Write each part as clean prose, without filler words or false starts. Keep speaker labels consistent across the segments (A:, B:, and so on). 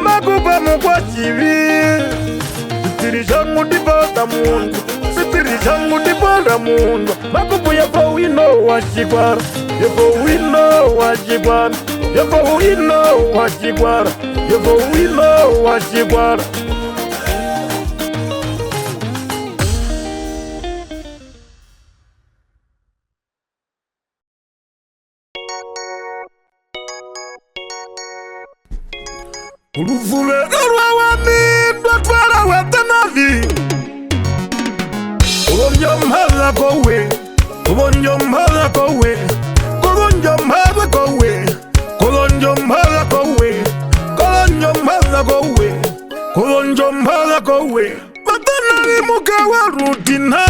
A: Makupa mukwa chivi Sitiri changu dipata mundu Sitiri changu dipata mundu Makupu yafo wino wachikwara Yafo wino wachikwara Yafo wino wachikwara Yafo wino wachikwara Uruvurero rw'abamindwa twarawatanavi Kubonjompala kowe Kubonjompala kowe Kubonjompala kowe Kubonjompala kowe Kubonjompala kowe Kubonjompala kowe Matanavi mukawa rutina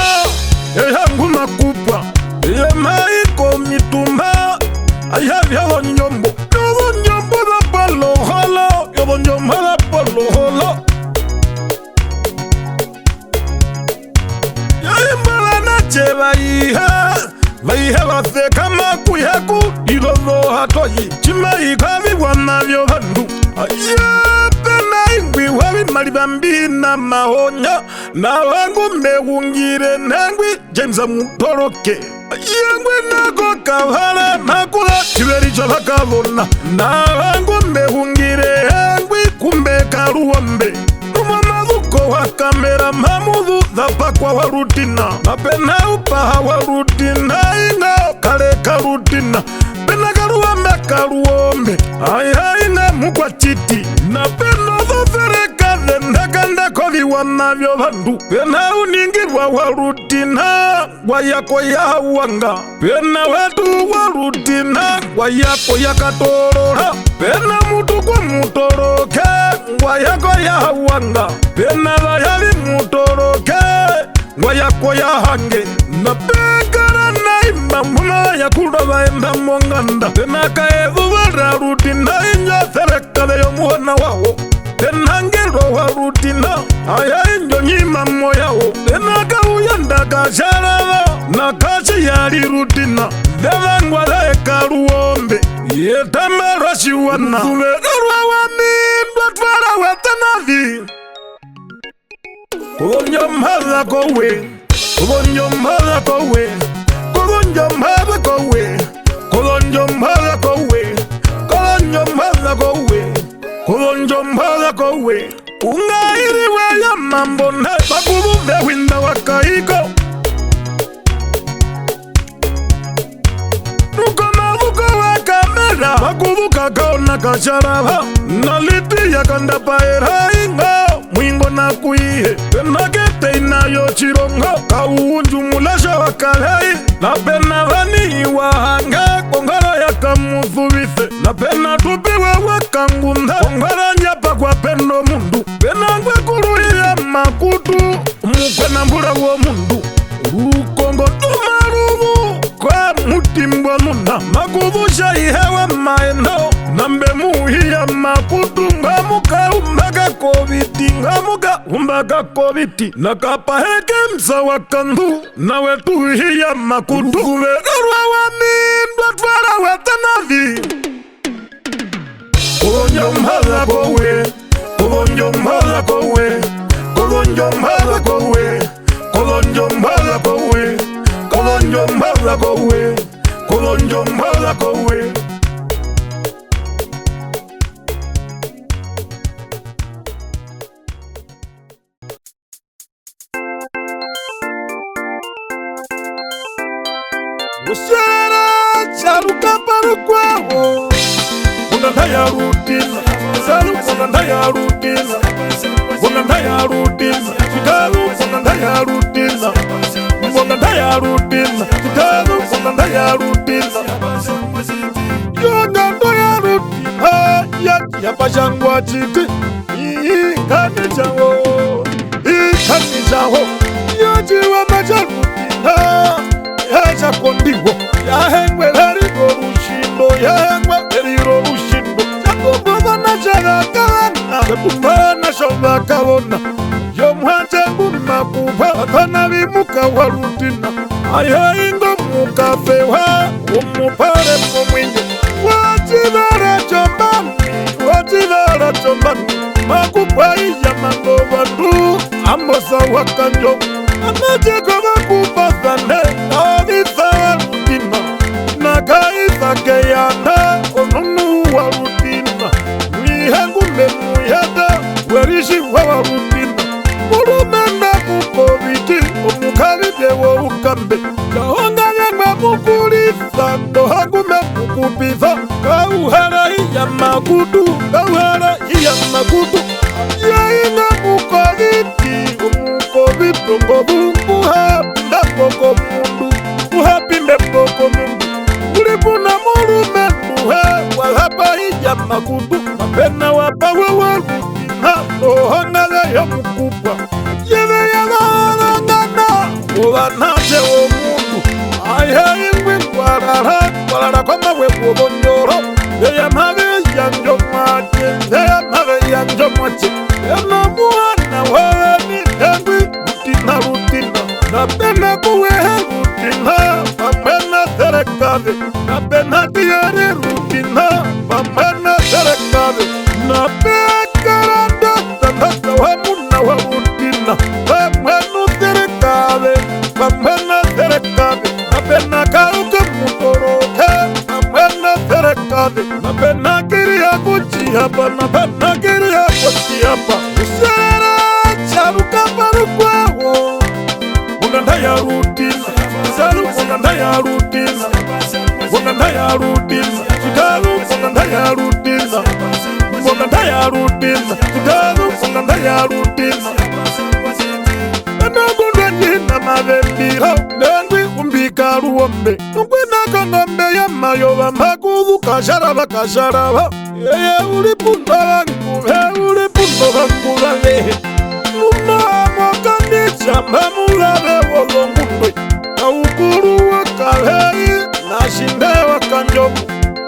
A: Eyangu makupa Yemaiko mitumba Ayavi abonjombo Yobonjombo da palo holo Yobonjompala palo holo Yaimbala nache Vaiha vafeka makuyaku Ilozo hatoyi Chimaika viwana vyo vandu Ayapena ingwi wavi malibambi na mahonya Na wangu mehungire nangwi James Mutoroke Yangwe nako kavala makula Chiveri chola kavona Na wangu mehungire yangwi kumbe karuwambe Numa mazuko wa kamera mamudhu Dhapakwa wa rutina Mapena upaha wa rutina Inga kale karutina Pena karuwambe karuwambe Ayayina mukwa chiti Na pena zofereka Ndakanda kovi wanavyo vandu Pena uningirwa wa rutina Wayako ya wanga Pena watu wa rutina Wayako ya katorora Pena mutu kwa mutoroke Wayako ya wanga Pena vayavi mutoroke Wayako ya hange Na pekara na imba Muna ya kudava enda monganda Pena kaevu vara rutina Inja sereka leyo muwana wao Tenangero wa rutina Aya injo nyima moyao Tenaka uyanda kasharava Na kashi yari rutina Devangwa la ekaruombe Yetama rashi wana Uverorwa wa mindwa twara watanavi Kubonjompala kowe Kubonjompala kowe Kubonjompala kowe Kubonjompala kowe Kubonjompala kowe Kubonjompala kowe Ungairiwe ya mambo na Makubuve winda wakaiko Nuko wa kamera Makubuka kaona kasharava Naliti ya kanda paera inga Mwingo na kuihe Penagete inayo chirongo Kauunju mulasha wakalei Na pena vani wahanga Kongara ya kamuthuwithe Na pena tupiwe wakangunda Kongara nyapa kwa pendo mundu Pena ngwe kuruhia makutu Mukwe na mbura wo mundu Ukongo tumaruvu Kwa mutimbwa nuna Makuvusha ihewa maeno Nambe muhia makutu Ngamuka umbaga koviti Ngamuka umbaga koviti Nakapa heke msa wakandu Na wetu hia makutu Uverorwa wa mindwa twara watanavi Kubonjompala kowe Kubonjompala kowe Kubonjompala kowe Kubonjompala kowe Kubonjompala kowe Kubonjompala kowe Ushara charuka parukwao Unataya rutina Saruka ndaya rutina, bona ndaya rutina, chitalu bona ndaya rutina, bona ndaya rutina, chitalu bona ndaya rutina, yonga ndaya rutina, ya pashangwa chiti, kani chawo, yajiwa macharutina, ya chakondiwo, ya hengwe harigo rushindo, ya hengwe harigo rushindo, Yakubana chagakana, yakubana shabakabona, yomwache nguma kuba, akana bimuka warutina, ayaingo mukafewa, umupare mumwinye, wachivara chombani, makupai ya mango wandu, amosa wakanjo, amacheko wakupazane, avisa warutina, nakaisa keyana, onunu warutina, mihangume muyada, werishi warutina, murumenda kukoviti, omukalide wo ukambe, kahonga yangwa mukulisa, ndohangume mukupisa, kauhara iya makudu, yaina mukoviti, omukoviti, muhapinda poko mundu, muhapinde poko mundu, ulipuna murume muhe, wahapa iya makudu, mapena wapawe warutina, ohangale ya mukupwa, yeve ya varangana, uvanache wo mundu, ayengwe kwarara kwa mawe kubonyoro, veya mave yanjo mwache, veya mave yanjo mwache, ena muana wewe ni hengwi, rutina, napena kuwehe rutina, pamena terekave, napena tiere rutina, pamena terekave, napekaranda, tandaka wamuna wa rutina, pamenu terekave, pamena terekave, napena kauke mutoroke, pamena terekave, napena kiria kuchihapa, napena kiria kuchihapa, usera charuka parukwaho, ndaya rutina, salu ndaya rutina, ndaya rutina, chitalu ndaya rutina, ndaya rutina, chitalu ndaya rutina, anagundwa nyina mavembiro, nengwi umbika ruombe, nungwina kangombe ya mayoba makuvu kasharaba, yeye ulipunda vangu valehe, Chamba mulabe wolongundwe, na ukuru wa kalei, na shinde wa kanjomu,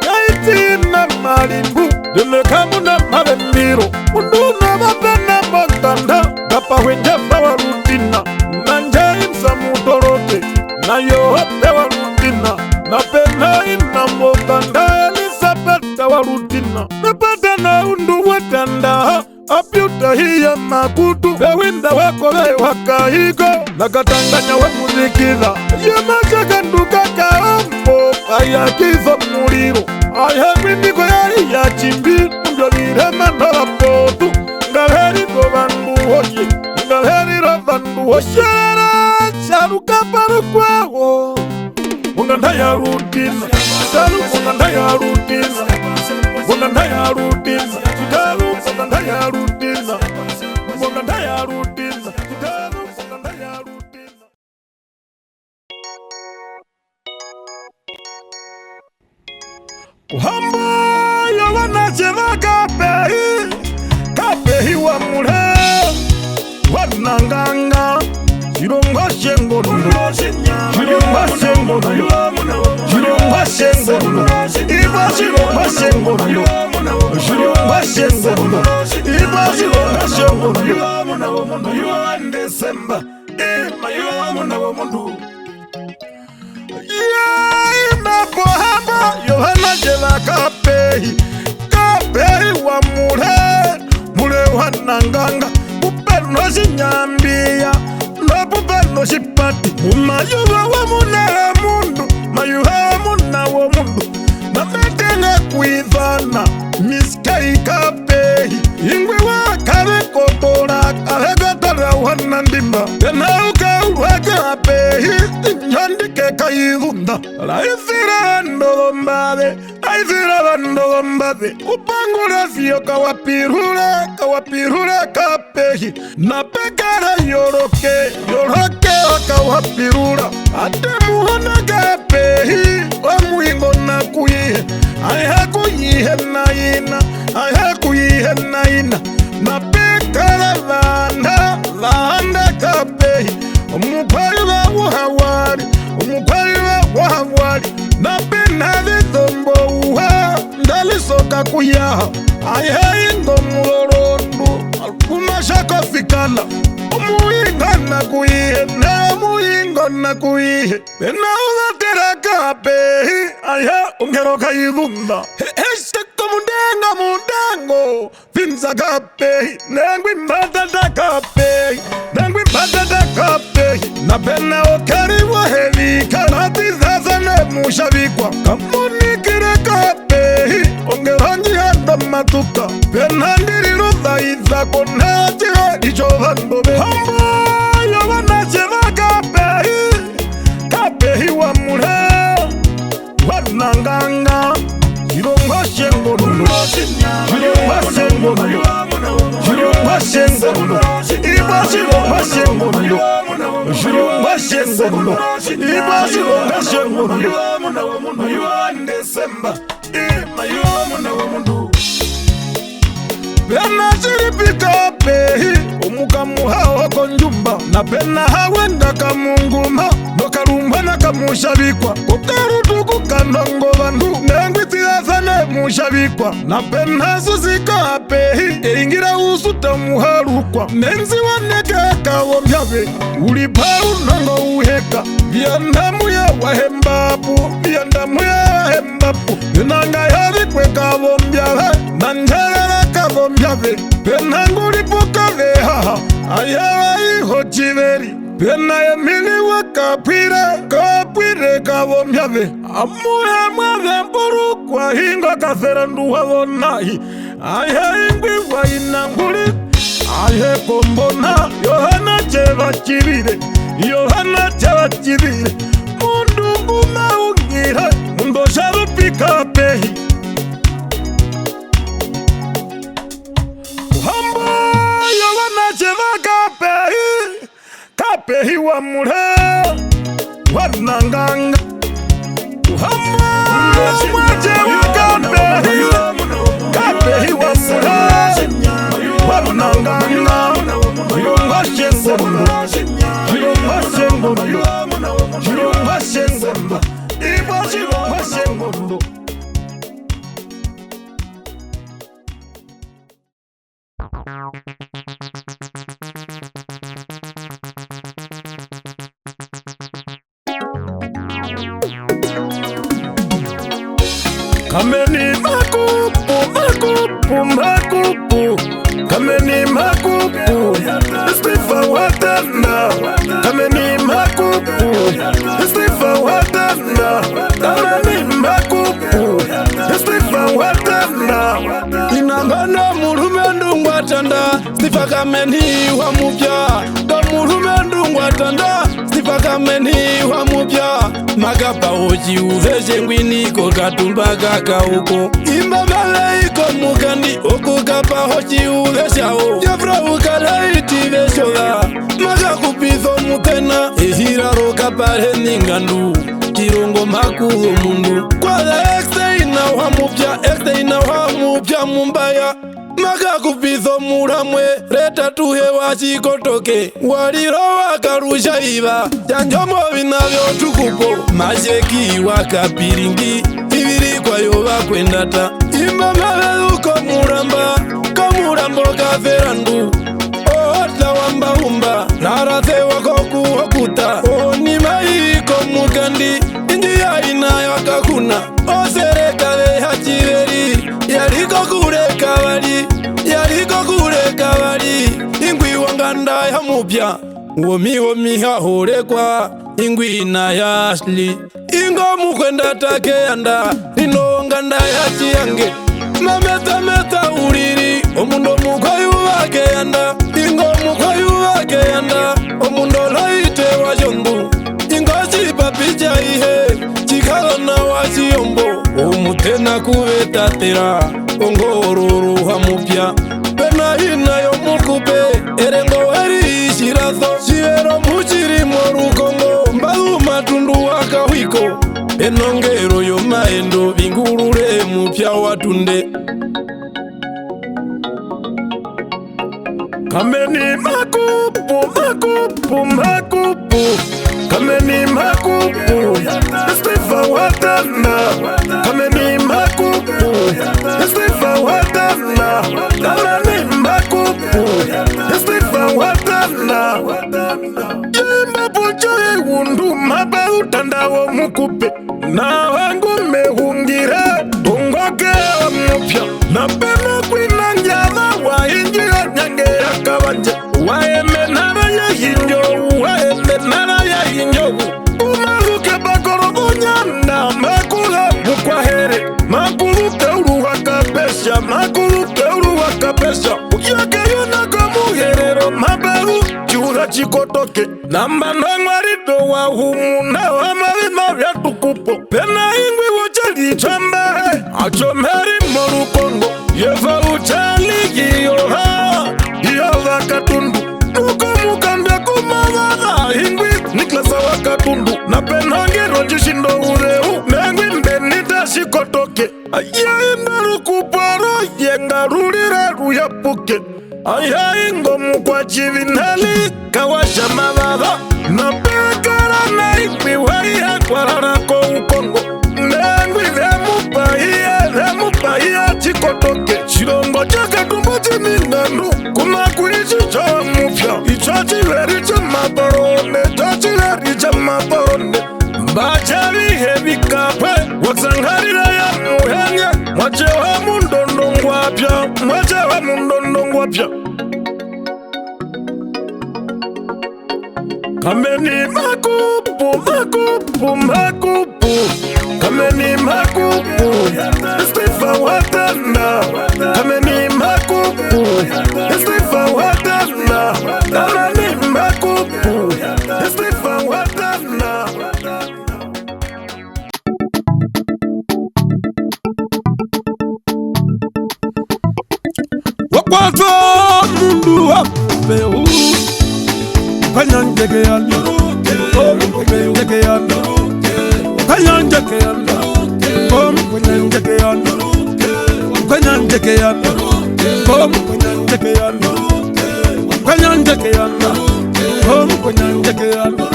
A: yaiti na malimbu, demekamu na mabembiro, unduna mapena montanda, gapa wenjefa wa rutina, na njaimsa mudorote, na yohote wa rutina, na pena ina montanda, Elizabeth wa rutina, mepata na undu watanda, apyuta hiya makutu, bewinda wakole wakahigo, nakatanganya we muzikila, yemacha kanduka kaambo, ayakizo muliro, ayamindiko yari ya chimbi, mbyo virema na potu, ngaveri go vandu hoye, ngaveri ro vandu hoshera, charuka parukwaho, ndaya rutina, salu ndaya rutina, ndaya rutina, chitalu ndaya rutina, ndaya rutina, chitalu ndaya rutina. Kuhamba yawanache kapehi wa mule, wananganga, Shirongwa shengondo, Shirongwa shengondo, Shirongwa shengondo, Iba Shirongwa shengondo, Shirongwa shengondo, Iba Shirongwa shengondo. You are in December, Ima you are muna wa mundu. Yeah, Ima pohamba, Yohana jela kapehi wa mule wananganga, upeno zinyambia. Nopupano shipati Umayuwa wa muna mundu Mayuwa muna wa mundu Nametenga kuithana Miskai kapehi Ingwe wa kare kotora Kare kotora wana ndimba Tena uka uwake apehi Nyandike kaithunda Laithira ndolombabe Laithira ndolombabe mbave upangula siyo kawapirule kapehi na pekara yoroke wakawapirula ate muhona kapehi wamuingo na kuyihe aihe kuyihe naina na pekara vanda kapehi umupari wahawari na penali tombo uha ndalisoka kuyaha aihe ingo mulorondo kumashaka fikala umuinga na kuyihe pena uzatera kapehi aihe ungeroka yidunda heshte mundango pinza kapehi nengwi mbadada kapehi na pena okari wahevika natizaza nemushabikwa kamunikire kapehi ongeranjihanda matuka pena ndiriro dhaiza konatira icovandobe hambo yovanacheva kapehi wa mure wananganga Shirongwa shengondo Pena chiripika pehi umukamuha wako njumba na pena hawenda kamunguma nokarumba na kamushabikwa kukarutuku kanongo vandu nengwitiyazane mushabikwa na pena susika pehi ingira usuta muharukwa nenzi waneke kawo mbyave ulipa unongo uheka vyandamu ya wahembapu nanga yavikwe kawo mbyave na njerera kawo mbyave pena ngulipuka vehaha ayawa iho chiveri pena yemili kapwire kawo mbyave amuhe mwave mburu kwa hinga kasera nduwa wonahi ahe ingwi wa inanguli ahe kombona Yohana cheva chivire mundu maungira mundo sharupika pehi Uhambo Yohana cheva kapehi wa mure wananganga Uhambo cheva kapehi wa mure wananganga Yunga shengondo Iba shirunga shengondo Kameni makupu Kameni makupu Stifa watana Kameni makupu Stifa watana Kameni makupu Stifa watana Inangana murumendu ngwatanda Stifa kameni wa mupya Murumendu ngwatanda Stifa kameni wa mupya Magapa oji uveshe ngwiniko katumba kaka uko Imba malaiko mukandi Oko kapa hoji uveshao Jafra ukalaiti veshoga Maga kupitho mutena Ehiraro kapare ningandu Kirongo makugo mundu Kwa the exteina wa mupya mumbaya Maga kupitho muramwe Reta tuhe wachikotoke Wariro wakarusha iba Chanjomo vinavyo tukupo Majeki wakapiringi Ibiri kwa yoba kwendata Imba maveluko Kamurambo kaferandu Ota wamba humba Narate wakoku okuta Oni maiko mukandi Injia inayo kakuna Oserekale hachiveri Yaliko kure kabali Ingwi wanganda ya mupya Womi hahorekwa Ingwi na ya asli Ingo mukwenda takeanda Ino nganda ya chiyange Mameta uriri Omundo mukwayu wake yanda Ingo mukwayu wake yanda Omundo loite wa jondu Ingo chipa picha ihe Chikalo
B: mwana wa Chiyombo umutena kuvetatira ongororo hamupya pena ina yomukupe erengo weri ishirazo chivero muchiri morukongo mbalu matundu wakawiko enongero yomaendo vingurure mupya watunde
A: kameni makupu makupu makupu kameni makupu Estefa watana kameni makupu Estefa watana kameni makupu Estefa watana yemba pocho eundu maba utandawo mukupe na wangu mehungira tungoke mupya na pena kwina njava wa injira nyange yakabanje waemenara ya hinjo waemenara ya hinjo umaruke bakoro nyanda makula mukwahere makulu teuru wakapesha makulu teuru wakapesha yake yona kamuherero mabaru chura chikotoke namba nangwarido wa humu na wamarima vya tukupo pena ingwi wachali chamba achomeri morukongo yeva uchali giyoha yova katundu nuko mukande kumavara ingwi niklasa wakatundu na penangero jishindo ureu nengwi mbenita shikotoke ayaindaru kuparo yengarurira ruyapuke ayaingo mukwa chivinali kawasha mavava na pekara na ingwi waiha kwararako ukongo nengwi vemupahia chikotoke chilombo chakatumbo chiningandu kuma kuichi cha mupya icho chiveri cha maparone cho chiveri cha maparone mbachavihe vikapwe watsangarira ya muhenya mwachewa mundondongwapya mwachewa mundondongwapya kameni makupu makupu makupu kameni makupu Estefa watana kameni makupu Estefa watana kameni makupu Estefa watana
B: wakwazo mundu wapehu kanyangeke yalo kanyangeke yalo kanyangeke yalo kanyangeke yalo kanyangeke yalo kanyangeke yalo kanyangeke yalo kanyangeke yalo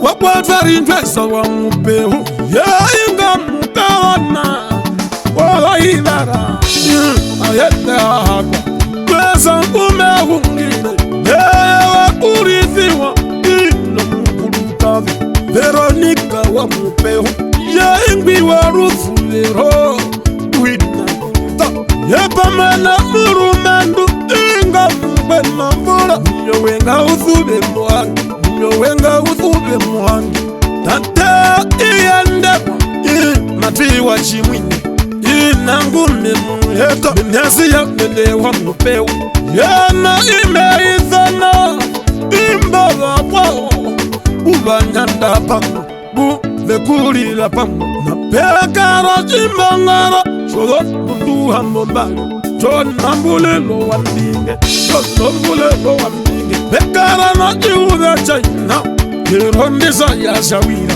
B: wakwazo rinjesa wa mupehu ya inga mutawana wala hilara ayete hagwa pesa umehungile ewa kurithiwa ino mkulutavi Veronica wa mupehu ya ingwi wa rufulero wina ta yepamana murumendu inga mbena mbura nyowenga uthube mwangi nyowenga uthube mwangi tate iyandekwa matiwa chimwini inangume muheka mnyasi ya melewa mupehu yana imeithana imbava kwao ubanyanda pango buvekulila pango na pekara chimbangara solo kutuha mbali chonambulelo wambinge chonambulelo wambinge pekara na iuve chaina kirondisa ya shawira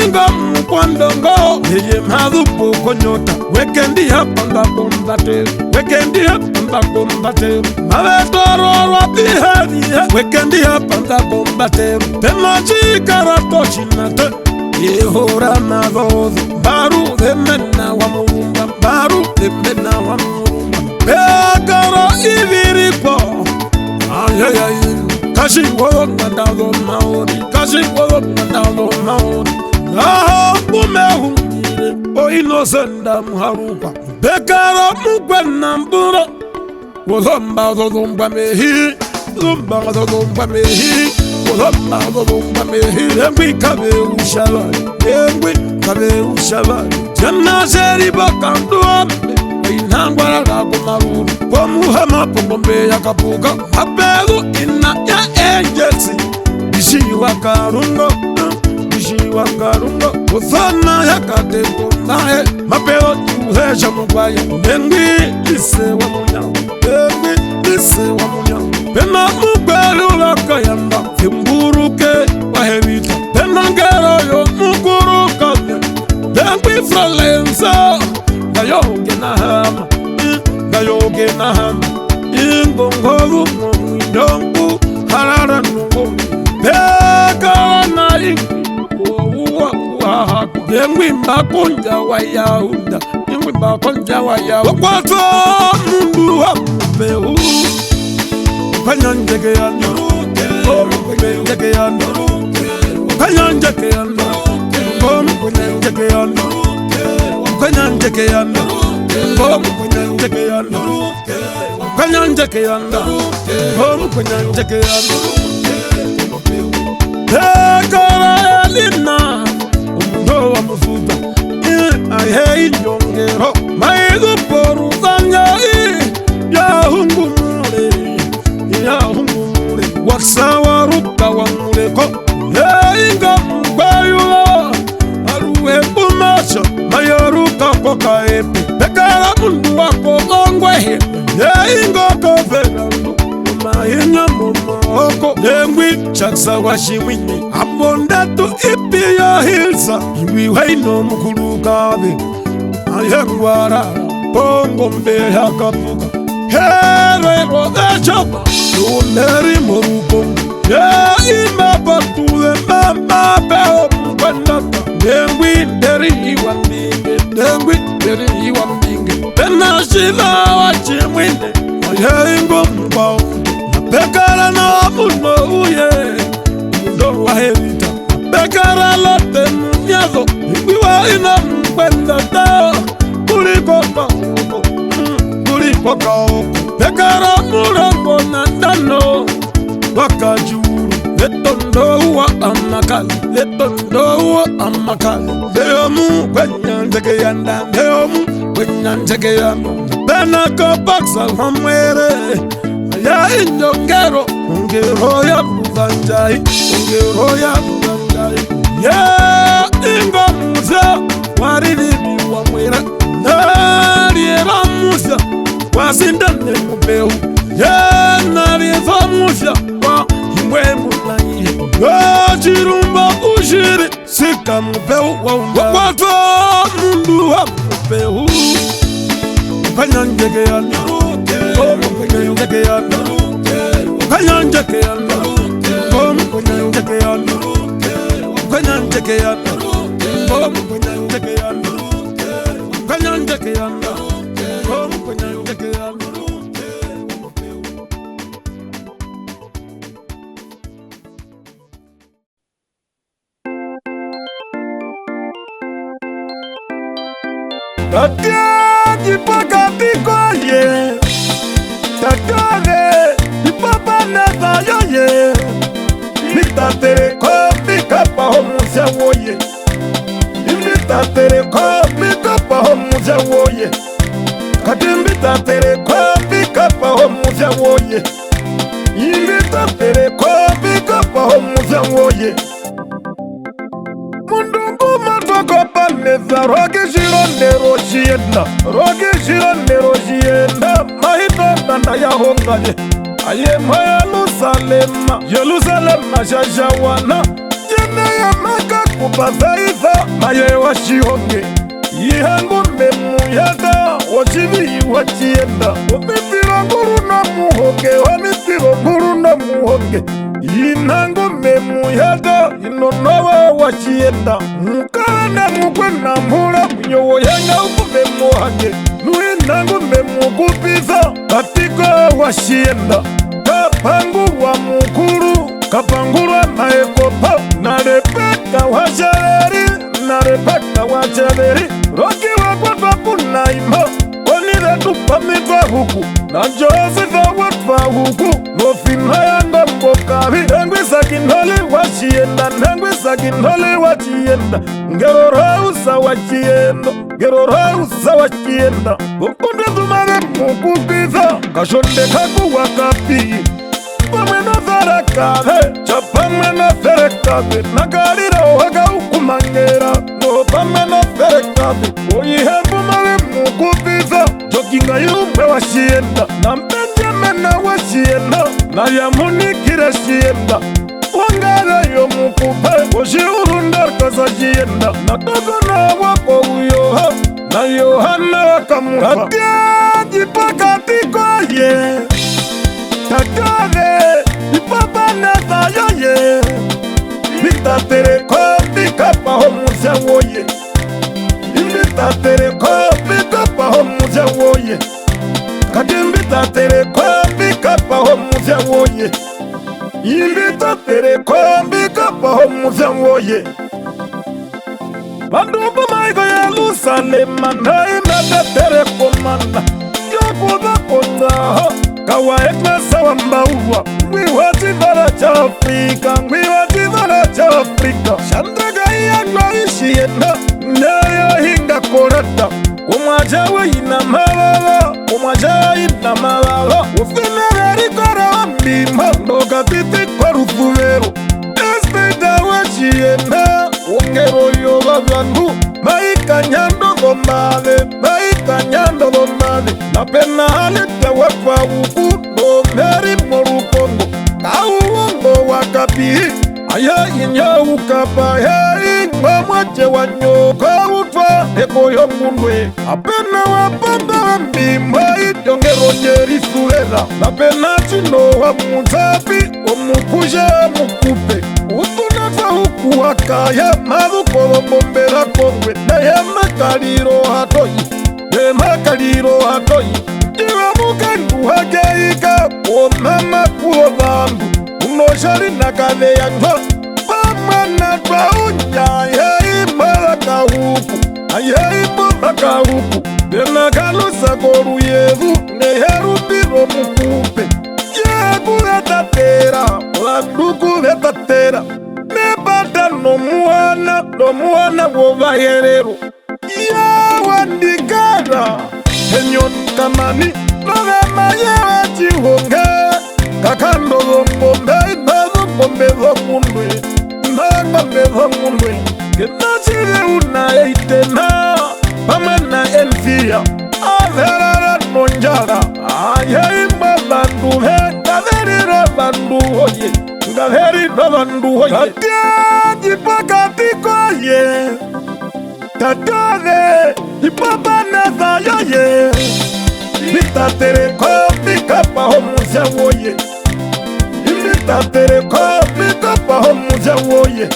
B: inga mkwandongo yeye madhupo konyota wekendi hapa ndabombateru wekendi hapa ndabombateru mavetororwa pihani wekendi hapa ndabombateru pemachikarato chinate yehora mavodhu baru dhemena wa murumba baru dhemena wa murumba pekara ivirikpo ayayayin kashi wodo nadalo maori kashi wodo nadalo maori umehungire oinosenda muharupa bekara mukwena mbura wozomba zozomba mehi zomba zozomba mehi wozomba zozomba mehi engwi kabe ushabari engwi kabe ushabari jana seri bakanduwa inangwara rakumaruru pomuhama pongombe yakapuka mapegu ina ya enjesi bishiwa karungo bishiwa wakarunga Usana ya katembo nae Mapeo juhesha mkwaya Nengwi lise wa munyao Nengwi lise wa munyao Pena mkwelu lakayamba Fimburuke wahevita Pena ngero yo mkuruka Nengwi fralensa Gayoge na hama Gayoge na hama Ingongovu mwindongu Harara nungu Pekala na ingi Yengwi makonja wa Yahuda Yengwi makonja wa Yahuda Wakwato mundu wa mpehu Kanyanjeke ya nduruke Kanyanjeke ya nduruke Kanyanjeke ya nduruke Kanyanjeke ya nduruke Kanyanjeke ya nduruke Kanyanjeke ya nduruke Kanyanjeke ya nduruke Kanyanjeke ya nduruke Ekara elina Umundo wa mufuta Ahe inyongero Maidu poru zanya Yahungu mure Yahungu mure Waksawa ruka wa mureko Inga mbayula Aruwe bumasha Mayoruka koka epe Ekara mundu wako ongwehe Inga koferandu Mahinya momoko Nengwi chaksa washimini Abondatu ipi ya hilsa Iwi waino mkulukabe Ayengwara Pongo mbeha kapuka Herero echapa Yoneri morupongo Ye ima patule mama peo mkwenata Nengwi deri iwa mbinge Nengwi deri iwa mbinge Pena shila wachimwine Ayengo mbao Bekara na muno uye Mundo wa hevita Bekara lote munyazo Iwa ina mpenda tao Kuliko kaoko Kuliko kaoko Bekara murongo na ndano Wakajuru Letondo uwa amakali Letondo uwa amakali Deomu kwenye njeke yanda Deomu kwenye njeke yanda Benako baksa hamwere Ya inyongero, ungero ya muzanjai, ungero ya muzanjai. Ya ingo muza, warilibi wa mwira. Narieva muza, wasindane mubeu. Ya narieva muza, wa himwe mulaye. Ya chirumba ushiri, sika mubeu wa unga. Wakwato mundu wa mubeu. Kanyanjeke ya nduruke Kanyanjeke ya nduruke Kanyanjeke ya nduruke Kanyanjeke ya nduruke Kanyanjeke ya nduruke Kanyanjeke ya nduruke Kanyanjeke ya nduruke Kanyanjeke ya nduruke Tatia jipaka tikoye Takale jipapa neta yoye Mitatere ko mikapa homuze woye Mitatere ko mikapa homuze woye Kadimitatere ko mikapa homuze woye Mitatere ko mikapa homuze woye Mundungu matoko paneza rogi shirondero shienda Rogi shirondero shienda Mahito nanda ya hongaje Aye maya Yerusalema Yerusalema shashawana Jene ya maka kupazaiza Maye wa shihonge Yihangu memuyada Washivi wachienda Wamitiro guru na muhonge Wamitiro guru na muhonge Inangu memuyada Inonowa wachienda Mukana mukwena mura Mnyowo yanga ukumemuhage Nuinangu memukupiza Katiko washienda Kapangu wa mukuru Kapangu wa maekopa Na Rebeka wa shaleri Na Rebeka wa shaleri Roki wa kwa kuna ima Onire tupa mitwa huku Na Josepha watwa huku Nofina yanga mbokavi Nengwisa kinholi wachienda Nengwisa kinholi wachienda Ngero rausa wachienda Ngero rausa wachienda Ukunde tumare mukukiza Kashonde kaku wakapi
A: chapamwe no ferekave, chapamwe no ferekave, nakalira waka ukumangera, no pamwe no ferekave, oyihebu male mukupiza, jokinga yumwe washienda, na mpenjemena washienda, na yamunikire shienda, wangara yo mukupe, oshiurunda kaza shienda, na tokona wako uyoha, na Yohana wakamufa, katia pakatiko ye, kakave, ipapana ye, mitatereko bikapa homuze woye, mitatereko bikapa homuze woye, kadimitatereko bikapa homuze woye, mitatereko bikapa homuze woye. Bandu bamaiko Yerusalema na imetetereko mana, yakuda kondaho, kawa ekmesa wambauwa, ngwiwati dara cha Afrika, ngwiwati dara cha Afrika, shandaga iyagwa ishienda, neyo hinga korata, kumwajawe ina malala, kumwajawe ina malala, ufinere rikora wambima, ndoka titi kwa rufuvero, espeda wachienda, ungero yoba bandu, maika nyando gomale, maika nyando gomale, napena halite wepa uku, no meri morukongo, kauongo wakapi, aya inya ukapa, hei ngomwache wanyoka utwa, eko yongundwe, apena wapanda wambima, itongero nyeri surera, napena chino wa mutapi, omupuje mukupe, utunafa huku wakaya, madhu kolombera kongwe, na yema kaliro hatoyi, yema kaliro hatoyi, jiwa mukandu hakeika, o mama kuo bandu, unoshari na kade ya njwa, pamana kwa unya, yei maraka huku, ayei maraka huku, dena kalusa koru yevu, neheru biro mukupe, yeku vetatera, landuku vetatera, mebata no muana wovaherero, yawandikara, enyon kamani, novema yewa chihonge, kakando zongombe, nazongombe zongundwe, ndangombe zongundwe, kenachire unaitena, pamana elfia, averara nonjara, ayaimba bandu he, kaverira bandu hoye, kaverira bandu hoye, katia pakatiko ye, kakave, ipapana ye, mitatereko bikapa homuze woye, mitatereko bikapa homuze woye,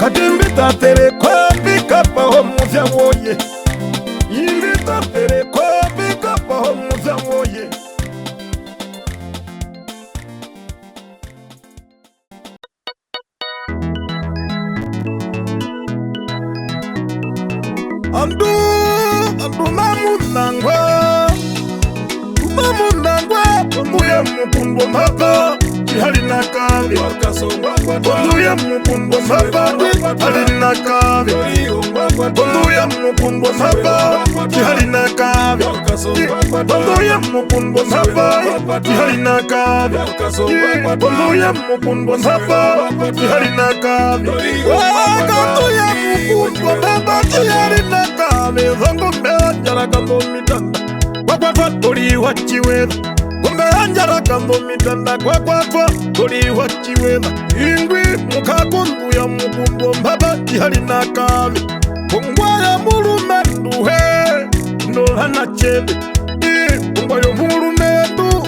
A: kadimitatereko bikapa homuze woye, mitatereko bikapa homuze woye. Andu mamundangwa, omuya mukumbo mapa, halina kavi, omuya mukumbo mapa, halina kavi, omuya mukumbo mapa, halina kavi, omuya mukumbo mapa, halina kavi, omuya mukumbo mapa, halina kavi, omuya mukumbo mapa, halina kavi, zongo mbeanjara kando mitanda, kwa tori wachiweza, kumbe anjara kando mitanda, kwa tori wachiweza, ingwi mukakundu ya mukumbo mbaba, halina kavi, kungwa ya murumendu he, no hana chebe, kungwa ya murumendu,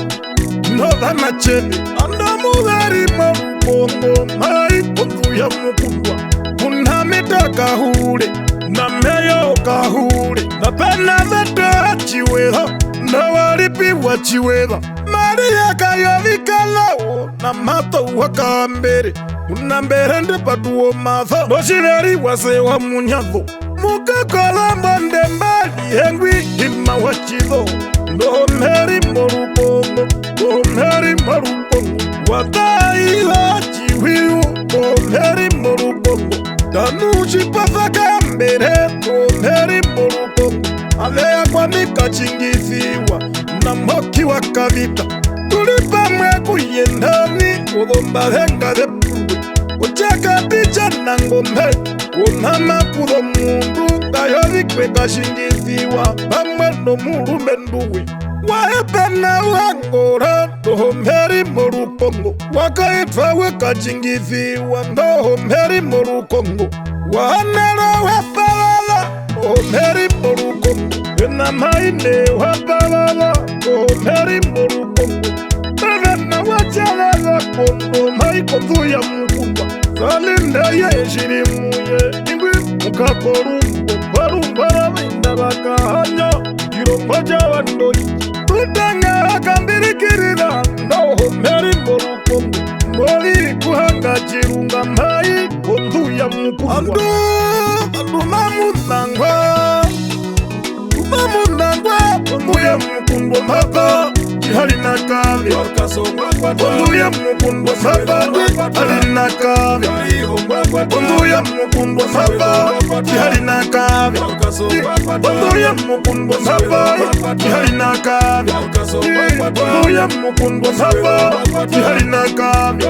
A: no hana chebe, anda mugari mamukongo, mai kundu ya mukundwa, kunhamita kahule, na meyo kahule, na pena veta chiweza, na waripi wachiweza, Maria kayovikalao, na mato wakambere, unambere nde patuo matha, boshireri wase wa munyatho, muka kolamba ndembali hengwi hima wachizo, ndo meri morukongo, wataila chiwiu, ndo meri morukongo, tanuchi pafaka mbere, ndo meri morukongo, alea kwa mika chingithiwa, na moki wakavita, tulipa mwe kuyendani kudomba henga de pulwe uchaka picha na ngombe unama kudo mundu kayovikwe kashingiziwa pamwe no mulume nduwe waepena wangora ndohomberi morukongo wakaitwa wekachingiziwa ndohomberi morukongo wanero wapalala ndohomberi morukongo ena maine wapalala ndohomberi morukongo bevena wachalala kondo maikonzuya mukundwa zalinde yeshirimuye ingwi mukakorumbo kwarumbara vinda vakahanya kirombo chavandoyi tutanga akambirikirira ndohomberi morukongo moli kuhanga chirunga mai konzuya mukundwa andu mamunangwa konzuya mukundwa mapa halina kavi konzuya mukundwa mapa halina kavi konzuya mukundwa mapa halina kavi konzuya mukundwa mapa halina kavi konzuya mukundwa mapa halina kavi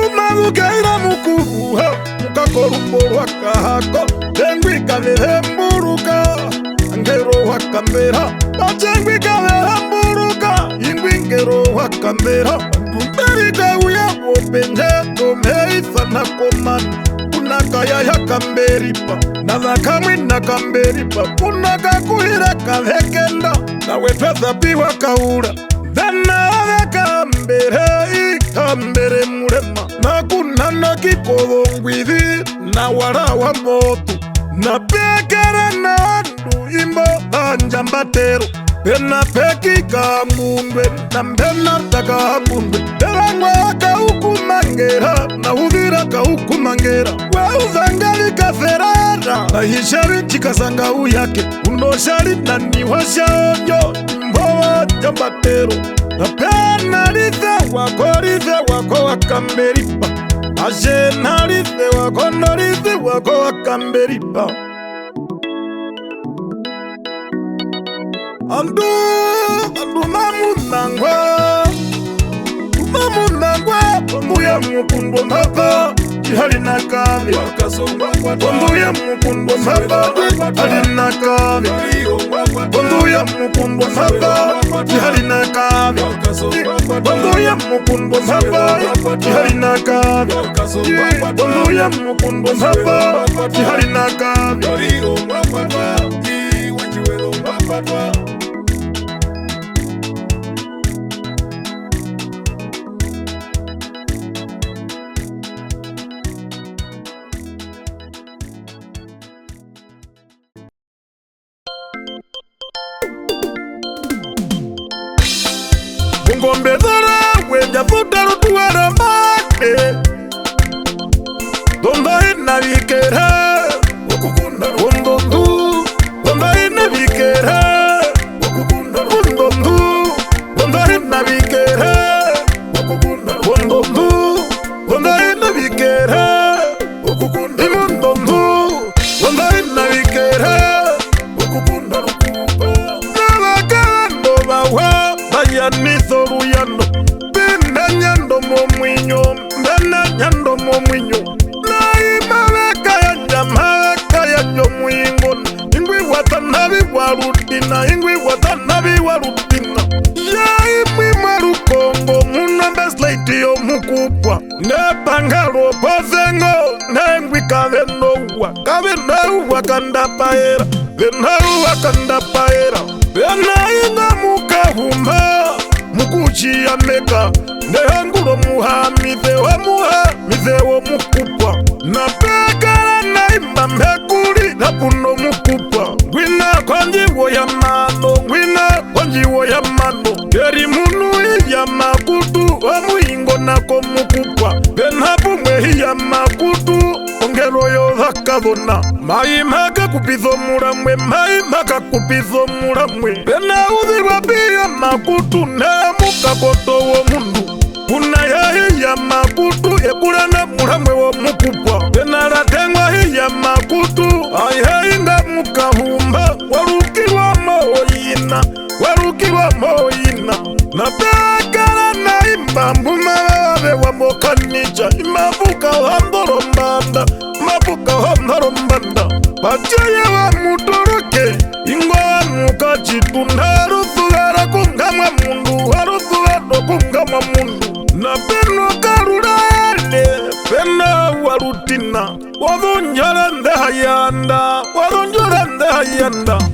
A: umabukaira mukuruha mukakorumbo wakahako engwikavehemburuka ngero wakambera achengwikavehemburuka ingwingero wakambera mberikauya wopenje tomeisana komani kunakaya yakamberipa navakamwi nakamberipa kunakakuhira kavekenda nawetwazapiwa kaura dhanavekambere ikambere murema nakunana kikovongwithi na wara wa motu na pekera na andu imbo anjambatero pena pekika mundwe na mbena taka mundwe terangwa kaukumangera na uvira kaukumangera wauzangali kaferara na hishari chikasanga uyake unoshari na niwashaonyo imbowa jambatero na pena rithe wako wakamberipa ajena rithe wako norithe wako wakamberipa andu mamunangwa konzuya mukundwa mapa halina kavi konzuya mukundwa mapa halina kavi konzuya mukundwa mapa halina kavi konzuya mukundwa mapa halina kavi konzuya mukundwa mapa halina kavi ngombe zara wenja futaro tuwara mate donda ina vikera wakukunda wondondu donda ina vikera wakukunda wondondu donda ina vikera wakukunda wondondu donda ina vikera wakukunda wondondu donda ina vikera wakukunda rukuba nabakando bawa bayanizo ruyando benda nyando momwinyo benda nyando momwinyo naimabeka ya nyamaka ya nyomwingo ingwi watanabi warutina ingwi watanabi warutina ya imwi marukongo muna beslaiti yo mukupwa nepangaro pozengo nengwi kavenowa kandapaera venauwa kandapaera venainga mukahumba mukuchiya meka nehangulo muha mithewo mukupwa na pekala naimba mbekuli napuno mukupwa ngwina kwanjiwo ya mano ngeri munu iya makutu omuingo nako mukupwa venapumwe iya makutu ongelo yo dhakavona maimaka kupizo mulamwe venaudhirwa piya makutu nemukakoto wo mundu kunaya hiya makutu ekulana mulamwe wo mukupwa venalatengwa hiya makutu aiheinga mukahumba walukilwamo moyina warukirwa moyina napekala na imbambuma babe wa mokanija imabuka handorombanda mabuka handorombanda bacheye wa mutoroke ingwa mukachitunda rutuvara kungamwa mundu warutuvaro kungamwa mundu na peno karurale pena warutina wadonjara ndehayanda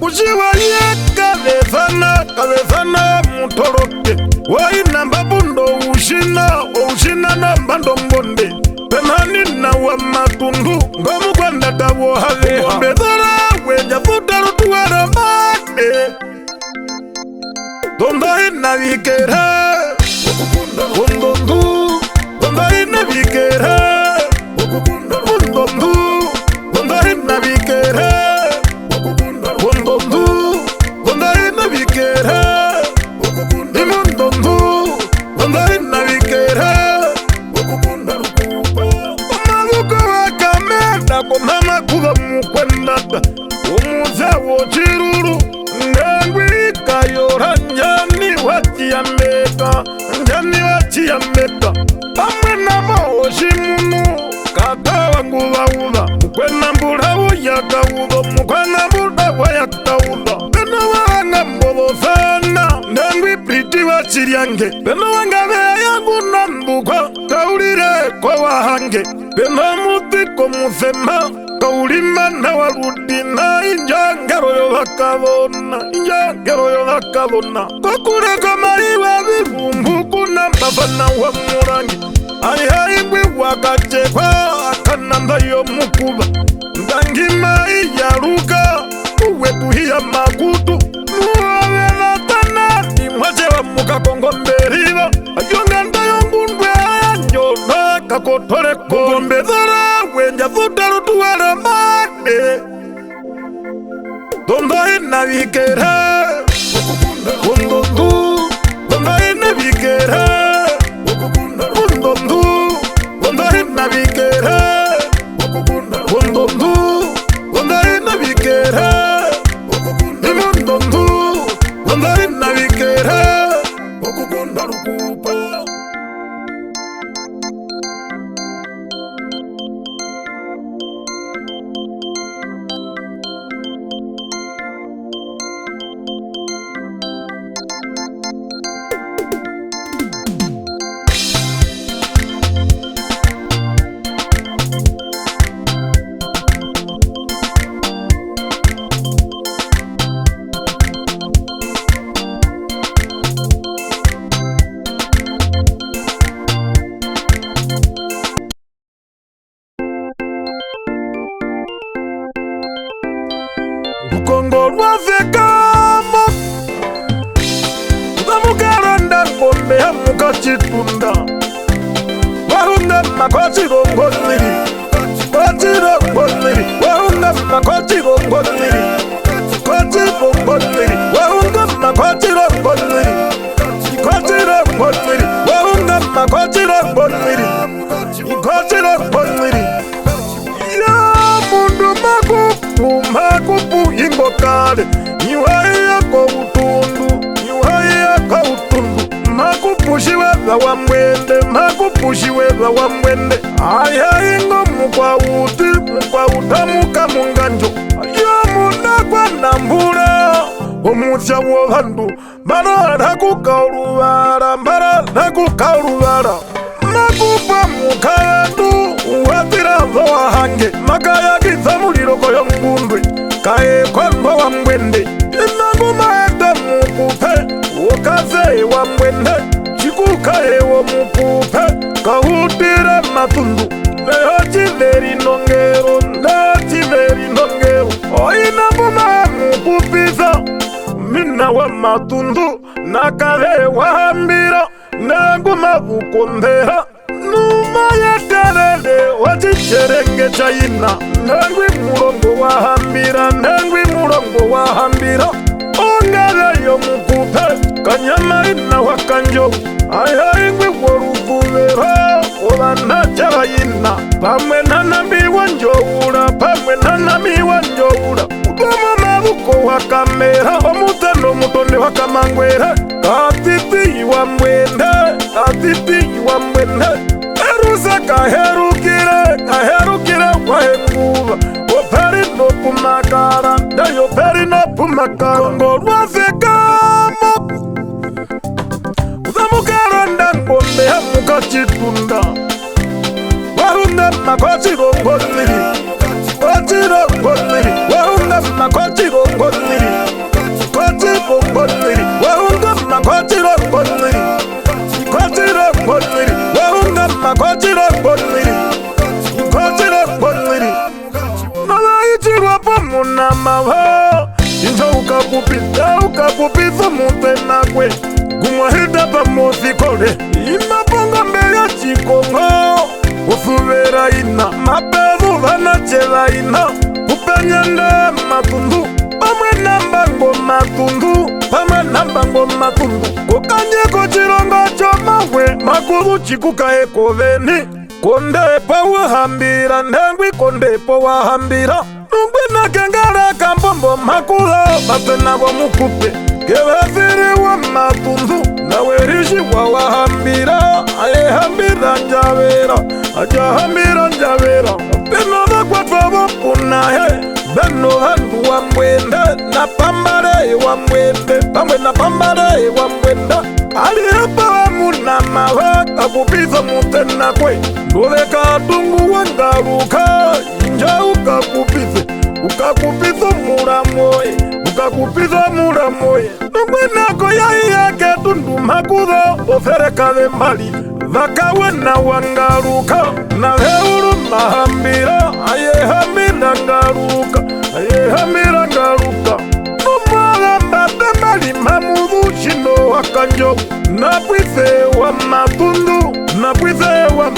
A: uchiwaye kabezana mutoroke wainamba bundo ushina namba ndombonde penani na wa matundu ngomukwanda tabo haleha mbedara wenja futaro tuwara mate donda ina vikera ondondu donda ina vikera ondondu donda ina vikera ondondu donda ina vikera imondondu donda ina vikera amabuko wakamenda komama kuba mukwendata umuza wochiruru ndengwi kayora njani wachiyameka pamwe na maoshi munu katawa nguvauva mukwena mbulawo yakauva mukwena mbulawo yakauva peno wanga mbovofana ndengwi priti wachiryange peno wanga veyangu nambukwa kaulire kwa wahange peno mutiko mufema kaulima na warudina injangero yo vakavona kokureka maiva vivumbu kuna mbavana wa murangi aihaingwi wakachekwa akananda yo mukuva ndangima iyaruka uwetuhiya makutu muwavelatana imwachewa mukakongomberiva ayonganda yongundwe anjona kakotoreko ngombezara wenja futaro tuwara mate donda ina vikera ondondu donda ina vikera ondondu donda ina vikera ondondu donda ina vikera imondondu donda ina vikera okukonda lukupa Kongo lwafekamo uzamukaranda ngombe ya mukachitunda warunga makachirongoziri warunga makachirongoziri warunga makachirongoziri warunga makachirongoziri ya mundu makupu ingokale iwaiya kautundu makupushiweza wa mwende aya ingo mukwawutamuka munganjo yo mudakwa nambula omusya wobandu bararakukaulubara makupa mukandu wazirazo wahange makayakisa muliro koyo ngundwe kaekwamba wa mwende inagumaete mukupe wokaze wa mwende chikukae wo mukupe kahutire matundu neyo chiveri nongero oinaguma mukupisa mina wa matundu nakale wahambira naguma vukondera numa yeterele wachicherenge chaina nangwi mulongo wahambira ongele yo mukupe kanyama ina wakanjo ayaingwi worukuvera olana chaina pamwe nanamiwa njoula udoma mabuko wakamera omuta mangwere katiti wa mwende katiti wa mwende erusa kaherukire kwa henguva operi no pumakara dayo peri no pumakara kongo rwafekamo uzamukaronda ngombe hamukachitunda wahunga makachirongoliri kochirongoliri wahunga makachirongoliri kochirongoliri wahunga makachirongoliri kochirongoliri wahunga makachirongoliri kochirongoliri nalaichirwapo munamaho injo ukakupisa mutenakwe gumwahida pamosikole imaponga mbele chikongo usuvera ina mapevu vanachela ina kupenyende matundu pamwe nambango matundu kukanyeko chirongo chomawe makulu chikukaeko veni kondepo wahambira ndengwi kondepo wahambira nungwi nakengara kambombo makulo bapenavo mukupe kevefiriwa matundu nawerishi wawahambira ayehambira njavera ajahambira njavera beno vakwatwavo punahe beno vandu wa mwende na pambare wa mwende pamwe na pambare wa mwende alihepa munamawe kakupisa mutenakwe nduveka dungu wangaruka inja ukakupisa muramoye nungwenako yaiyake tundumakutho oferekave mbali vakawena wangaruka na veuru mahambira ayehambira ngaruka numwagambate mbali mamuthu shino wakanjovu napwithe wa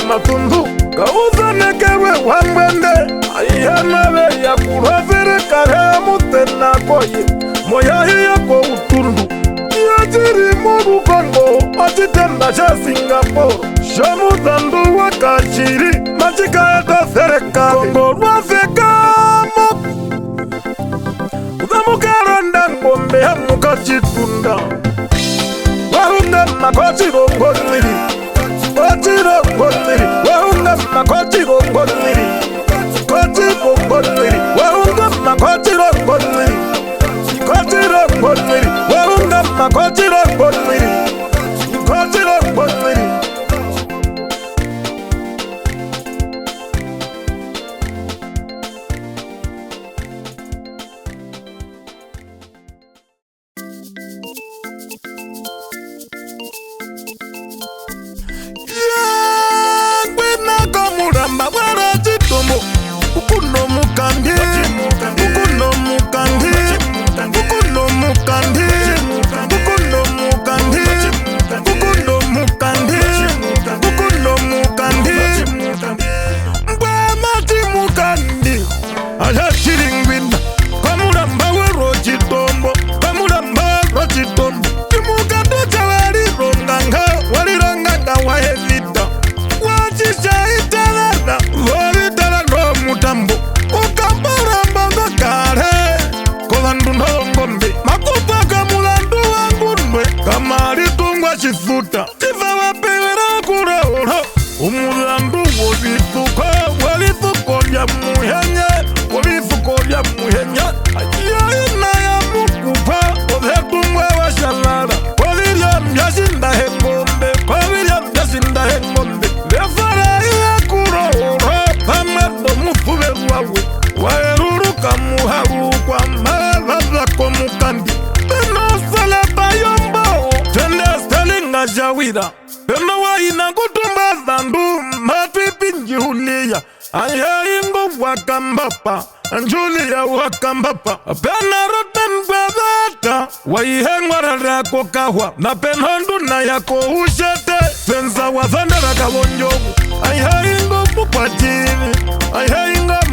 A: matundu kauzanekerwe wangwende aihanave yakulwaferekale mutenakoye moyahiyako utundu yachiri murukongo achitenda cha Singapore shamuzandu wakachiri machikaeta serikali kongo rwafekamo uzamukaronda ngombe hamukachitunda wahunga makachirongoliri wahunga makachirongoliri wahunga makachirongoliri wahunga makachirongoliri chifuta chiva wapewera kurahura umulandu wobithuko walithuko lya muhenya ayaina ya mukupa othekungwe washalala kovirya mbyasindahe ngombe vefaraia kurahura pamwe nomufuverwawe waeruruka muharukwa malavako mukandi enosalapayombo jawira peno waina kutumba zandu matwipinjihulia ayaingo wakambapa Julia wakambapa pena rotemkweveta waihengwararako kahwa na penhondu na yako ushete penza wazandara kawonjogu ayaingo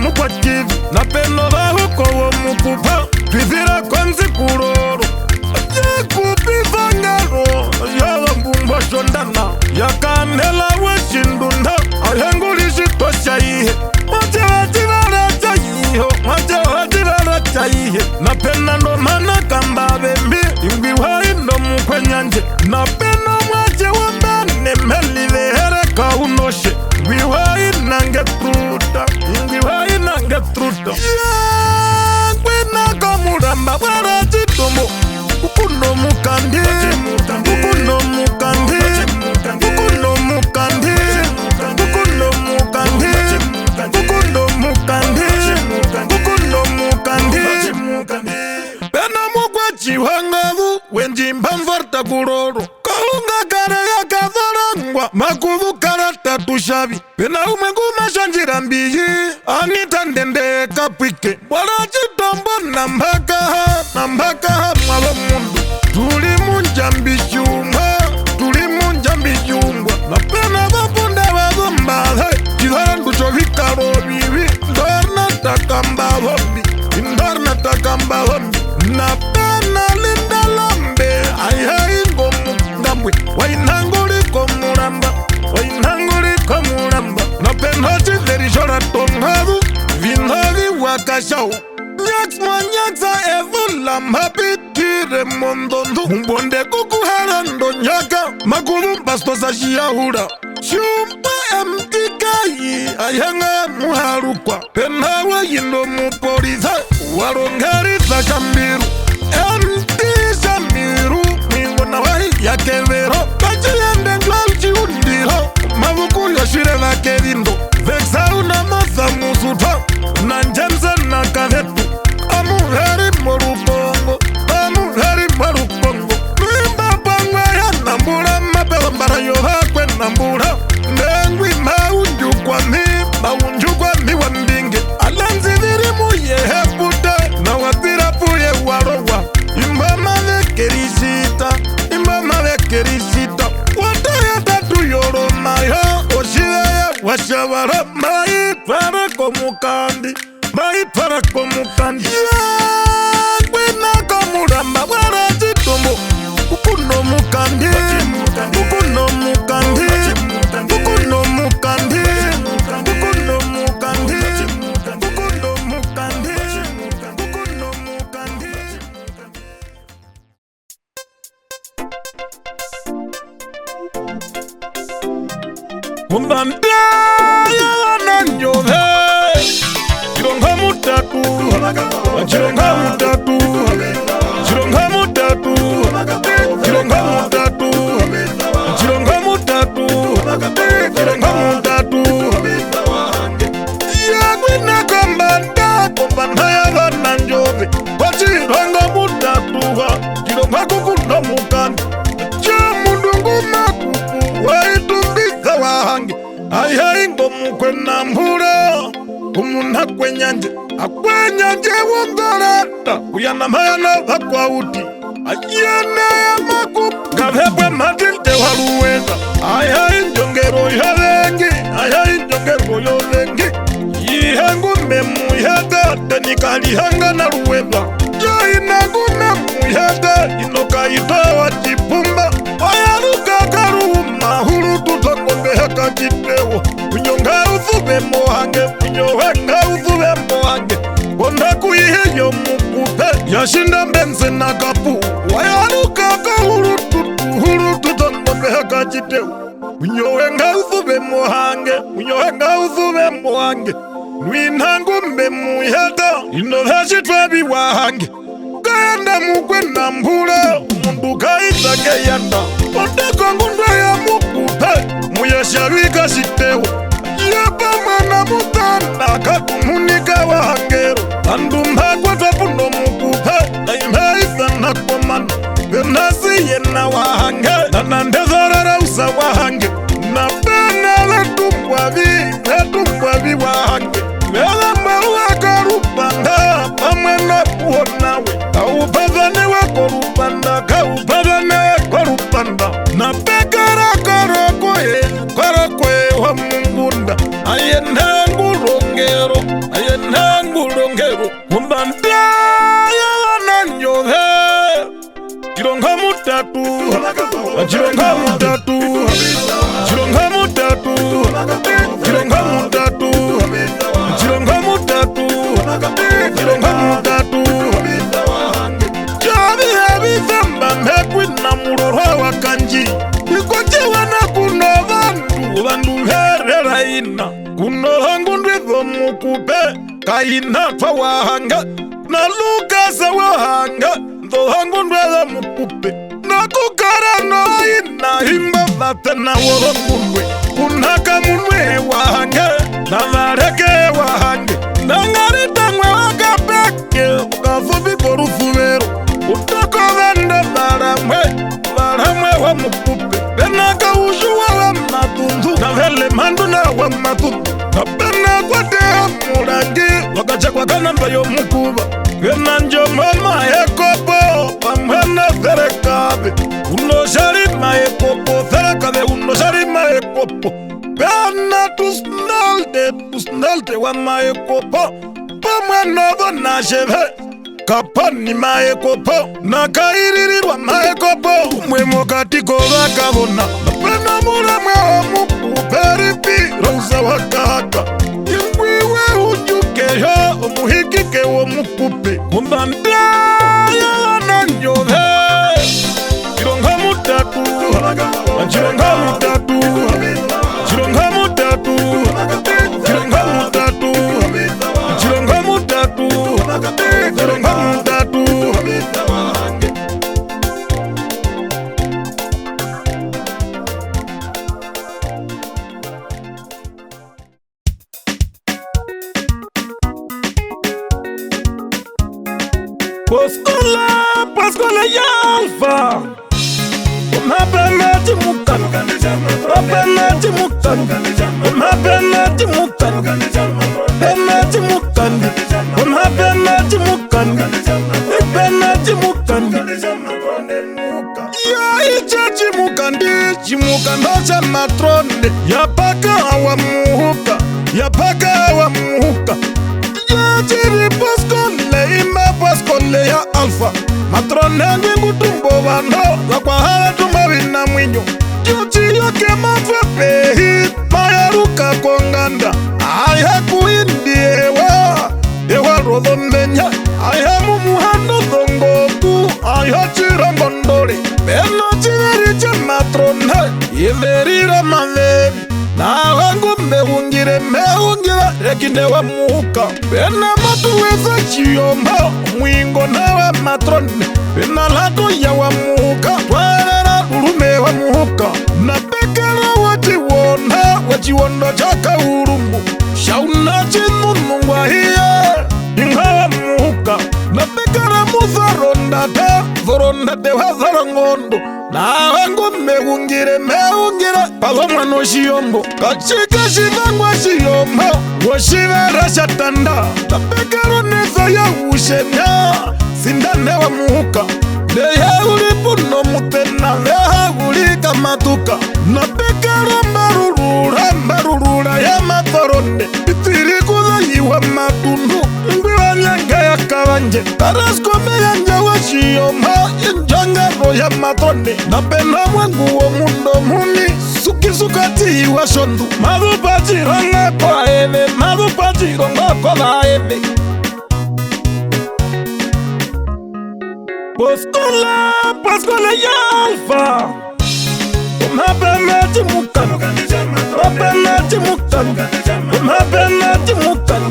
A: mukwativi na peno vahukowo mukupa twivira konzi kuroro kupivangaro yavambungwa shondana yakanela weshindunda ayengulishitoshayihe mache watirara chaihe na pena ndo mana kambavembi ingwiwa indo Kwena kamuramba bwara chitombo ukuno mukandi ukuno mukandi ukuno mukandi ukuno mukandi ukuno mukandi ukuno mukandi pena mukwa chiwangavu wenjimba mvarta kuroro kahunga kare yakazarangwa makuvu karata tushavi pena umwengu mashanjira mbiyi anita ndende kapwike bwara chitombo nambakaha mwalo mundu tuli munjambishumwa napena vapunda vazombahe chizarandu chovikaro vivi ndorna takambavombi napena lindalombe ayaingo mungambwe wainanguliko mulamba napena chiverishora tongavu vinhavi wakashau nyaksmanyaksa evula mapitire mondondu mbonde kukuharando nyaka makulu bastosa shiyahura shumpa emtikayi ayanga muharukwa penawa yindo mupolisa warongarisa shambiru emti shambiru mingona wahi yakevero kachiyende nglalchiundiro mavukulyo shire vakevindo veksauna masa musuta na njemse na kavetu amuheri morukongo mwimba pangwa ya nambura mapelo mbara yohakwe nambura ndengwi maunjukwa miwa mbinge alanzi viri muyehepute na watirapuye warowa imama vekerisita wataya tatu yoromayo oshiveya washavara maipara komukandi kwena kamuramba bwara chitombo ukuno mukandi ukuno mukandi ukuno mukandi ukuno mukandi ukuno mukandi ukuno mukandi kumbanda yananjove chironga mutatu chironga mutatu chironga mutatu chironga mutatu chironga mutatu chironga mutatu yakwina kombanda yavananjove wachironga mutatu chironga kukunda mukandi chamundungu makuku waitumbisa wahange ayaingo mukwena mbura umuna kwenyanje akwenyanje wongarata kuyanamana vakwauti ayene makuku gavepwe matilde waluweza ayainjongero yovengi yihengume muyega tenikalihanga na luweza jainangume muyega inokaitowa chipumba oyalukakaruuma hulututokombeheka chitewo unyonga uthube mohange kondakuyiheyo mukupe yashinda mbenze na kapu wayalukaka hulututokombeheka chitewo unyowenga uthube mohange nwinangume muyeda inovashitwevi wahange kaenda mukwena mbula mundu kaitsake yanda odekongundwa ya mukupe muyashavika shitewo yepa mwana mutanda katumunika wahangero andu mbakwatwa puno mukupe naimhaisana komana venasiye na wahange nanandezorara usa wahange napena vetumbwavi wahange velamba wakarupanda pamwena kuonawe kaupavaniwe korupanda napekarakorokwe wa mungunda ayenangurongero kumbanda yavananjove chironga mutatu chironga mutatu chironga mutatu chironga mutatu chironga mutatu chironga mutatu chavi avizamba mhekwina murorwa wakanji ikochiwana kuno vandu hereraina kuno hangu ndrivo mukupe kaina twa wahanga na lukasa wahanga ndohangu ndwela mupupe na kukara noina himba vatana woro munwe unaka munwe wahanga na vareke wahange na ngarita mwe wakapeke ukafubi korufuvero utako vende varamwe wa mupupe penaka ushuwa wa matundu na vele mandu na wa matundu na pena kwa deha murangi wakachakwa kanamba yo mukuba pena njomama ekopo pamhana therekabe unosharima ekopo therekabe unosharima ekopo pena tusnalte wa maekopo pamwenovo na sheve kapani maekopo na kairirirwa maekopo mwemo katiko vakavona napena muramwe wa mukuperipi rosa wakaka ingwiwe ujukeho umuhikike wo mukupe kumbandaya na njove chironga mutatu chironga mutatu chironga mutatu chironga mutatu chironga mutatu chironga mutatu Pascola Yalfa Mapenati mukan Mapenati mukan Mapenati mukan Penati mukan Mapenati mukan Penati mukan Ya ichachi mukandi Chimukandocha matronde Yapaka awa muhuka Yapaka awa muhuka Ya chiri Pascola Ima Pascola ya Alfa matrone ngwingu tumbo vano wakwahala tumavina mwinyo Yuchi yoke mafepehi mayaruka konganda Aiha kuindi ewa rodondenya Aiha mumuhando dhongoku Aiha chirangondori Peno chiveriche matrone Iverira maveri na wangu mehungira rekinde wa muka Pena matuweza chiyomba mwingo na wa matrone Pena lako ya wa muka Twarera urume wa muka na pekera wachiwondo chaka urumbu Shauna chinunu wa hiye inga wa muka na pekera muzaronda te wa zarangondo na wangu mehungira Pago mwano shiyombo Kachika shivangwa shiyombo Washivara shatanda Tapekaro neza ya ushenya Sindane wa muhuka Deya ulipuno mutena Deya ulika matuka Napekaro mbarurura ya matoronde Itiri kuzayiwa matundu Ngwiwa nyanga ya kawanje Karasko meyanja wa shiyombo Injangaro ya matonde Napena mwangu wa mundo muni Sukati wa shondu Madhupati ronga kwa ebe Madhupati ronga kwa la ebe Pascola Yalfa Mapenati mukan Mapenati mukan Mapenati mukan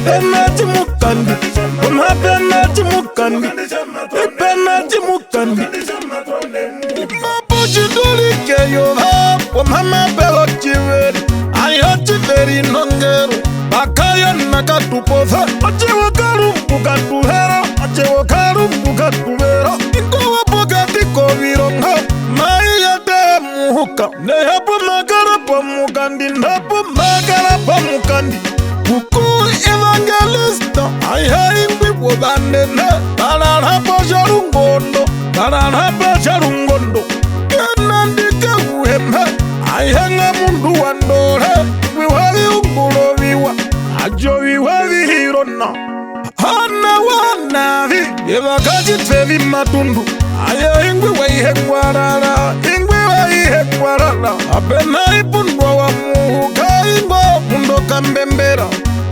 A: Penati mukan Mapenati mukan Penati mukan Mapuchiduri keyo Mama belo chiveri Ayo chiveri nongero Bakaya nakatupoza Achewa karumbu katuhera Achewa karumbu katuvera Ikowa pokati kovironga Maya te muhuka Nehapo magara pa mukandi Nehapo magara pa mukandi Kuku evangelista Aya ingwi wabandene Tararapa jarungondo Tararapa jarungondo Kenandike uhemhe Aihenga mundu wandore Wiwavi ungulo viwa Ajo wiwavi hirona Hana wanavi Yevakaji tvevi matundu Aya ingwi waihengwarara Ingwi waihengwarara Apena ipundwa wa muhuka Ingwa mundo kambembera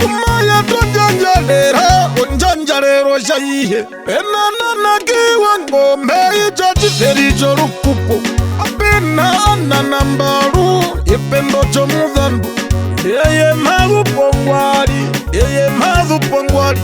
A: Umaya tojanjalera Onjanjalero shaihe Pena nanakiwa ngombe Ichachi tericho rukupo Apena ananambaru Ipendo chomudhandu Yeye magu pongwari Yeye magu mali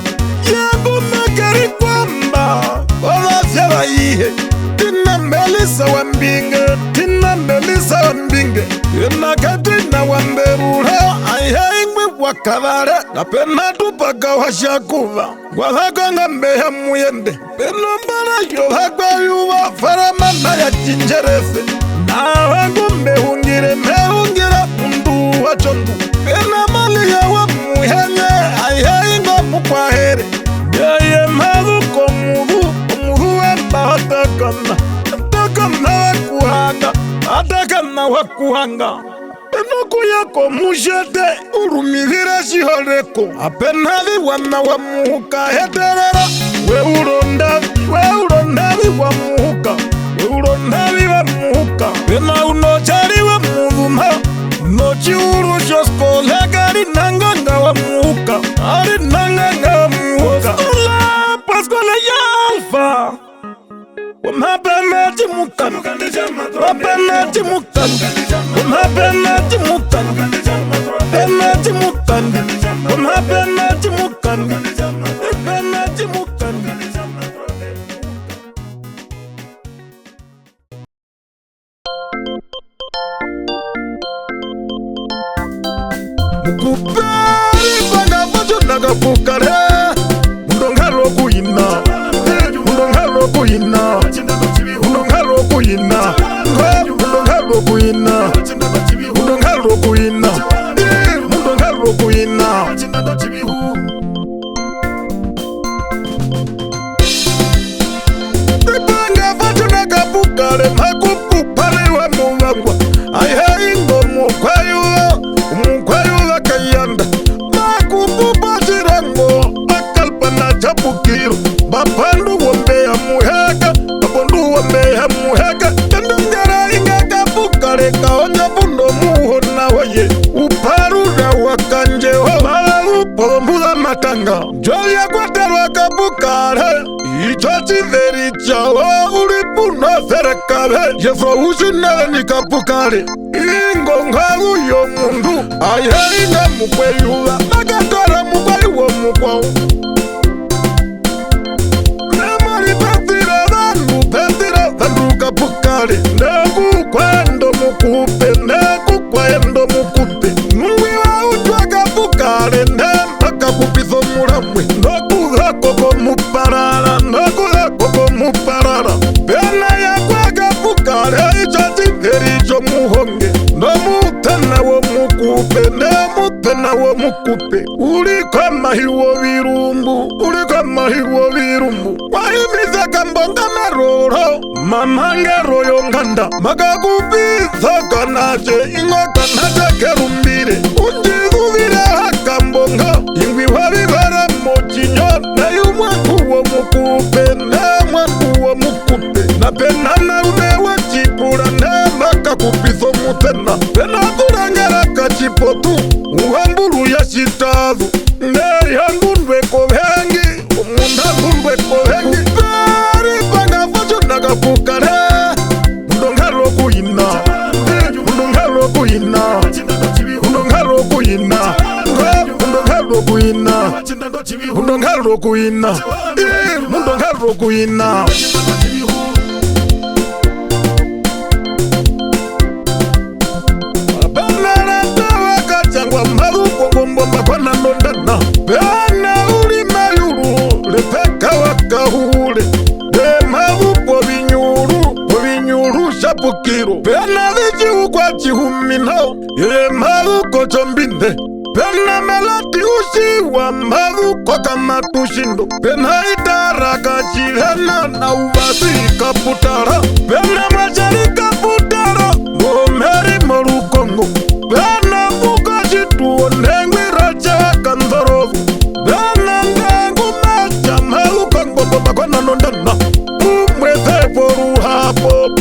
A: yangu magari kwamba Olafya baihe Tina Melisa wa mbinge Tina Melisa wa mbinge Ina katina wa mberura Aihaingwe wakavare Na pena tupaka wa shakuva Wahaka ngambe ya muyende Peno mbana yohakwa yuwa Faramana ya chinjerese Na wangu mehungire Mundu wa chondu Pena mali ya wa muhenye Aihaingwe mukwahere Yeye maduko muhu Atakana wakuhanga Enuku yako mujete urumihira shihoreko Apenhavi wana wa muhuka heterera Weurondavi wa muhuka Weurondavi wa muhuka Pena unochari wa muhuma Nochi uru shosko legari nanganga wa muhuka Ari nanganga wa muhuka Paskola yalfa Wamapenati mukanu Wapenati mukanu Wamapenati mukanu Penati mukanu Wamapenati mukanu Penati mukanu Mukuperi banga vajo nagapukare Mundongaro kuina Mundongaro kuina Mundongaro kuina Mundongaro kuina Mundongaro kuina Mundongaro kuina Banga vajo nagapukare Makupupare wa mungangwa Aihaingo mukwayo Kayanda Makupupa jirango Makalpana chapukiro Bapandu wambeya muheka Bapandu wambeya muheka Kandungara inga kapukare Kaonya bundo muhona waye Uparura wakanje Wabalu pombuza matanga Joya kwaterwa kapukare Ichochi veri chawa Ulipuna serekabe Jefro usinele ni kapukare Ingongalu yo mundu Aihainga mukweyuwa Magatora mukweyu mukwao Nemari petira vandu kapukare Neku kwendo mukupe Neku kwendo mukupe Nungwi wa utwa kapukare Nempaka kupiso muramwe Noku koko muparara Noku koko muparara Pena ya kwa kapukare Ichachi vericho muhonge Nomutana wo mukupe Nemutana wo mukupe Ulika mahiwo virumbu Ulika mahiwo virumbu Wahimiza kambonga maroro Mamangero yonganda Magakupiza kanache Ingo kanache kerumbire Unjizuvire hakambonga Ingwi wavivara mochinyo Neyumwaku wo mukupe Nemwaku wo mukupe Napenana unewa chipura Nemaka kupiso mutena Pena kurangera kachipotu Uhamburu ya shitavu Neyangundwe kovengi Umundangundwe kovengi Uperi panga vajo nagapukare Mundongaro kuina Mundongaro kuina Mundongaro kuina Mundongaro kuina Mundongaro kuina Mundongaro kuina Bena uli mayuru Lepeka wakahule Mavupo vinyuru shapukiro Bena viji ukwa chihuminao Mavuko chombinde Bena melati ushiwa Mavuko kama tushindo Bena itaraka chihena Na uvasi kaputara Bena machari kaputara Ngomeri morukongo Bena buka chituo Nengwi racha kandorovu Bena ndengu macha Marukongo bakwana nondana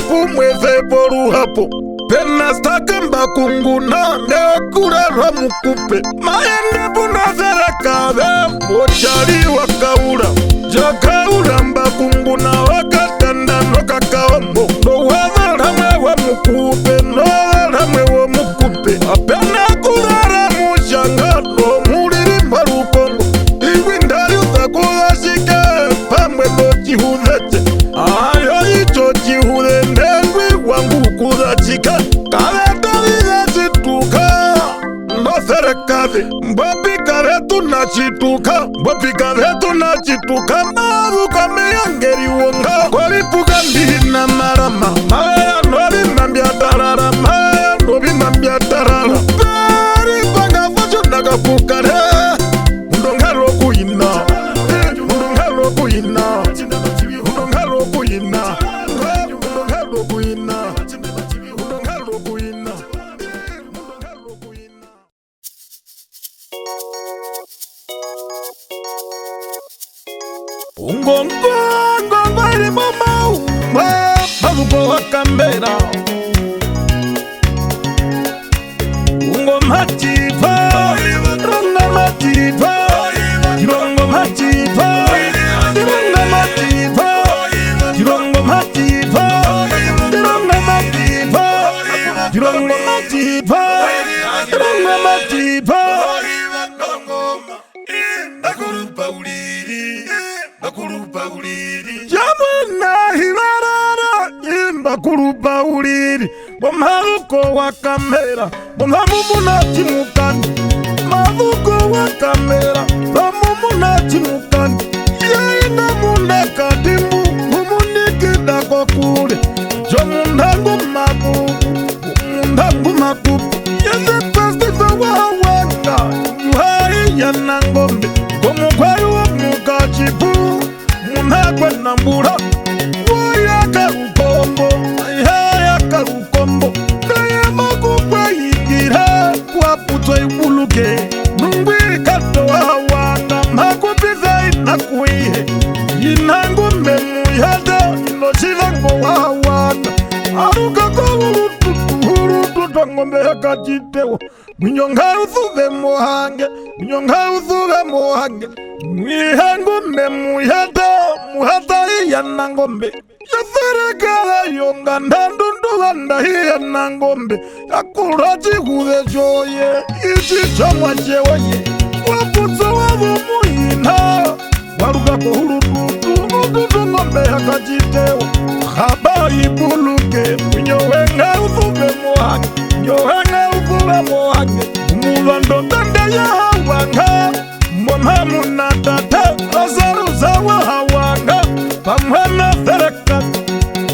A: Pumweze poru hapo Bena stakamba kunguna Nekurera mukupe Maende buna serekabe Mochari wakaura Jakaura mbakunguna Wakatanda nokakawambo Nowazaramwe wa mukupe Nowazaramwe wa mukupe Apena kurara mushanga No muriri marukongo Iwi ndari chituka bopika vetu na chituka mabu kameyangeri wonga kwalipuka mbina marama maya nobi nambia tarara maya nobi nambia tarara peri panga facho naga pukare undongalo kuina undongalo kuina undongalo kuina undongalo kuina undongalo kuina. Ungongongo ili mama umba mavuko wakambera Ungo matifa Ronga matifa Jirongo matifa Jironga matifa Jirongo matifa Jironga matifa Jirongo matifa Jironga matifa Jamuna hilarara imba kurupa uliri Bomaruko wa kamera Bomamumuna chimukani Maruko wa kamera Bomamumuna chimukani Yaina munda kadimbu Mumunikida kwa kule Jomundangu mabubu Mundangu mabubu Yeze festival wa waka Yuhari ya nangombe Gomukwayu wa mukachibu Munakwe nambura Woyaka ukombo Ayaka ukombo Kaya makukwa yigira Kwa puto ibuluke Nungwi kato hawana Makupiza inakuihe Inangu memuyada Inochivango hawana Aruka kwa urutu Ngombe haka jitewo Minyonga uthuve mohange Minyonga uthuve mohange Mwihangu memuyada Muhata iya nangombe Yaserekala yonga Ndandundu wanda iya nangombe Yakuraji huve joye Ichi chamwa chewaye Waputso wavu muhina Waruka kwa urutu Urutu ngombe haka jitewo Haba ibuluke Minyowenga uthuve mohange Minyowenga uthuve mohange Mulando tende ya hawanga Mwamu na tata Azaruza wa hawanga Pamwana fereka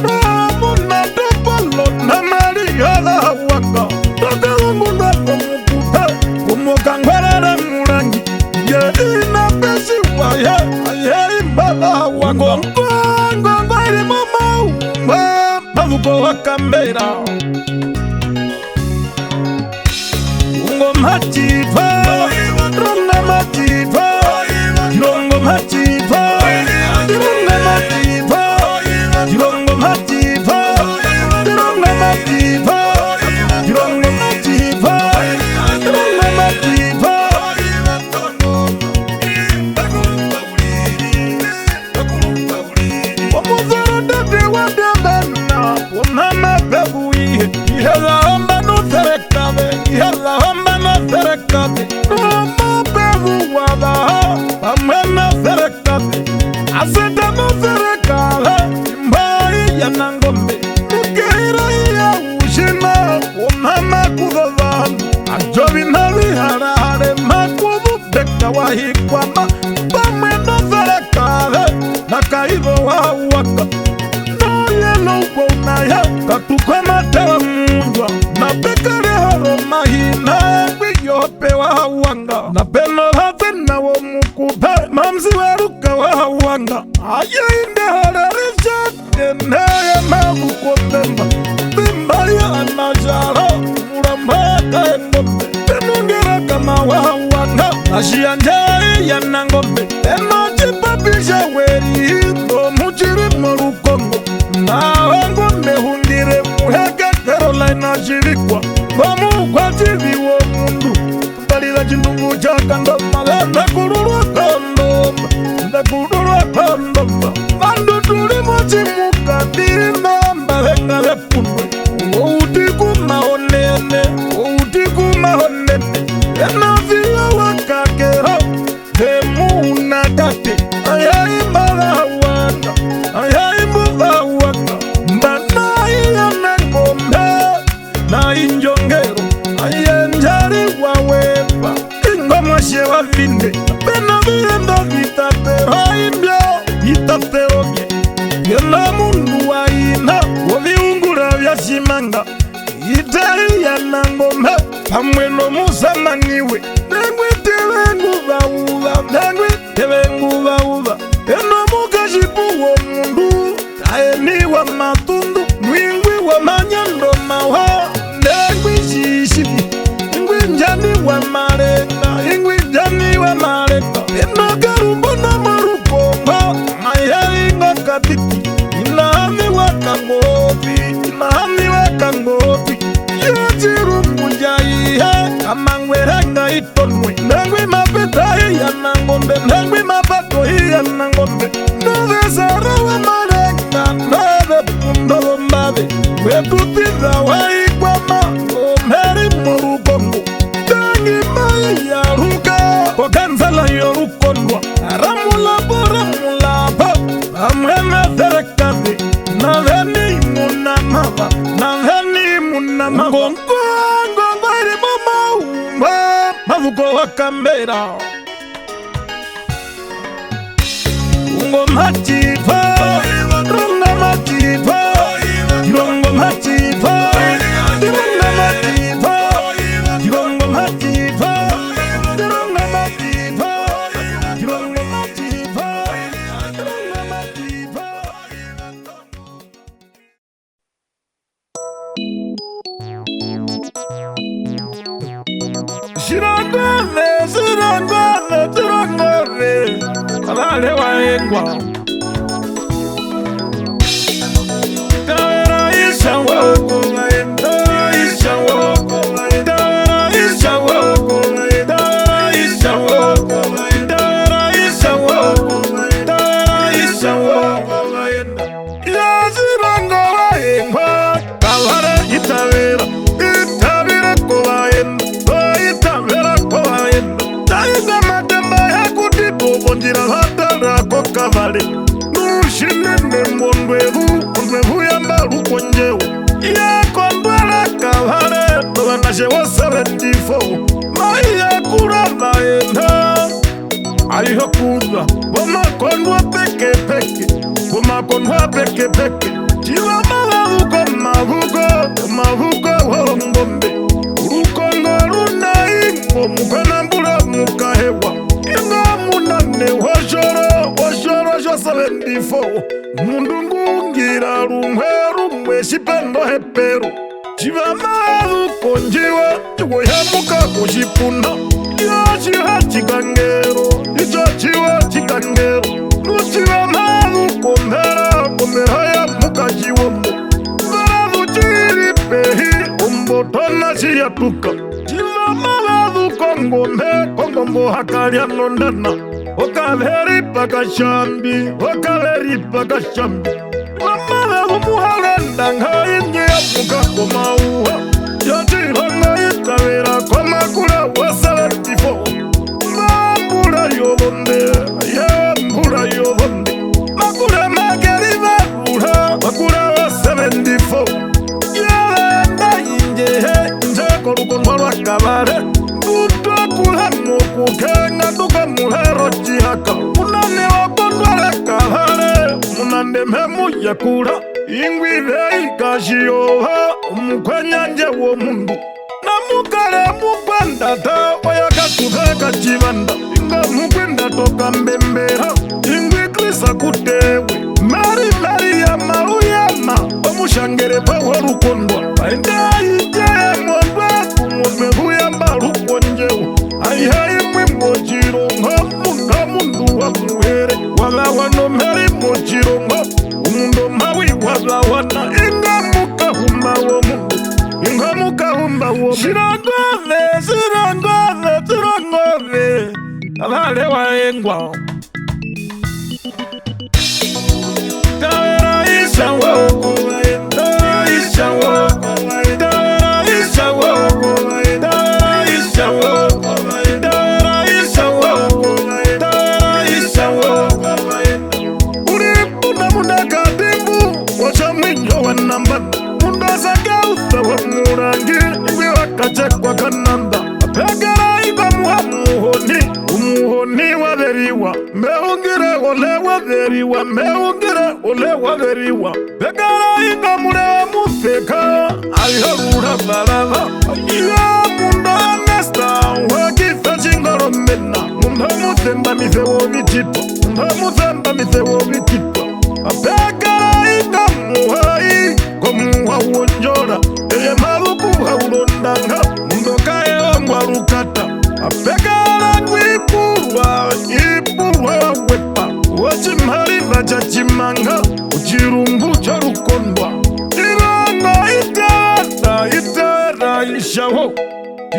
A: Mwamu na tupalo Na marigala hawanga Tadungu na kumukuta Kumukangwarara murangi Ye ina pesi wa ye imbala hawanga Ngongo ili mama umba Mavuko wakambera Ungo matifa Ronga matifa Jirongo matifa Jironga matifa Jirongo matifa Jironga matifa Jirongo matifa Jironga matifa Omuzoro dade wadabana Onama bebuihe Ihela hamba no terekave Ihela hamba no terekave Oma bebu wadaha Amena terekave Aseta no terekave Mbai ya nangombe Nukeira ya ushina Onama kudavana Ajovi navi harare Makudu deka wahikwama Pamena terekave Nakaivo wa waka Noyelo bonaya Katukwe matewa mundwa Na pekare horo mahina Yope wa hawanga Na peno hate na wo mukupe Mamsi waruka wa hawanga Aye inde hararisha Neye mabu kwa memba Bimbali ya anajara Murambaka engombe Penungera kama wa hawanga Ashia njari ya nangombe Eno jipapisha weri Ndo mujiri marukongo Na wangu mehundire Muheke Carolina jirikwa Bamu kwa jivi wo mundu Balila jinungu chaka ndoma Ndakururwa kondoma Ndakururwa kondoma Bandu tuli mochimuka Dina mbahenga lepundwe Uutiku mahonene Uutiku mahonene Ena vila wakakera Demu unakate Ayayi mbala hawanda Ayayi mbala hawanda Mbana iya nangombe Na injongero Ayenjari wawepa Ingoma shewa vinde Yena mundu waina Waviungura vya simanga Itari ya nangome Pamwe no musamaniwe Nengwe tewengu vauva Nengwe tewengu vauva Eno mukashipu wa mundu Taeni wa matundu Mwingwi wa manyando mawa Nengwe shishi Ingwi njani wa marenga Ingwi njani wa marenga Eno karumbo na marukomba Mayaringa katiki Inahami waka ngopi Inahami waka ngopi Yojiru munjaihe Kamangwerenga itonwe Nengwi mapeta hiya nangombe Nengwi mapato hiya nangombe Novesara wa marenga Nove pundo mbabe Wetutiza waikwama Omeri morukongo Tangi maya ruka Kokanzala yorukondwa Ramula boramula pa Amwema terekade Naveni munamava Naveni munamava Ngongo iri mama umba Mavuko wakambera Ungo machifa Runga machifa Kirongo machifa Runga machifa Kirongo machifa Runga machifa Kirongo machifa Runga machifa Shirangove, shirangove, shirangove Kabale waengwa Tawera isha woko Tawera isha woko Tawera isha woko Tawera isha woko Tawera isha woko Tawera isha woko Ya shirangove waengwa Kabale itawera Itawera kowaengwa Itawera kowaengwa Taiga matemba ya kutipo Bonjira hatara kokavale Nushinene mwondwevu yamba lukonjewo Iya kondwala kavale Towanashe wa 74 Maiya kuramba enda Aliho kudwa Wama kondwa peke peke Wama kondwa peke peke Chiwa mawavuko mavuko wongombe Urukongo runaimbo Mukana mbula mukahewa Inga munane washoro sho 74 Mundu ngira rumwe shipendo hepero Chiva mavuko njiwa Chiwa yamuka kushipuna Chiwa chikangero Icho chiwa chikangero Nuchiwa mavuko mbera Kumehaya muka chiwomo Mavu chiri pehi Umbotona chiyatuka Chiva mavuko Kongombo hakalia nondana Okaleri pakashambi Mama umuhalenda Ngaingi apuka komauha Yachihanga itawera Kwa makula wa 74 Mbura yobonde Mbura yobonde Makula mageri varura Makula wa 74 Yalenda injehe Njeko rukonwa wakabare Utakula mukukenga Tuka muhero chihaka Munane wakondwale kabare Munande memu yakura Ingwire ikashiyoha Umukwanyanje wo mundu Namukare mukwandata Oyakatuveka chivanda Inga mukwenda toka mbembera Ingwi krisa kutewe Mari ya maruyama Omushangere pawa rukondwa Ainga ijeye mwondwa Kumudwe yamba rukonjewo Aihayi mwimujironga Mundu wa muhere Wala wanomeri mujironga Umundu mawi wala wana Inga mukahumba wo mundu Inga mukahumba wo mundu Shirangove Abale waengwa Tawera isha woko Tawera isha woko Tawera isha woko Tawera isha woko Tawera isha woko Tawera isha woko Uri muna kadimbu Wacha mwinyo wa namba Munda sagauta wa murangi Iwe wakachekwa kananda Pegara iba muha muhoni Umuhoni wa veriwa Meungire ole wa veriwa waveriwa meungire ule waveriwa pekara inga mure museka aliharura barava iya munda nesta wakifa chingaro mena munda musemba misewo vitipa munda musemba misewo vitipa pekara inga muhai komuha uonjora eye maluku haulondanga mundoka eongwa rukata pekara kwipurwa wepa wachimhariva chachimanga uchirungu charukondwa iranga itera ishaho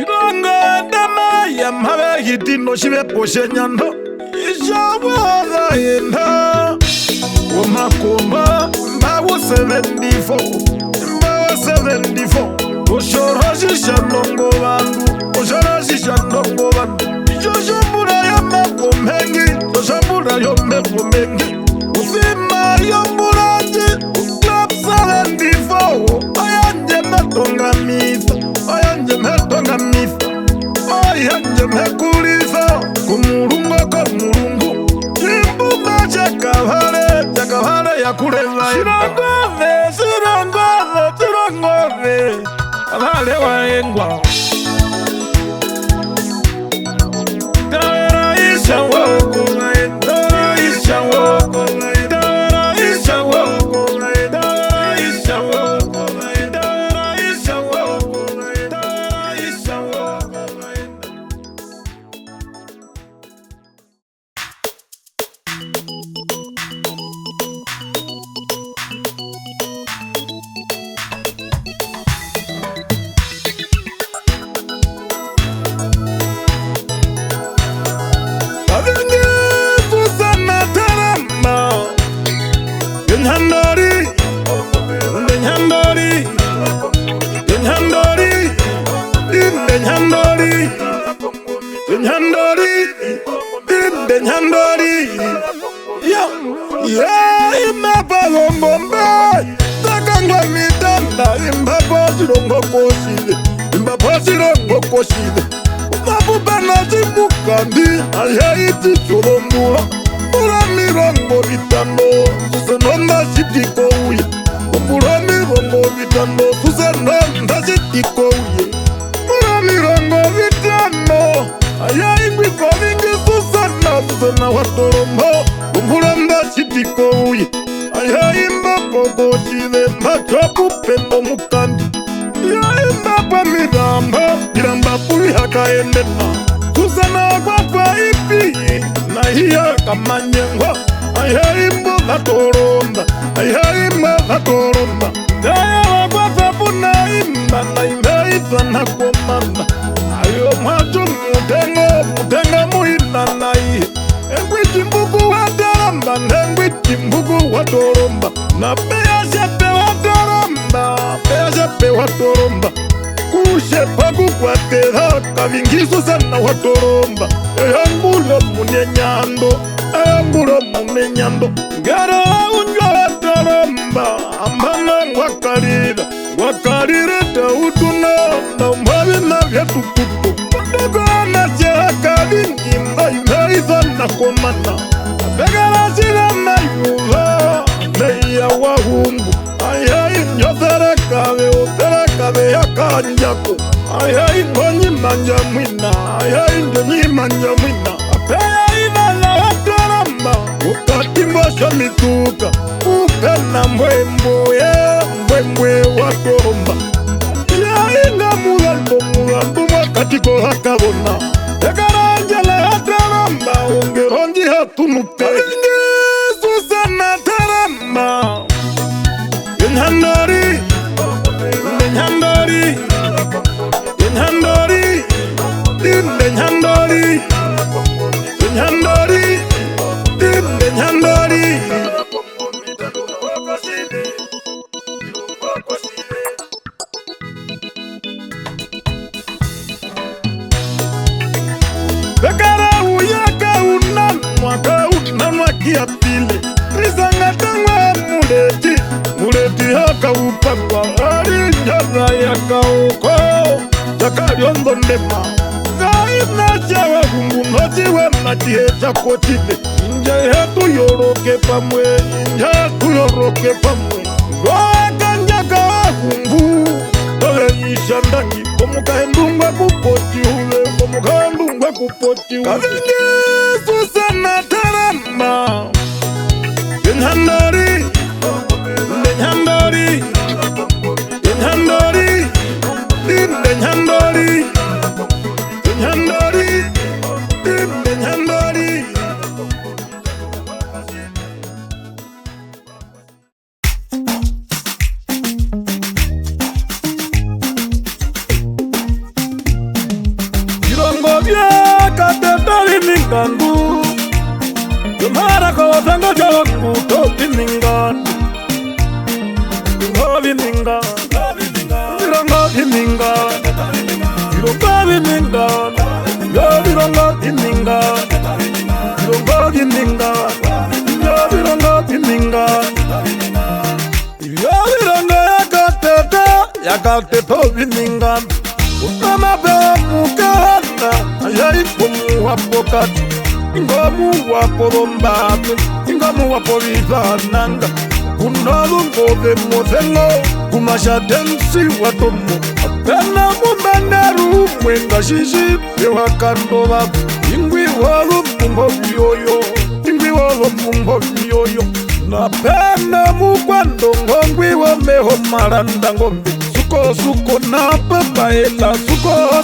A: iranga dama ya mhabe hitino shiveposhe nyando ishawaza yenda umakomba mbawo 74 ushoroshisha ndongo bandu ushoroshisha ndongo bandu Joshambura yamako mengi, Joshambura yomeko mengi Ufima yomburaji, uklap 74 Ayanje metonga misa, ayanje metonga misa Ayanje mekulisa, kumurungo kumurungo Chimbuka chakavare ya kureva Shirangove Avale waengwa Kamanyengwa, ayaimbo vatoromba, ayaimba vatoromba. Daya wagwaza puna imba, na imba na komanda. Ayo macho mutenga muina na iye. Engwi chimbugu watoromba, engwi chimbugu watoromba. Na pea shepe watoromba. Kushepa kukwatera, kavingiso sana watoromba. Eyambulo munenyando. Amburo munenyando Gara unyo wataramba Ambana wakarire Tautuna na mwavi na vyatukutu Ndogo na chehaka vingi Mbaisa na komana Pegara sila na yuva Neya wahungu Ayayi nyoserekabe ya kanjako Ayayi ngonyi manja mwina Ayayi njonyi manja mwina Apea ukati mbosho mituka upena mbwembwe watoromba ya inga mulambo mwakatiko hakabona ekarangela hataramba ungeronji hatunuka ingi susana taramba yenhandori kia pili Rizanga tangwa muleti haka upakwa Ali njara ya kauko Jakariondo ndema Gai najawa kungunotiwe matieta kotile inja yetu yoroke pamwe inja yetu yoroke pamwe wakanyaka kungu toge ishandangi komukaendungwe kupoti ule komukaendungwe kupoti ule kavingi susana tarama Benhandori Benhandori Benhandori Benhandori Benhandori Benhandori Irongo bya katetali ningandu Yomara ko tango jawa kuto biningan Irongo biningan Irongo biningan Irongo biningan Irongo biningan Irongo biningan Irongo biningan Irongo yakatete biningan Utama be mukana Ayayi kumu wapokati Ingomu waporombabe Ingomu wapolivananga Kunalungove mozengo Kumashatensi watomo Apena mumaneru Mwenga shishi Ewa kando babu Ingwi walo mumbo vioyo Ingwi walo mumbo vioyo Napena mukwando ngongwi wameho maranda ngombe Suko na papaela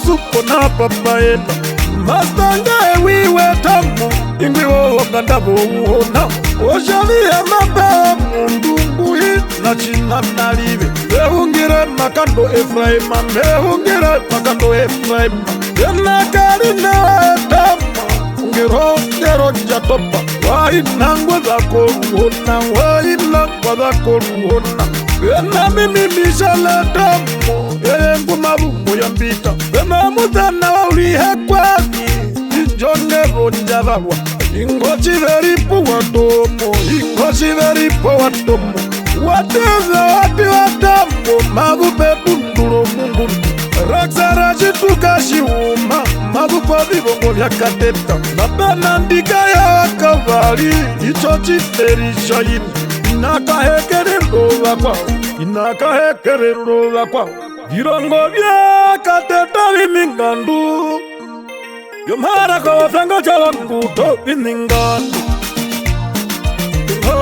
A: Suko na papaela Mastanga ewiwe tamu Ingwi woho gandabo uona Oshali ya maba mundunguhi Na china nalive Mehungire makando Efraima Mehungire makando Efraima Yena karina etama Ngero jatopa Wainangwa za koruona Wainangwa za koruona Yena mimi mishala tamu Yengu mabumu ya mbita Yena mutana wa ulihekwazi Injonge njavawa Ingochi veripo watomo Ingochi veripo watomo Wateza wati watambo Mabupe tunduro mungu Raksara jituka shiuma Mabupe vibongo vya kateta Napena ndika ya wakavari Ichochi terisha ini Inakahekere rova kwao Inakahekere rova kwao Virongo vya kateta vimingandu Yomara ko tango jawa kuto biningan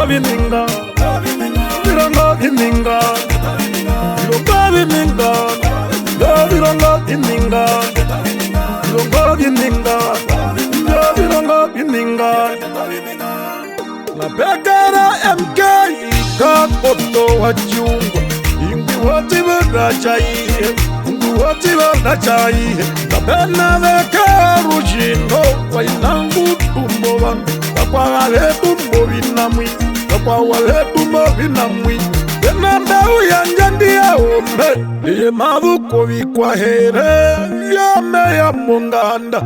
A: Biningan Virongo biningan Virongo biningan Virongo biningan Virongo biningan Virongo biningan La pekara MK Kakoto wachungwa Ingwi wati wachaihe Ingwi wati wachaihe Napena veka rushino Wainangu tumbo vanu Kakwa wale tumbo vinamwi Kakwa wale tumbo vinamwi Venanda uyanja ndiya ome Iye mavuko vikwa here Yame ya munganda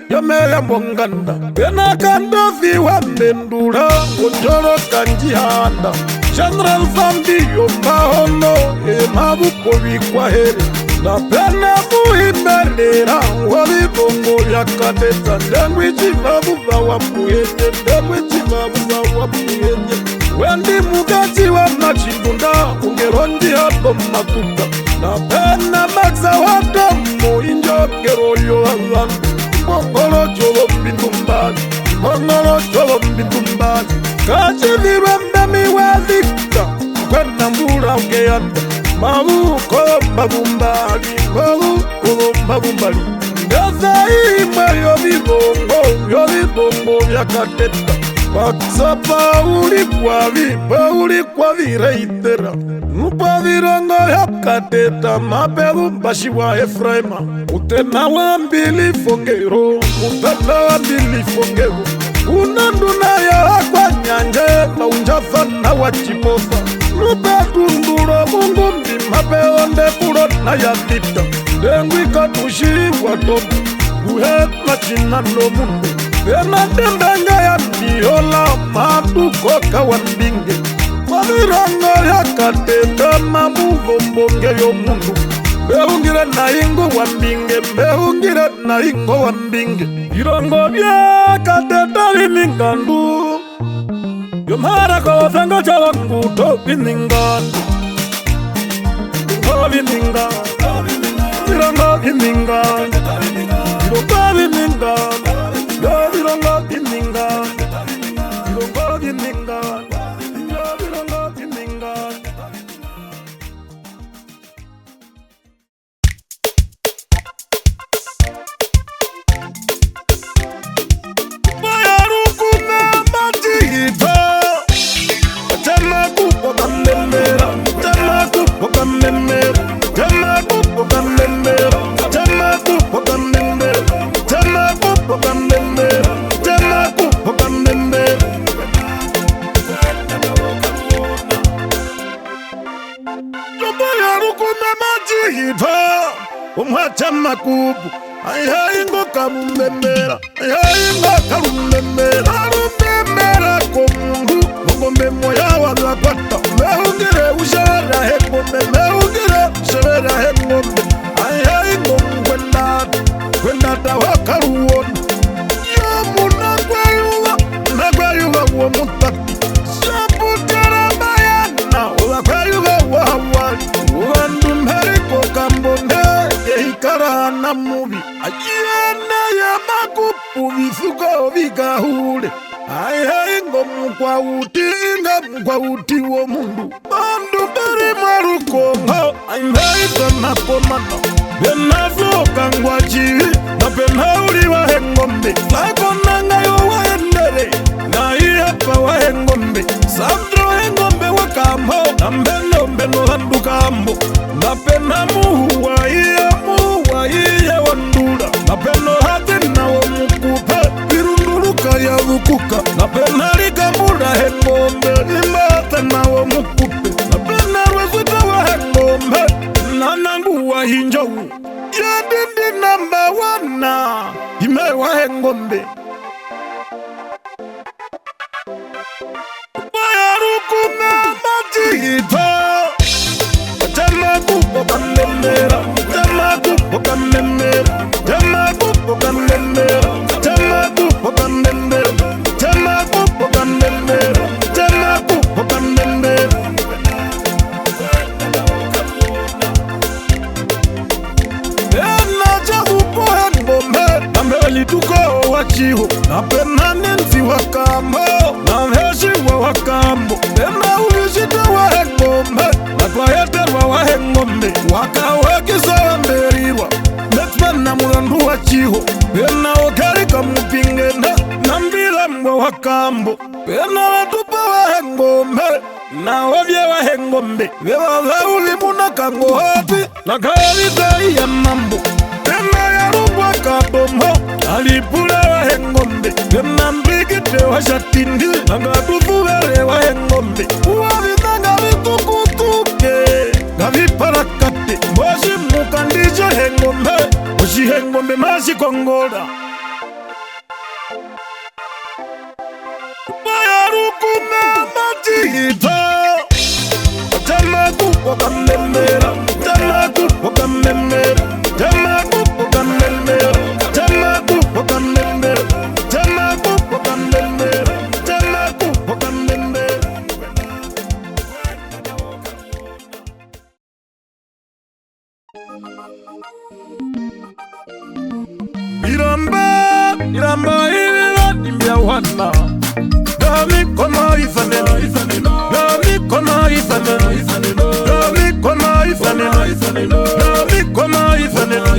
A: Yame ya munganda Vena kando viwa mendura Ojoro kanjihanda General Famdi yombahono Iye mavuko vikwa here Napena muhimbelera Wabibongo vya kateta Ndengwi chimabuva wapuyenye Ndengwi chimabuva wapuyenye Wendi mugati wa machindunda Ungerondi hato makuta Napena maksa watomo Injokero yo alan Mongolo cholo mbindumbali Mongolo cholo mbindumbali Kachivirwe mbemi wadikta Kwena mbura ugeyanda Mabuko mabumbali mabumbali Ndeza imwe yobibongo vya kateta Paksapa uli kwa vireitera Nupa virongo vya kateta Mabebu mbashi wa Efraima Utena wambili fongero Utena wambili fongero Unanduna ya kwa nyanje Na unjafana wa chipofa Nupe tunduro mungu mbi Mabeonde kuro na ya vita Ndengwi katushi watobu Uhe machina no mundu Vena dembenga ya ndiola Matuko kawandinge Kwa virongo ya kateta Mabuvo mbonge yo mundu Behungira na ingo wambinge, behungira na ingo wambinge. Irongo bya kateta biningandu. Yomara ko sanga chawangu to biningandu. To biningandu. Irongo biningandu. Irongo biningandu. Irongo biningandu. Irongo biningandu. Makubu ai ngo kamumbembera ai ngo kamumbembera kamumbembera komungu ngombe moya wala kwata meungire ushara hekome meungire ushara hekome ai ngo kwenda tawakaruona yo muna kwayuga wo mutatu saputera bayana wa kwayuga wa hawali wandu mheriko kambonde karana mubi ayena ya makupu bisuko bigahule ai ngo mkwauti wo mundu bandu bari maruko ngo ai mbaita nakomana benazo kangwaji na benauri wa hengombe lakona ngayo wa endere na iapa wa hengombe sandro hengombe wa kambo na mbeno handu kambo na penamu wa iye wandula na peno hati na wa mukupe virunduluka ya vukuka na penalika muda hengombe imata na wa mukupe na penarwezita wa hengombe na nangu wa hinjawu ya dindi namba wana ime wa hengombe bayarukume matihita Tamakupo kamemera, tamakupo kamemera, tamakupo kamemera, tamakupo kamemera, tamakupo kamemera, tamakupo kamemera. Ena chakupo hengombe, nambeli tuko wachiho, napena nenzi wakambo, namheshi wa wakambo, ena ulishita wa hengombe. Natwaheterwa wa hengombe wakawekisa mberirwa Netmana mulandu wa chiho Pena okarika mupingenda Nambila mwa wakambo Pena watupa wa hengombe Na wavye wa hengombe Wewa veuli muna kango hati Nakawita iya mambo Pena ya rubwa katomho Alipule wa hengombe Pena mbikite wa shatindi Nakatufuvere wa hengombe Uwavitanga vitukutuke Gaviparakate Mboshi mukandije hengombe Mboshi hengombe mashi kongoda Bayarukume matihita Tamakupo kamemera Tamakupo kamemera Tamakupo kamemera Tamakupo kamemera Tamakupo kamemera Tamakupo kamemera Iramba nimbia wana Dami kona isaneno Dami kona isaneno Dami kona isaneno Dami kona isaneno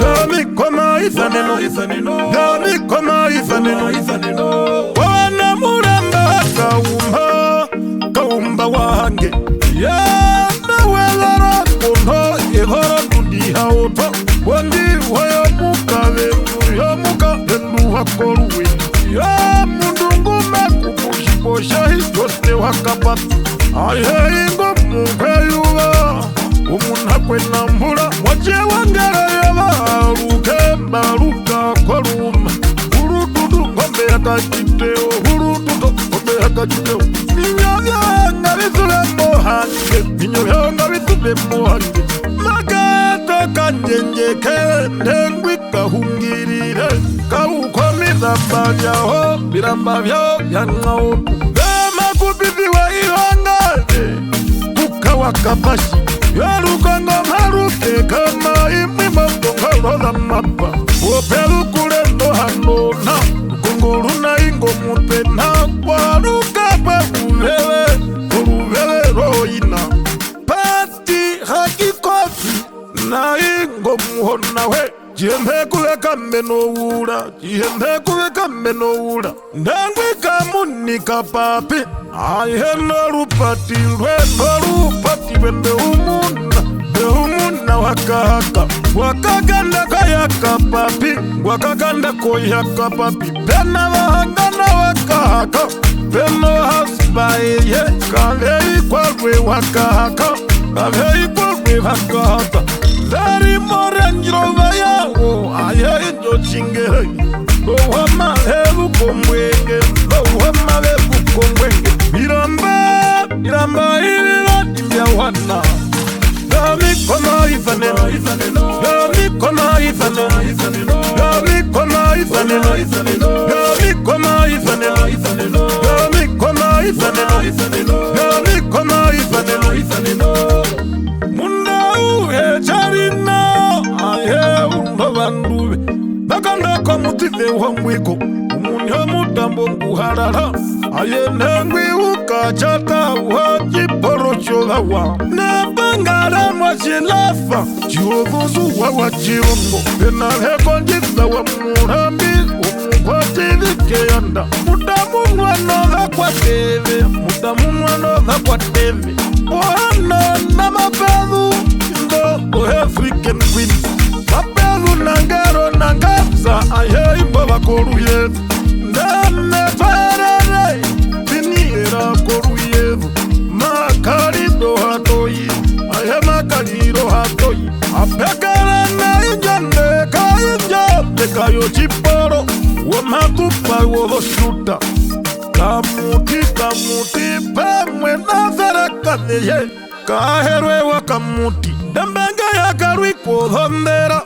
A: Dami kona isaneno Dami kona isaneno Wana muramba kaumba wange Ya nawela kono yehora kudiha oto Wandi waya mukabe Yamukabendu wakoruwe Ya mundungume kukushibosha Hijoste wakapata Ayeingo mukayuga Umunakwe nambura Mwache wangere yabaruke Mbaruka koruma Urududu ngombe yakajiteo Urududu ngombe yakajiteo Minyo vyanga vitule mohange Minyo vyanga vitule mohange Maka kanjenjeke ndengwi kahungirire kaukomida mbavyaho biramba vyo vyang'autu vema kupipiwa ihongane kukawakapashi yarukongo maruke kama imimongongolola mapa wopelukulendo hanona kunguruna ingo mupena kwarukapa kuruvele roina pati hakikofi na ingo muhonawe jihembe kuleka menowura jihembe kuleka menowura ndangwi kamunika papi ayeno rupati wende umuna wakaganda kayaka papi wakaganda koyaka papi pena wahangana wakahaka peno hasbaye kavei kwarwe wakahaka kavei kwarwe wakahaka Dari moranjirova yawo aye injo chingere Lohama hebu komwenge Lohama hebu komwenge Miramba ilila nimbya wana Dami kona ifaneno Dami kona ifaneno Dami kona ifaneno Dami kona ifaneno Dami kona ifaneno Dami kona ifaneno Munda uhe charina aye unovanduve Bakandako mutive uhomwiko Umunyo mutambo nguharara Aye nengwi ukachata uhajiporocho hawa Nebangara mwachilafa Chiovuzu wawa chirungo Pena heko njita wa murambi Umukwatili keyanda Mudamu mwanova kwa teve Mudamu mwanova kwa teve Ohana na mapelu Ngo African queen Mapelu nangaro nangapsa Aye imbo bakoru yevu Ndame farere Biniera koru yevu Makarido hatoyi Aye makarido hatoyi Apekara na injande Kainjande kayo chiporo Wamatupa wovoshuta Kamuti pemwe na verakadeye Kaherwe wakamuti Dembenge ya karwi kuhondera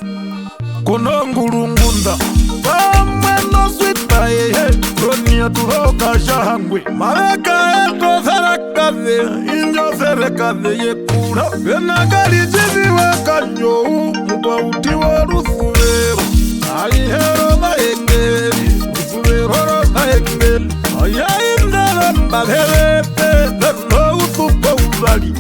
A: Kono ngurungunda Pamwe no swita yeye Kronia turoka shahangwe Mareka eto verakade Injo verakadeye kura Venagari jivi wakanyo Mukwa uti wa rusuvero Aihero na engeli Rusuvero na engeli Ayaindala mbaghelete Dano utupa uzali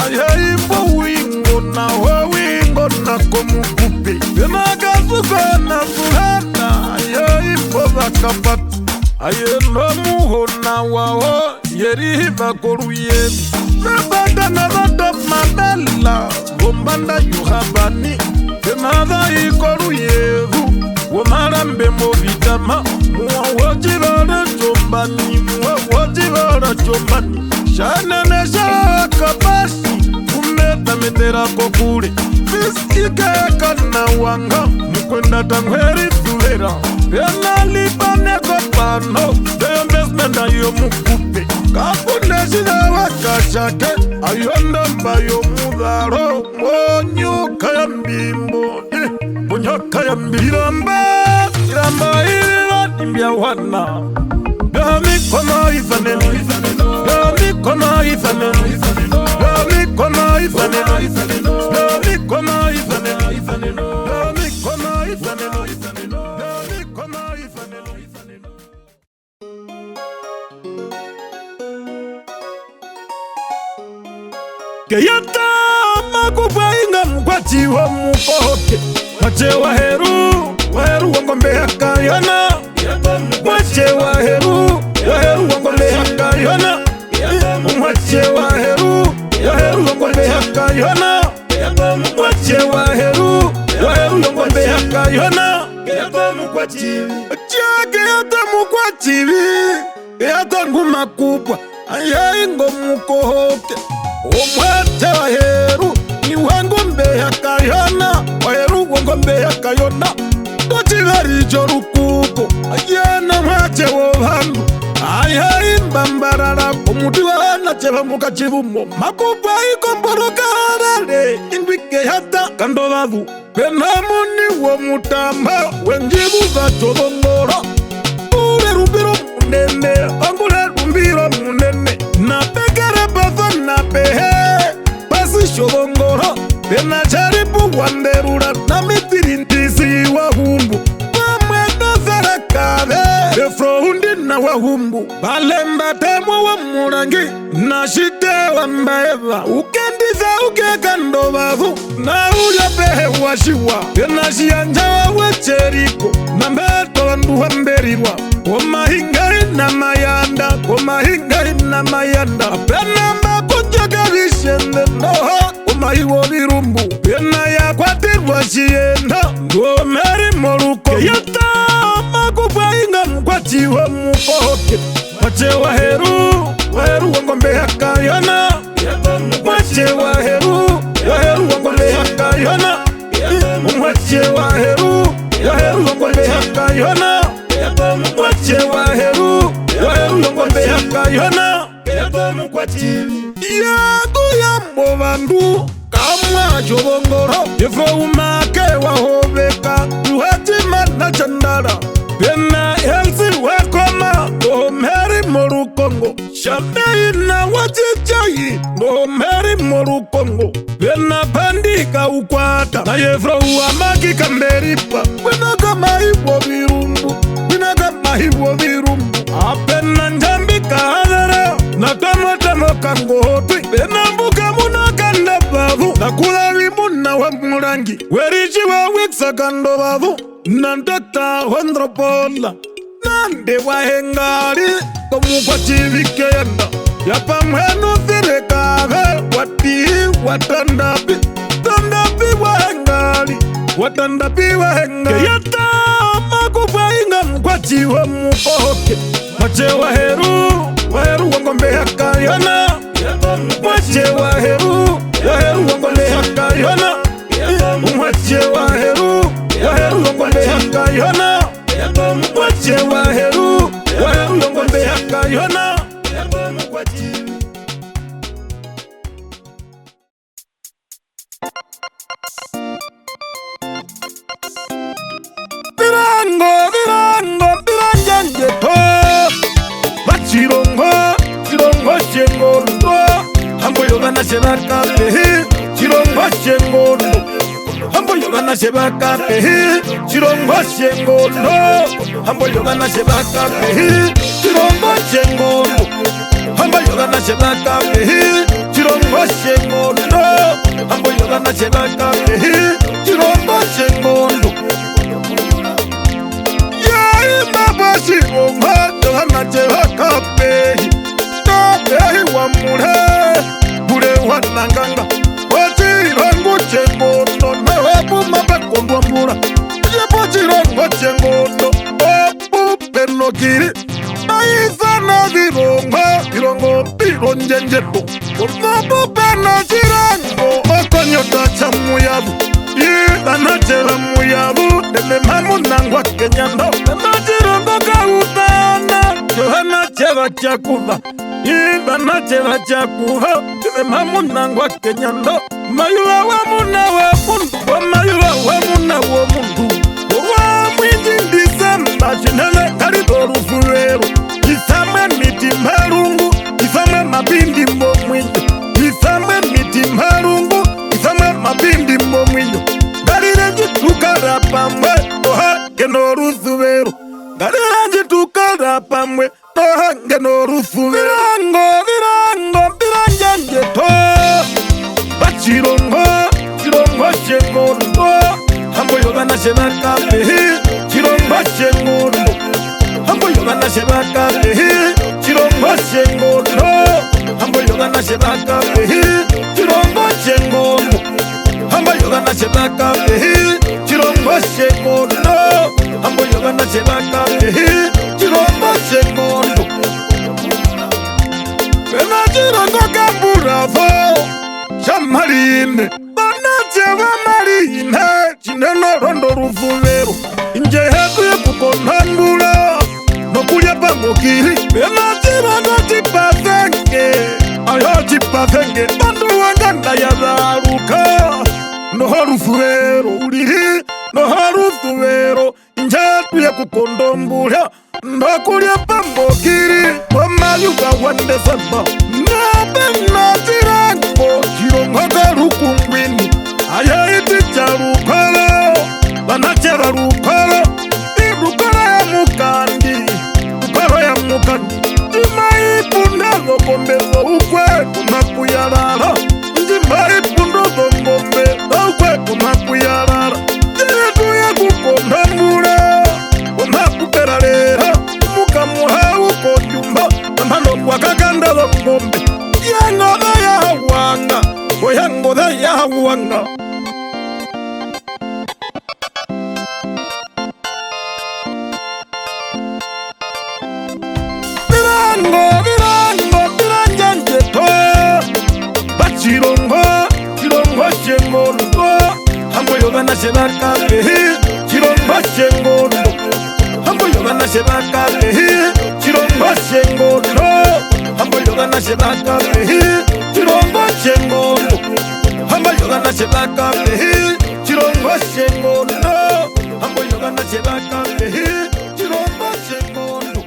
A: Ayaimbo wingo na wawingo na komukupe Venagazuka na suhana Ayaimbo zakapatu Ayendo muhona wao Yerihiva koru yevi Nebanda na rada mandela Gombanda yuhabani Venada ikoru yevu Womarambe movitama Mwa wajibara chombani Mwa wajibara chombani Shanane shaka basi Kumeta metera kokure Fiskike kana wanga Mukwenda tangweri tulera Pena libane kopano Dembesmenda yo mukupe Kakune shida wakachake Ayonda mbayo mudharo Mwonyuka ya mbimbo Mwonyuka ya mbimbo Iramba ilila nimbya wana Dami kona ifaneno Dami kona ifaneno Dami kona ifaneno Dami kona ifaneno Dami kona ifaneno Dami kona ifaneno Keyata makupa inga mkwati wa mukoke Mwache wa heru wangombe haka yona Mwache wa heru wangombe haka yona Mwache wa heru wangombe haka yona Mwache wa heru wangombe haka yona Keyata mukwati Keyata nguma kubwa Ayaingo mukoke Omwete wa heru ni wangombe haka yona Waheru wangombe haka yona Tochigari jorukuko Ayena mwache wo hangu Ayaimba bambarara omuti wana cheva mukachivumo makupa ikomborokarare ingwike hata kandovavu penamuni wo mutamba wenjivu vachovongoro ule rumbiro munene angule rumbiro munene napekere bazo napehe pasi shovongoro pena charibu wanderura na mitirintisi wahumbu efroundi na wahumbu balemba temwa wa murangi na shite wa mbaeva ukendiza ukekandovavu na uyapehe washiwa enashiyanja wa cheriko na mbeto wanduwa mberirwa komahingai na mayanda penamba kujoga vishende ndoho komahiwo virumbu pena ya kwatirwa shienda ngomeri moruko yata makupainga mkwatiwe mupoke mwache waheru wangombe hakayona mwache waheru wangombe hakayona mwache waheru wangombe hakayona mwache waheru wangombe hakayona yagu yambo vandu kamwa chovongoro ifo umake wahoveka uhatima na chandara pena elsi wekoma ngomeri morukongo shameina wachichayi ngomeri morukongo pena pandika ukwata na yefro uamaki kamberipa winaka mahivo virumbu apena njambika hadara na tamatamo kangotwi pena mbuka munakanda bavu na kulavimuna wa murangi werichi wa wiksa kandovavu nandota wandropola nande wahengari komukwativikenda yapamwenu thirekave watandapi wahengari yata makuvainga mkwatiwe mupoke mwache waheru wangombe hakayona mwache waheru wangombe hakayona mwache waheru wangombe hakayona mwache waheru wangombe hakayona Biranganje to Chirongo chengondo Hambo yogana shebaka pehe Chirongo chengondo Hambo yogana shebaka pehe Chirongo chengondo Hambo yogana shebaka pehe Chirongo chengondo Hambo yogana shebaka pehe Chirongo chengondo Hambo yogana shebaka pehe Chirongo chengondo Bashiroma Johana Jehaka Pehi Kapehi wa mure wananganga Wachirangu chengondo Mewebu mabekondwa mura Yepochirangu chengondo Opu penokiri Naizana virongo Vironjenjeto Opu penochirango Okonyota chamuyabu Idanachera muyabu Deme mamu nangwa kenyando Nachirongo kautana Johana cheva chakuva Idanachera chakuva Deme mamu nangwa kenyando Mayuwa wa muna wa mundu Mayuwa wa muna wa mundu Wa mwinji Disemba Chinele karidoru fureru Isame miti marungu Isame mabindi mbo mwinyo Isame miti marungu Isame mabindi mbo mwinyo Garireji tukarapamwe Toha genoru fureru Garireji tukarapamwe Toha genoru fureru Viranjanje to Chirongo chengondo Hambo yogana shebaka pehe Chirongo chengondo Hambo yogana shebaka pehe Chirongo chengondo Hambo yogana shebaka pehe Chirongo chengondo Hambo yogana shebaka pehe Chirongo chengondo Hambo yogana shebaka pehe Chirongo chengondo Pena chirongo kamburavo Shamarine Banachewa marine Chineno rondo rufulero Inje hetu ye kukonhandula Nokulia pangokiri Pena chirongo mafenge bandu wanganda ya dharuka noharufuvero ulihi noharufuvero njatu ya kukondombulya ndakulya pambokiri wamayuga wande samba nabenatirango chilongoza lukungwini ayaiti cha lukolo banachera lukolo ilukolo ya mukandi lukolo ya mukandi imaipundazo kombezo ukwe kumakuyalala njimaipundozo kombezo ukwe kumakuyalala jitu ya kukondambula kumakuperalera mukamuha ukojumba amano kwakakandazo ngombe yangoda yahawanga oyangoda yahawanga biranjanjeto bachirongo chengondo hamboyogana chebakabehi chirongo chengondo hamboyogana chebakabehi chirongo chengondo hamboyogana chebakabehi chirongo chengondo hamboyogana chebakabehi chirongo chengondo hamboyogana chebakabehi chirongo chengondo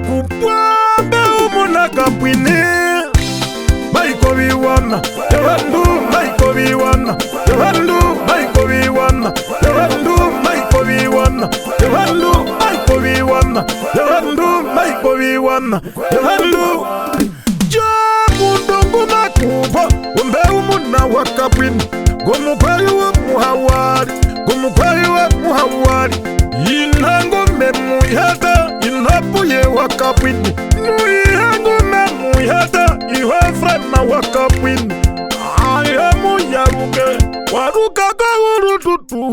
A: kupwabe umunakapwini maikoviwana evandu maikoviwana evandu maikoviwana evandu maikoviwana evandu maikoviwana evandu maikoviwana evandu jamundongo makupa umbe umuna wakapwini gomukwali wa muhawari gomukwali wa muhawari inango memuyata inapuye wakapwini nuyihango memuyata ihofrema wakapwini ayamuyaruke waruka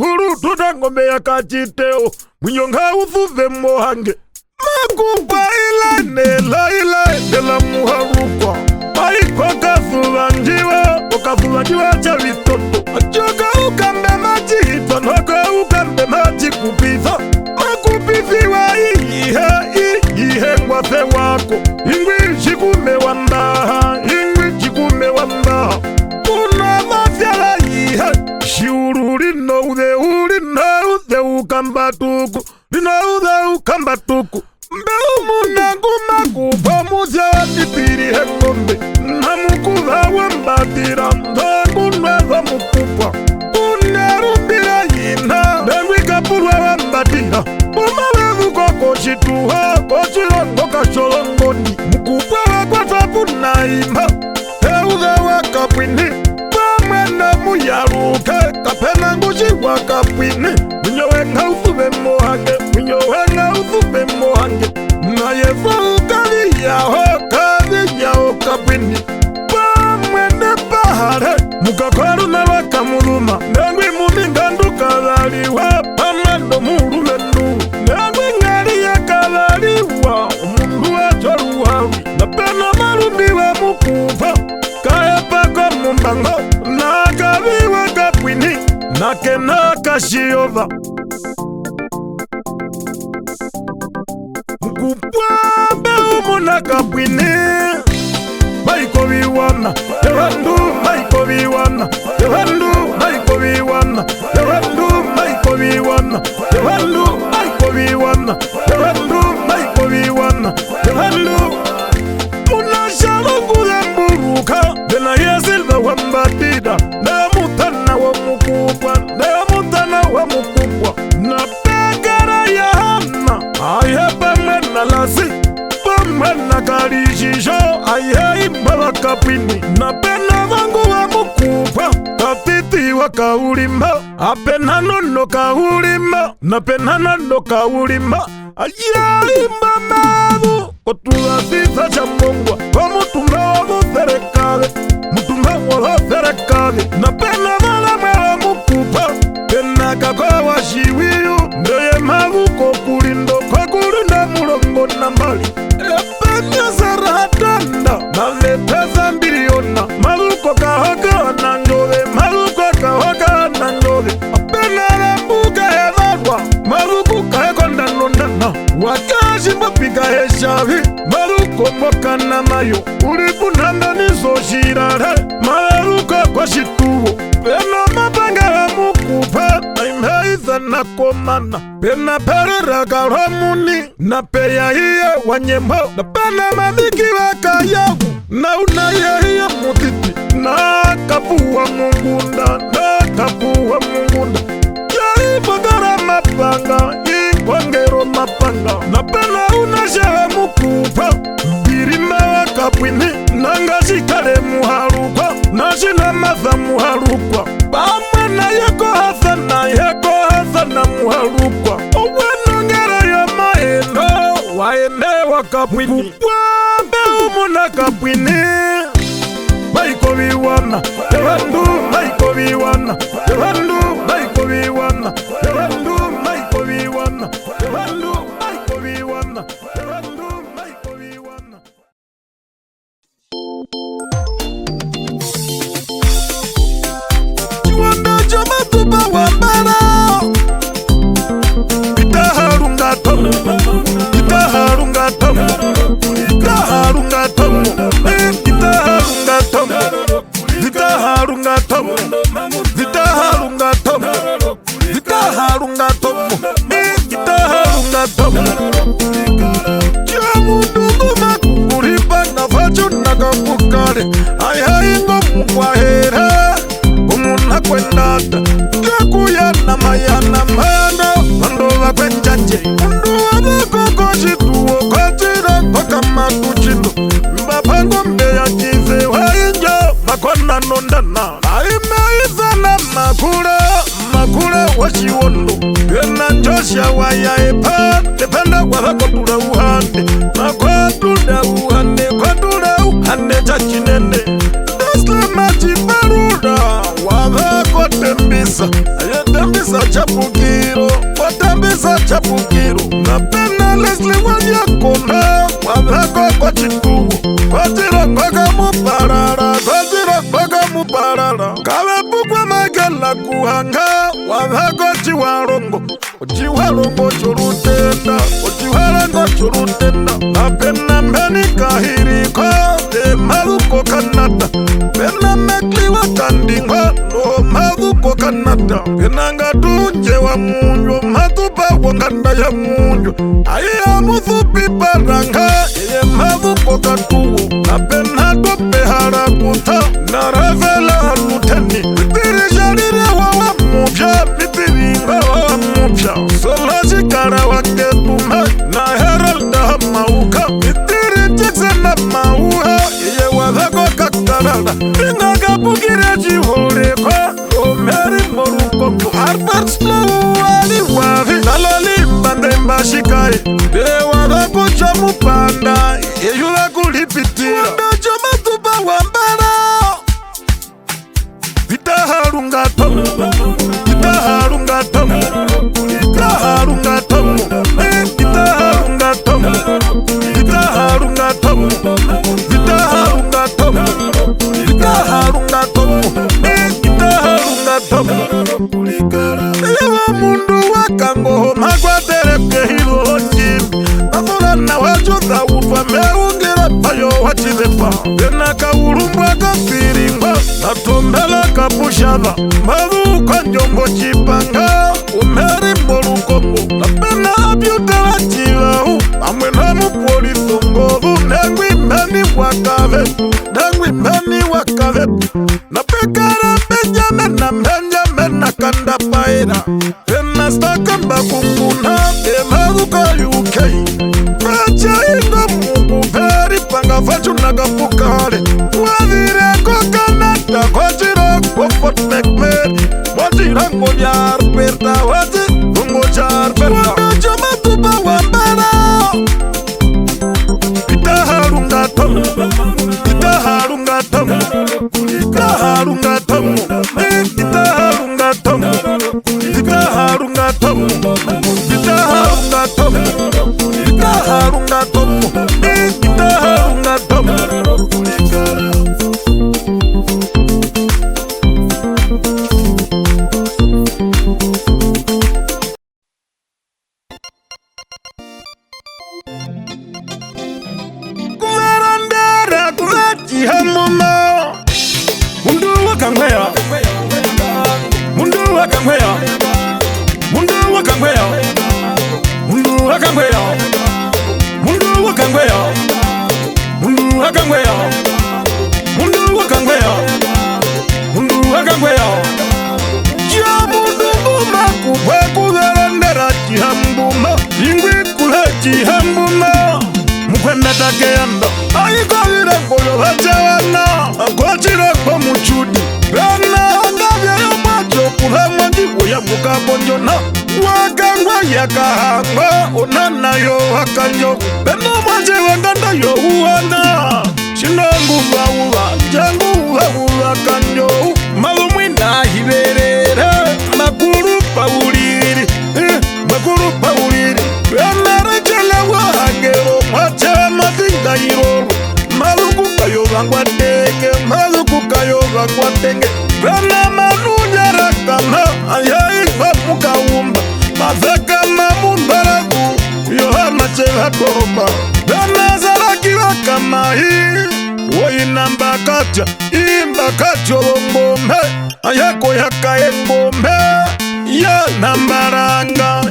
A: hurututu tangombe yakachiteo mwinyonga uthuve mohange makupa ilainela muharukwa okafulanjiwa cha vitoto ajoka ukambe machihitwa noka ukambe machikupitha makupifiwa iyihe ngwafe wako ingwi chikume wandaha una mafyala yihe shiuru linoude ukambatuku mbe umunangu makupa muzya watipirihe ngombe namukuva wambatira nzangunweza mukupwa unerumbira yina nengwikapulwa wambatira umawevuko kochituha kochilongo kacholongoni mukupwa wakwatapunaimba euze wakapwini pamwene muyaruke kapena nguchi wakapwini munyowenga uthube mohange nayefa ukaviyaho kapwini pamwene pahare mukakwaru nawakamuluma nengwi mumingandukazaliwa pamwendo mulumenu nengwi ngali yakazaliwa omundu wachoruhawi napena malumbiwa mukufa kayapako mumbango nakaviwa kapwini nakena kashiyova kupwabe umunakapwini maikoviwana evandu maikoviwana evandu maikoviwana evandu maikoviwana evandu maikoviwana evandu maikoviwana evandu munashalonguze mburuka bena yesilva wambatida nemutana wamukupwa napegara yahana ayepemena lasi pemena kalishisho ayeimba wakapwini napena vangu wamukupwa katiti wakaulimba apenanono kaulimba ayeimba mavu otulazisa cha mongwa wamutumba wamuserekale napena valamwe wamukupwa penakakwa shiwiyu ndeye mavuko kulinda mulongo na mbali epenya sarahatanda naveteza mbiliona mavuko kahoka na njove apenala mbuga evalwa mavuko wakazi mapika eshavi maruko mokana mayo ulikunanda nizoshirare maruko kwa shituo pena mapanga mukupa aimeiza na komana pena perera karamuni na peya hiye wanyembo na pena madiki waka yagu na unaye hiye mutiti na kapuwa mungunda na kapuwa mungunda ya ibagara mapanga wangero mapanga na pena unashewe mukupa birima wakapwini nangashikale muharukwa nashina maza muharukwa bamwana yeko hasana muharukwa uwenongera ya maendo waende wakapwini wambe umuna kapwini baiko biwana ebandu baiko biwana ebandu baiko biwana ebandu baiko biwana ebandu baiko biwana ebandu baiko biwana Chiwanda chama tuba wambara Itaharunga tomu Itaharunga tomu Itaharunga tomu Itaharunga tomu Itaharunga tomu Itaharunga tomu Itaharunga tomu Itaharunga tomu Chiamundu makuripa na fachu nakapukare Ayaingo mkwahera Umuna kwendata Kakuya na mayana Mandola kwenjaje Munduwa koko shituo Kwatira koka matuchido Mbapango mbeya jize Wainja makwana nondana Aimeiza na makura washiwondo Yena njosha waya epa Dependa wazakotula uhande Makwatula uhande chachinene Desle machibarura Wazakotembisa Ayetembisa chapukiro Watembisa chapukiro Napena lesle wanyakona Wazako kwa chituo Kwatira kwaka muparara Kwatira kwaka muparara Kawepukwa magala kuhanga Wazako chiwarongo Chiwarongo churutenda Chiwarongo churutenda Napena mbeni kahiriko Maruko Kanada Pena mekliwa kandingwa No maruko Kanada Pena ngadunje wa munyo Matupa wanganda ya munyo Aya muthupi paranga Iye maruko katuo Na pena dope harakuta Na revela luteni Mitiri jarire wawa mupya Mitiri wawa mupya Solaji kara waketume Na heralda mauka Mitiri jikse na mauha Iye wadhako kakarada Inaga bugire jihore kwa Omeri morukongo Harvard slow wali wavi Nalali mbande mbashikai Dewa dhako chamu panda Yeyula kulipitira Wanda chama tuba wambara Itaharunga tomu Itaharunga tomu Itaharunga tomu Itaharunga tomu Itaharunga tomu Itaharunga tomu Itaharunga tomu Itaharunga tomu Ewa mundu wakango Magwatereke hilo jimbi Nazula na wajuza ufa Meungira payo wachizepa Tena kaurumbwa kafiringwa Natombela kapushava Maru kwa njombo chipanga Umeri morukongo Napena abyutela chilahu Amwe na mupoli songovu Nengwi meni wakavetu Nengwi meni wakavetu Napekara Benjamin na Benjamin na kanda paira Tena stakamba kunguna Emaru kwa UK Pracha inga mungu Peri panga fachu nagapukale Wazire kwa Canada Kwa jira kwa Fort McMurray Wajira ngo jar perda Waji ngo jar perda Wanda chama tuba chihambuma mundu wakangwea mundu wakangwea mundu wakangwea mundu wakangwea mundu wakangwea mundu wakangwea mundu wakangwea mundu wakangwea ya mundu nguma kubwe kugerendera chihambuma ingwi kule chihambuma mukwenda takeyanda ayikavire koyo vachawana akwachire kwa muchudi vana angavyeyo macho kuhamwa ndiwo ya mukabonjona wakangwa yakahangwa onanayo hakanjo beno mwache wangandayo uwana shinonguvauva njanguvauva kanjo malumwina hiverere makuru pauliri makuru pauliri venarechelewa hangero mwache mazingairoro maluku kayovangwa tenge maluku kayovangwa tenge vana manunyarakana ayaikwa mukaumba mavekana mumbaragu yohana chevakomba vana zarakivakamahi woyinambakacha imbakacholongombe ayako yakaengombe yanambaranga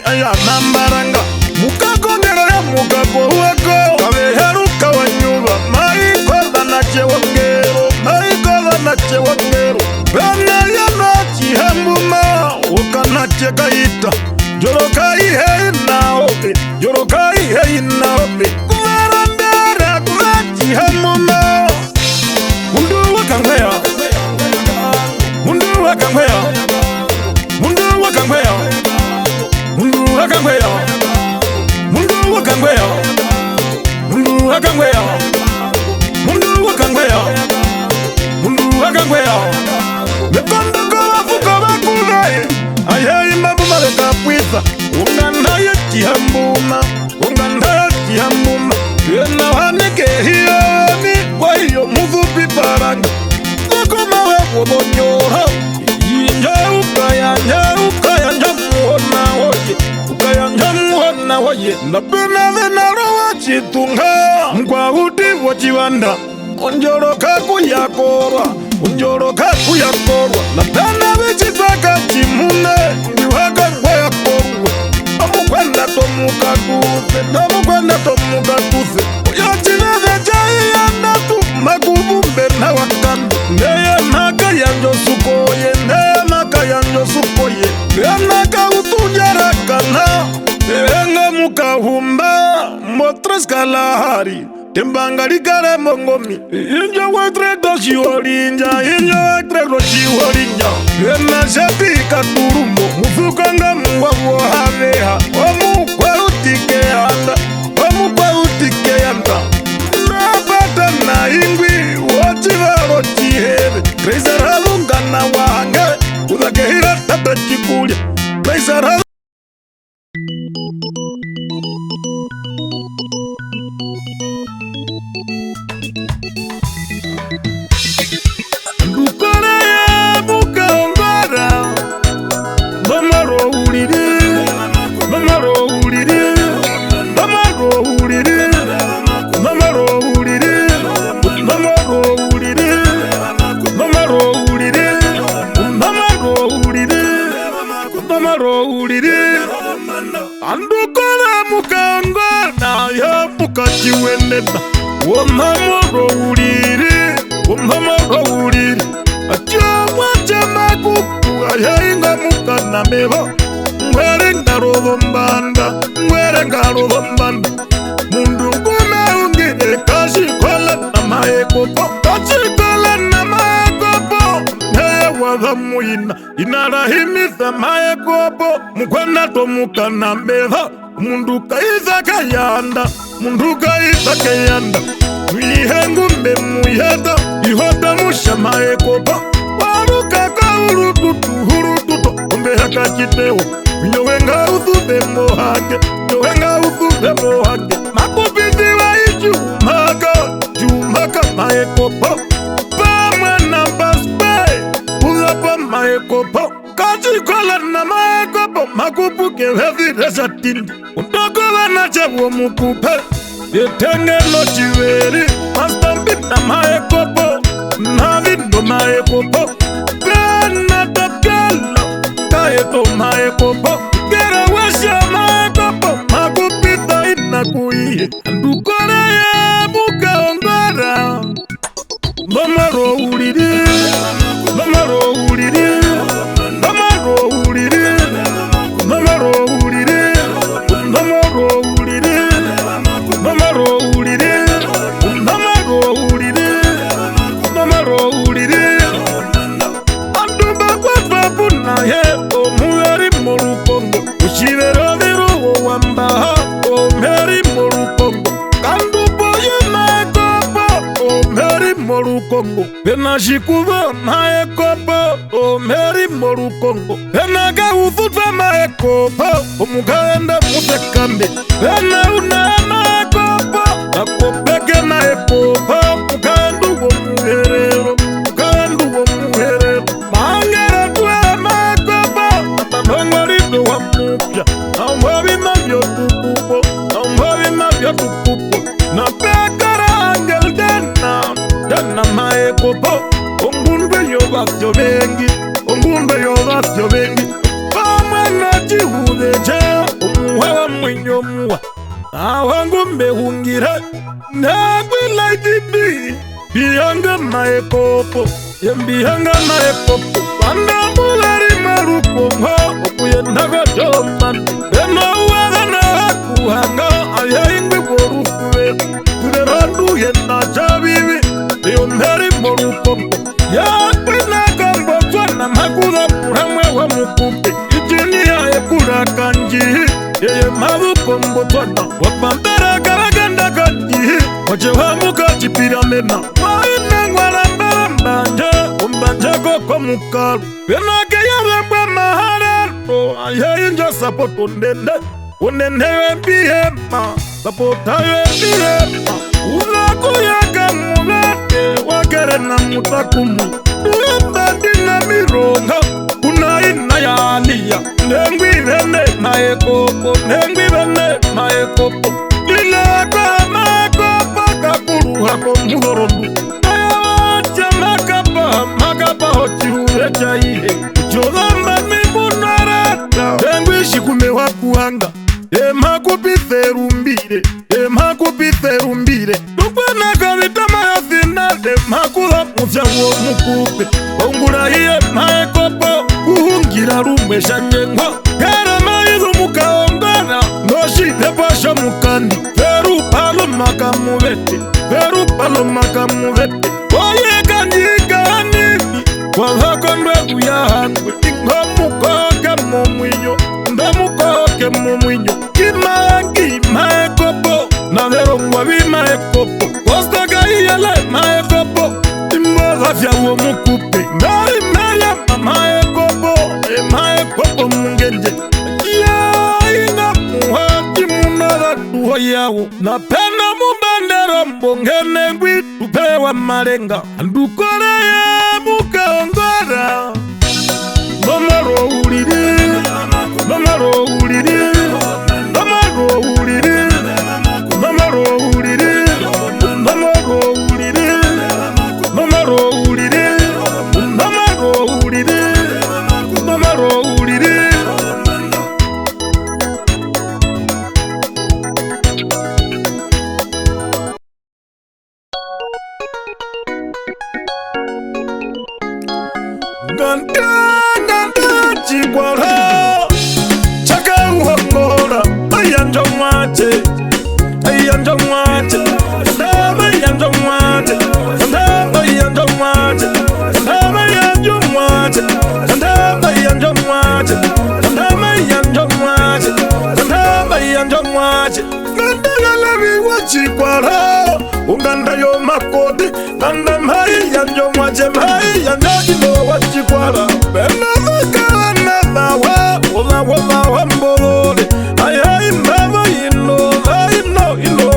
A: yanambaranga mukakongera ya mukako wako kaveheruka wanyuva maikoza nachewongero maikoza nachewongero vana yana chihambuma ukanachekaita jorokaiheinaope jorokaiheinaope kuvarandara kuvachihambuma mundu wakangwea mundu wakangwea mundu wakangwea mundu wakangwea mundu wakangwea mundu wakangwea mundu wakangwea mundu wakangwea mekondoko vafuko vakuve ayaimabuma vekapwisa ungandaye chihambuma ungandaye chihambuma yenawanekehiyoni kwaiyo muvupi paranga vakomawe wovonyora ukayanja woye napena venarowa chitunga mkwauti wochivanda unjoroka kuyakorwa unjoroka kuyakorwa napena vechitaka chimune ndiwakangweyakorwe amukwenda tomukatuse namukwenda tomukatuse yochivevechaiyandatu makuvumbe nawakanda ndeye maka yanjosukoye ndeye maka yanjosukoye yanaka utujarakana enga mukahumba motreskalahari tembangalikare mongomi injo wetrego shiwolinja injo wetrego shiwolinja enashapika turumo mufukanga mwawohaveha omukwautikeanda omukwautikeanda napata na ingwi wochivaro chiheve kreisaralungana wange uzakehira tata chikulya kreisara andukora mukangana ya mukachiweneta womamoro uliri achomwa chamakuku ayainga mukana meva ngwere ngarovombanda mundu nguna ungire kashikola na maekopo wavamuyina inarahimisa maekopo mukwenda tomukana mbeva mundu kaisa kayanda mundu kaisa kayanda mwihengumbe muyeta ihota musha maekopo warukaka hurututo ombehaka chitewo nyowenga uthube mohage makupiti wa jumaka maekopo pamwana baspe uzapa maekopo kachikola na maekopo makupuke heviresa tindi undoko vanacha womukupe yetengelo chiveri mastambi vina maekopo na vino maekopo Bena tapelo kaeto maekopo Gera washa maekopo makupita inakuiye Andukore ya muka ongara Mamaro uliri Mamaro uliri Mamaro uliri Mamaro uliri Mamaro uliri Mamaro uliri Mamaro uliri Mamaro uliri Andumba kwa papuna ye Omuheri morukongo Ushivero viru wamba Omheri morukongo Kandupo ye maekopo Omheri morukongo Pena shikuva maekopo Omheri morukongo Pena gaufutwa maekopo Omugaenda mutekambe Pena una maekopo Nakopeke maekopo Mugandu wo muherero Mugandu wo muherero Mangera tuwe maekopo Atabangwarido wa mupya Amwabi mabyo tukupo Amwabi mabyo tukupo Na pekara angel dena Dena maekopo Ongundwe yobasyo bengi Ongundwe yobasyo bengi Pamwana jihudeje Omuhewa mwenyo muwa Awangumbe hungire Nagwi laidibi Bihanga maekopo Yembihanga maekopo Panda mulari marukongo Okuye naga joman Eno uwaga na hakuhanga Ayaingwe borukuwe Kuderandu yena chabibi Omheri morukongo Yakwi nagambo Twana makuda muramwe wa mukupe Ijini ya ekura kanji Yeye marukongo twana Wapambera garaganda kanji Oje wa muka chipiramena Waine ngwara mbanje Ombanje koko mukaru Penake ya rembwe maharero Aye inja sapoto ndende Unenhewe bihema Sapotawe bihema Unakuyaga mugate Wagere na mutakumu Uyembandina mironga Unaina ya aliya Nengwi vene maekopo Nengwi vene maekopo Lilaka maekopo Kakuru hako muhorobu Ayawacha makapa hochiruwe chaihe Jodhamba mimunarata Nengwi shikume wakuhanga Emakupitherumbire Nukwana kavitama ya finale Makula mufya uo mukupe Ongura hiye maekopo Uhungira rumwe shanyengo Kera maizu mukaongana Noshi depasha mukandi Feru palo makamuvete Feru palo makamuvete Oye kanjika animi Kwa hako ndwebu ya hangwe Ingo mukoke mumwinyo Ndamukoke mumwinyo Kimangi maekopo Navero mwabi maekopo Kostaga iyele maekopo Imboga vya uo mukupe Nari meya maekopo Maekopo mungenje Ya inga muhaki munada duho yawo Napena mubandero mbongene ngwi Tupewa marenga Andukore ya mukaongora Mamaro uliri Mamaro uliri Mamaro uliri Mamaro uliri Mamaro uliri Mamaro uliri Mamaro uliri Mamaro uliri Ganda chigwara Chaka uhongora Ayanjo mwate Ayanjo mwate Kandama ayanjo mwate Kandama ayanjo mwate Kandama ayanjo mwate Kandama ayanjo mwate Kandama ayanjo mwate Kandama ayanjo mwate Ganda lavi wachikwara Unganda yo makode Ganda mai yanjo mwache mai yanjo kino wachikwara Bena vaka nabawa Ola wa mbolole Ayai mbaba ino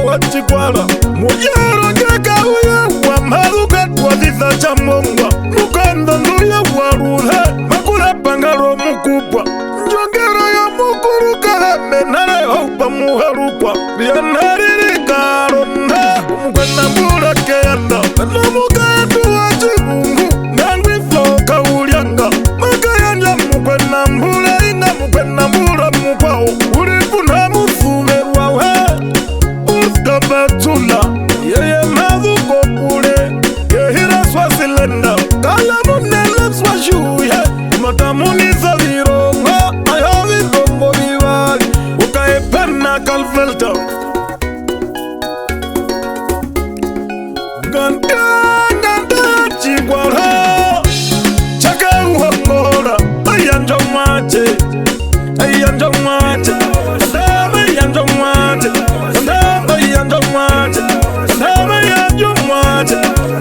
A: wachikwara Mujero jeka uye wa maruka Twaditha chamongwa Mukanda nduya warule Makula pangaro mukupwa Njongero ya mukuruka Menare hopa muharukwa Bianari karonda Umkwena mura kenda Ganda chigwara chaka uhongora ayanjo mwache ayanjo mwache ndama ayanjo mwache ndama ayanjo mwache ndama ayanjo mwache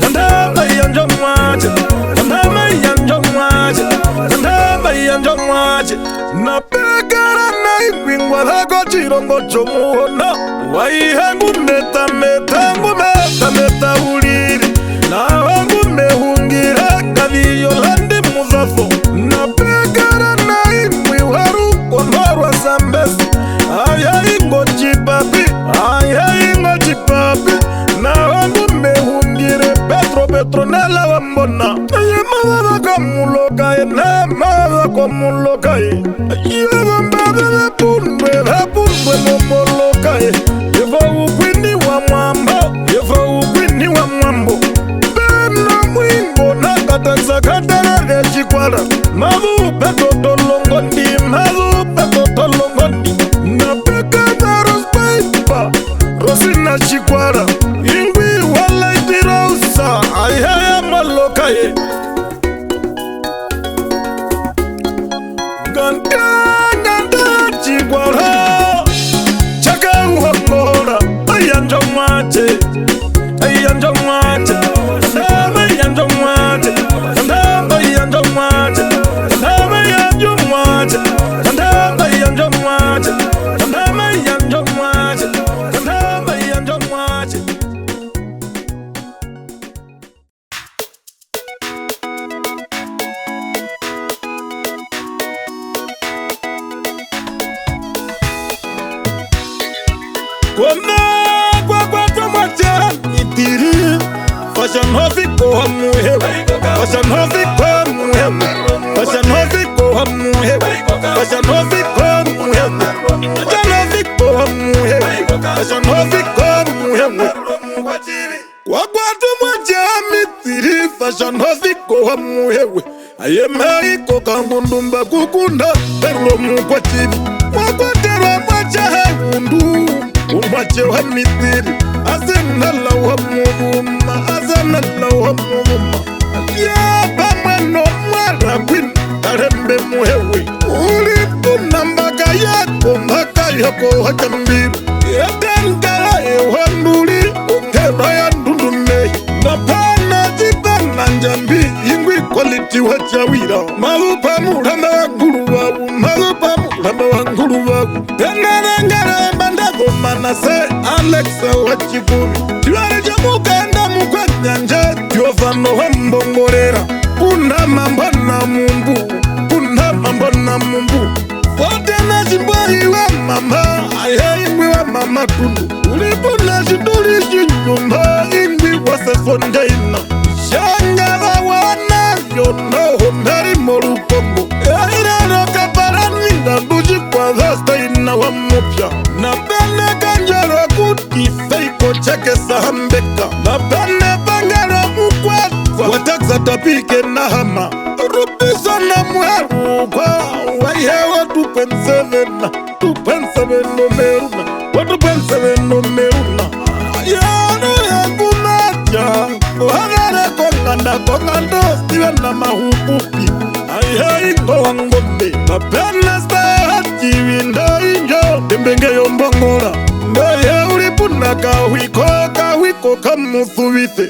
A: ndama ayanjo mwache ndama ayanjo mwache ndama ayanjo mwache na pegara na ibingwa lako chirongo chomuona waihangu meta meta meta meta uliri na wangu mehungira kaviyo landi muzafo na pegara na imwi waru konwarwa sambesi aya ingo chipapi na wangu mehungire petronela wambona aye mawa kamulokaye na mawa kamulokaye aye mbabele pundwe momolokaye yevo ukwini wa mwambo bena mwingo na katasakatana lechikwala mavu petotolongondi na pekata rospaipa rosina chikwala ingwi walaitirausa ayaya malokaye ganda chikwala chaka uhongora ayanjo mwache ayanjo mwache ndama ayanjo mwache ndama ayanjo mwache ndama ayanjo mwache ndama ayanjo mwache ndama ayanjo mwache ndama ayanjo mwache kwa mwache itiri fashion hofiko hamuhewe fashion hofiko hamuhewe fashion hofiko hamuhewe fashion hofiko hamuhewe fashion hofiko hamuhewe fashion hofiko hamuhewe kwa mwache itiri fashion hofiko hamuhewe ayemai kokangundumba kukunda perlo mukwachivi mwakwatera mwache hundu umwache wa mitiri azenala wa muvuma yaba mweno mwara kwin arembe muhewe ulipuna mbaka yako hakambiru yetengala ewanduli ungera ya ndundume napana jibana njambi ingwi quality wachawira malupa muramba wanguru wabu tenarengara bandago manase Alexa wachibumi tiware jamukanda mukwanyanja tiovano wambongorera puna mambo na mumbu fote na jimbori wa mama ayayimwi wa mama tundu ulipuna jiduri jinyumba ingwi wasesondeina shangara wana yono meri morukongo eirano kaparanina duji kwa dhasta ina wa mupya na pene kanjaro kuti feiko cheke sahambeka na pene bangaro mukwatwa watakza tapike na hama rupiso na mweru kwa waihewa 2.7 no meruna ayano yangu maja wagare kongando stiwe na mahupupi ayingo wangombe na pene stahaji winda injo dembenge yombongora ndoye ulipuna kahwiko kamuthuwithe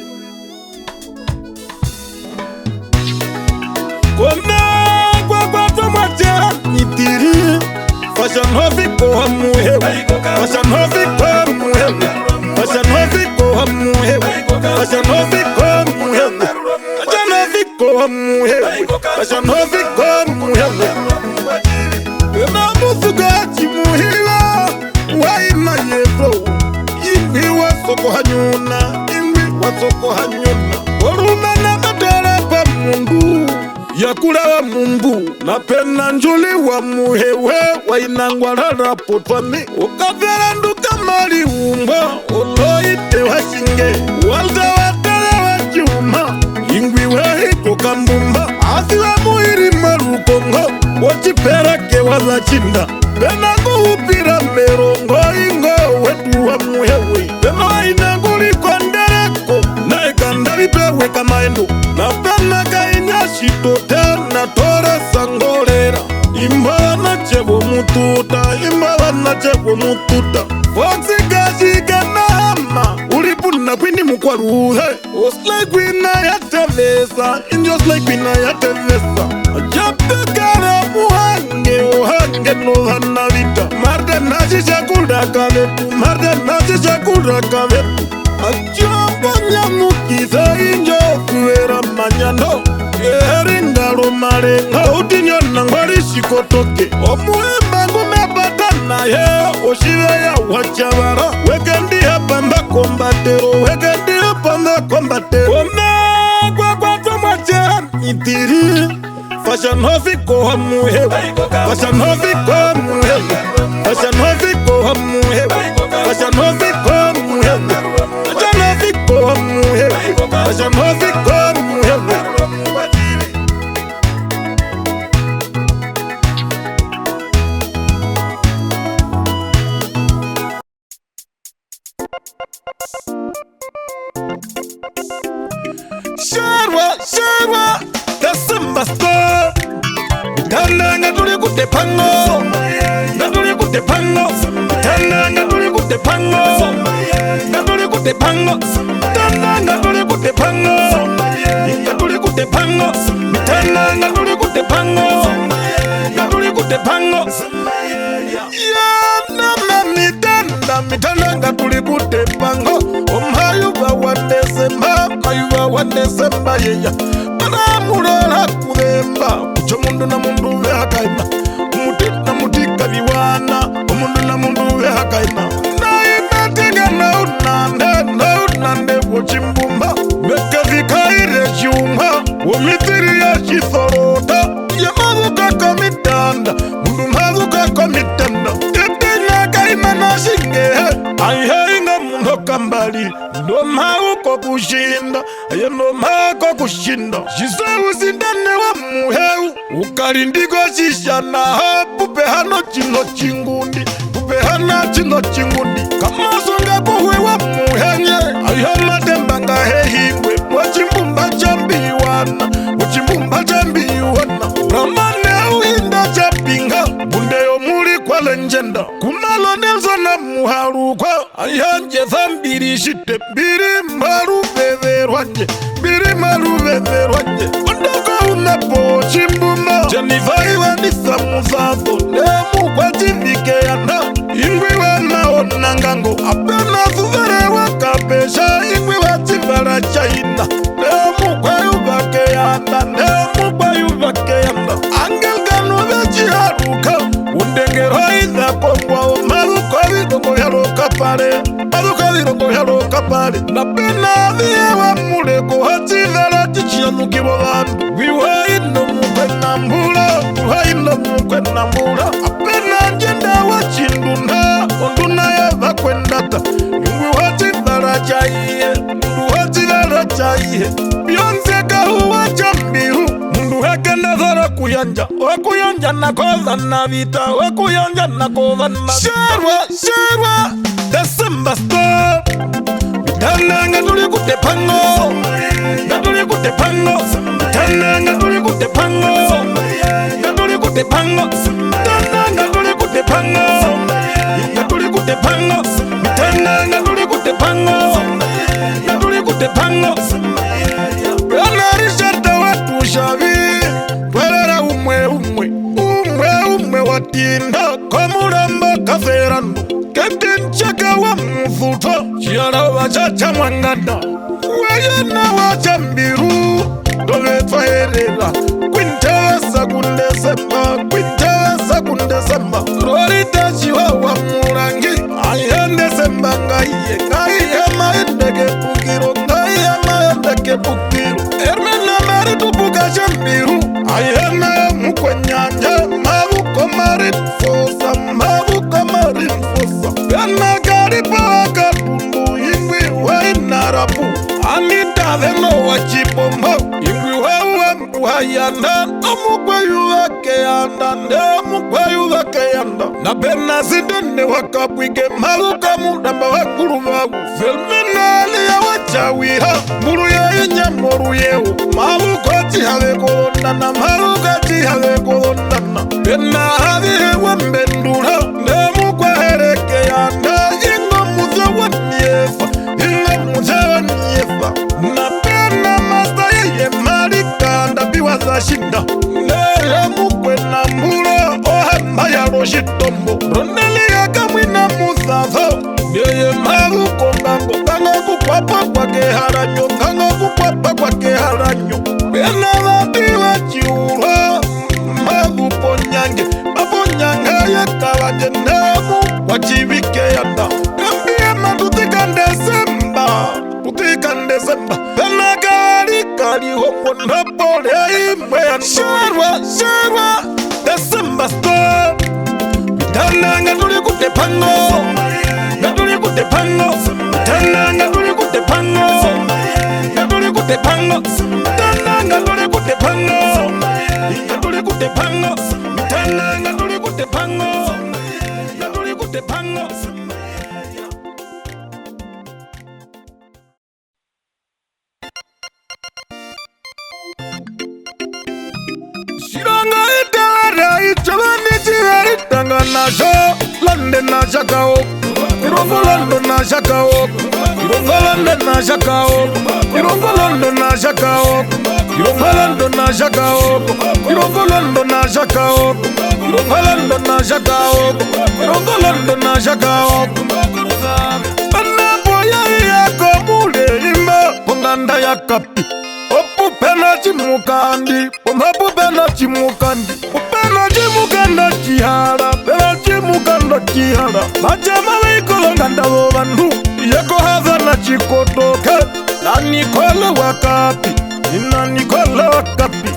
A: kwa mwache itiri fashion hofiko hamuhewe fashion hofiko hamuhewe fashion hofiko hamuhewe fashion hofiko hamuhewe fashion hofiko hamuhewe fashion hofiko hamuhewe na musuga chimuhila waina yeso ingwi wasoko hanyuna orumana batara pa mundu yakula wa mumbu na pena njuli wa muhewe wainangwa rarapotwami ukavera nduka mali umba oloite washinge walza watara wa chuma ingwi wahiko kambumba asiwa muhiri marukongo wachiperake waza chinda pena kuhupira merongo ingo chekwe mututa Foxy gashika nama Ulipuna kwini mukwaruhe Oslai kwina ya tevesa Injos like kwina ya tevesa Ajapekara muhange Uhange no hana vita Marda nazi chakura kavetu Marda nazi chakura kavetu Ajapa nyamukisa injo kuera manyano Erinda marenga utinyona ngwari shikotoke Omuhemba ngumepatana ye Oshive ya wachabara Wekendi hapa mba kombatero Wekendi hapa mba kombatero Omegwa kwa tomachera itiri Fashion hofi koha muhewa Fashion hofi koha muhewa Fashion hofi koha muhewa Fashion hofi koha muhewa Fashion hofi koha muhewa Fashion hofi koha muhewa Sharwa, the Simba Star. Tana ngatuli kute pango, ngatuli kute pango. Tana ngatuli kute pango, ngatuli kute pango. Tana ngatuli kute pango, ngatuli kute pango. Tana ngatuli kute pango, ngatuli kute pango. Ya na mitanda ngatuli kute pango. Omayu ba wanesemba, mayu ba wanesemba yeya. Murala kuremba Ucho mundu na mundu we hakaina Umuti na mutika viwana Umundu na mundu we hakaina Na imetenga na unande Uchimbumba Weke vikaire chumba Umitiri ya chithorota Ya mazuka komitanda Mundu mazuka komitanda Tepina kaima na shinge Aihenga mundu kambali Ndo mauko kushinda Ayo ndo mauko kushinda Shisewu sindane wa muheu Ukarindiko shishana Pupe hano chino chingundi Pupe hana chino chingundi Kama songa kuhwe wa muhenye Ayo matembanga hehingwe Wachimbumba chambiwana Wachimbumba chambiwana Ramane uhinda chapinga Bundeyo muri kwa lenjenda Kumalo nezo na muharukwa Ayanje thambiri shite Biri maru beverwanje Biri maru beverwanje Ondoko unapo chimbuma Jenifai wa nisa muzato Lemu kwa chivike yana Ingwi wa maona ngango Apena suzere wa kapesha Ingwi wa chivara chaina Lemu kwa yubake yana Lemu kwa yubake yana Angel gano vechi haruka Undengero idha kongwa Maru kwa vidongo yaroka pare Maruka vidongo yaroka pare Na pena viyewa muleko Hativera chichianu kibo vandu Viwa ino mukwe na mbula Viwa ino mukwe na mbula Apena njenda wa chinduna Onduna ya vakwendata Yungu hativera chaiye Mundu hativera chaiye Beyonce kahuwa chambihu Mundu heke nazara kuyanja Wakuyanja na koza na vita Wakuyanja na koza na vita Sharwa, the Simba Star Tana ngatuli kute pango Ngatuli kute pango Tana ngatuli kute pango Ngatuli kute pango Tana ngatuli kute pango Ngatuli kute pango Tana ngatuli kute pango Ngatuli kute pango Yana Richard watu shavi Pwerera umwe watinda Komuramba kaferandu Captain Chaka wa mfuto Chiara wachacha mwanganda Wayana wachambiru Dovetwa herela Kwintewesa kundesemba Rorita chiwa wa murangi Ayende semba ngaiye Ngaiye maendeke pukiro Ngaiye maendeke pukiro Ermena mari tupuka chambiru Ayene mukwe nyanja Mabuko marit fosa Mabuko marit fosa Gana karipa katundu Ingwi wa inarapu Anita veno wa chipombo Ingwi wa mbuhayanda Omukwe yuvake yanda Omukwe yuvake yanda Na pena sidene wakapwike Mabuka mudamba wakuru wagu Filminali ya wachawira Muru ya inyamoru yehu Mabuka chihave kolondana Mabuka chihave kolondana Pena havihe wambendura Nemukwe magu kongango nganga kukwapa kwa keharanyo nganga kukwapa kwa keharanyo bena vatiwa chiura magu ponyange maponyange yakawaje nemu kwa chivike yanda ambia matutika Desemba bena kari homo napole imwe sharwa Desemba stop Tana ngatuli kutepango Ngatuli kutepango Tana ngatuli kutepango Ngatuli kutepango Tana ngatuli kutepango Ngatuli kutepango Tana ngatuli kutepango Ngatuli kutepango Shiranga itara ichabani chihari Tanganajo, London na Shakao, Irongo London na Shakao, Irongo London na Shakao, Irongo London na Shakao, Irongo London na Shakao, Irongo London na Shakao, Irongo London na Shakao, Irongo London na Shakao. Bana boya yako mule imba, ponganda ya kapi. Opu pena chimukandi, omapu pena chimukandi, upena chimukanda chihara, pena chimukanda chihara. Majama wikolo nganda wandu, yeko haza na chikotoke, na nikole wakapi, ina nikole wakapi.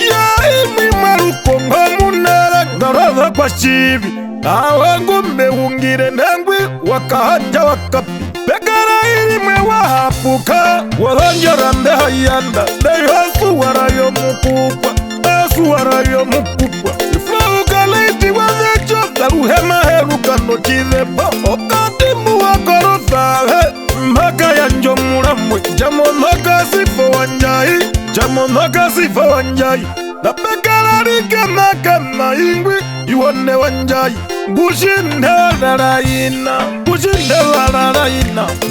A: Ya imi maruko ngamunere, ngaraza kwa shivi, awangu mehungire nengwi, wakahanja wakapi. Pekara ilimwe wahapuka Walanjara mbehayanda Nehasu warayo mukupwa Nehasu warayo mukupwa Iflauka leiti wazecho Zaruhema heruka nochizepa Okati muwakoro sahe Mpaka ya njomuramwe Jamonaka sifo wanjai Jamonaka sifo wanjai Na pekara rike makama ingwi Iwane wanjai Bushinde raraina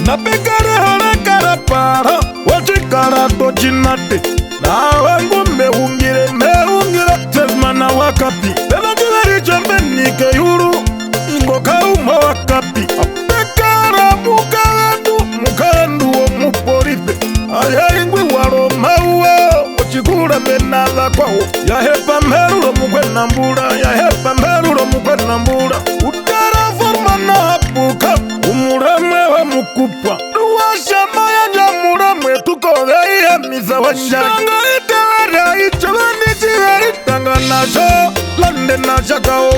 A: Na pekare hore karapara Wachikara tochinate Na wangu mehungire Tezmana wakapi Tena kiveri chambe nike yuru Ingo kauma wakapi Pekara mukaendu o muporipe Aya ingwi waro maua Wachikura menala kwao Ya hepa mheruro mukwena mbura Ya hepa mheruro mukwena mbura Utara forma na hapuka Umurame wa mukupwa Nuwasha maya nyamuramwe Tukove iya miza wanjaki Shanga itawara ichabani chihari Tanganajo London na Shakao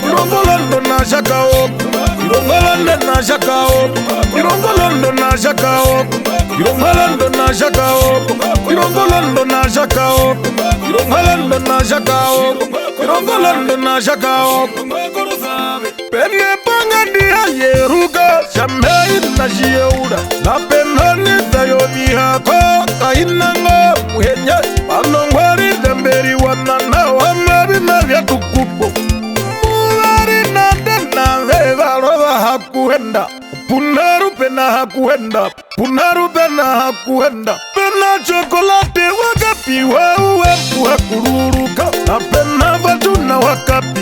A: Irongo London na Shakao Irongo London na Shakao Irongo London na Shakao Irongo London na Shakao Irongo London na Shakao Irongo London na Shakao Irongo London na Shakao Pene panga diha yeruga Shamei na shieura Na penani zayo mihako Kainanga muhenya Panongwari demberi wanana Wamabi mavya tukupo Mulari na dena Veva roda hakuenda Punaru pena hakuenda Punaru pena hakuenda Pena chokolate wakapi Wauwepu hakururuka Na pena vatuna wakapi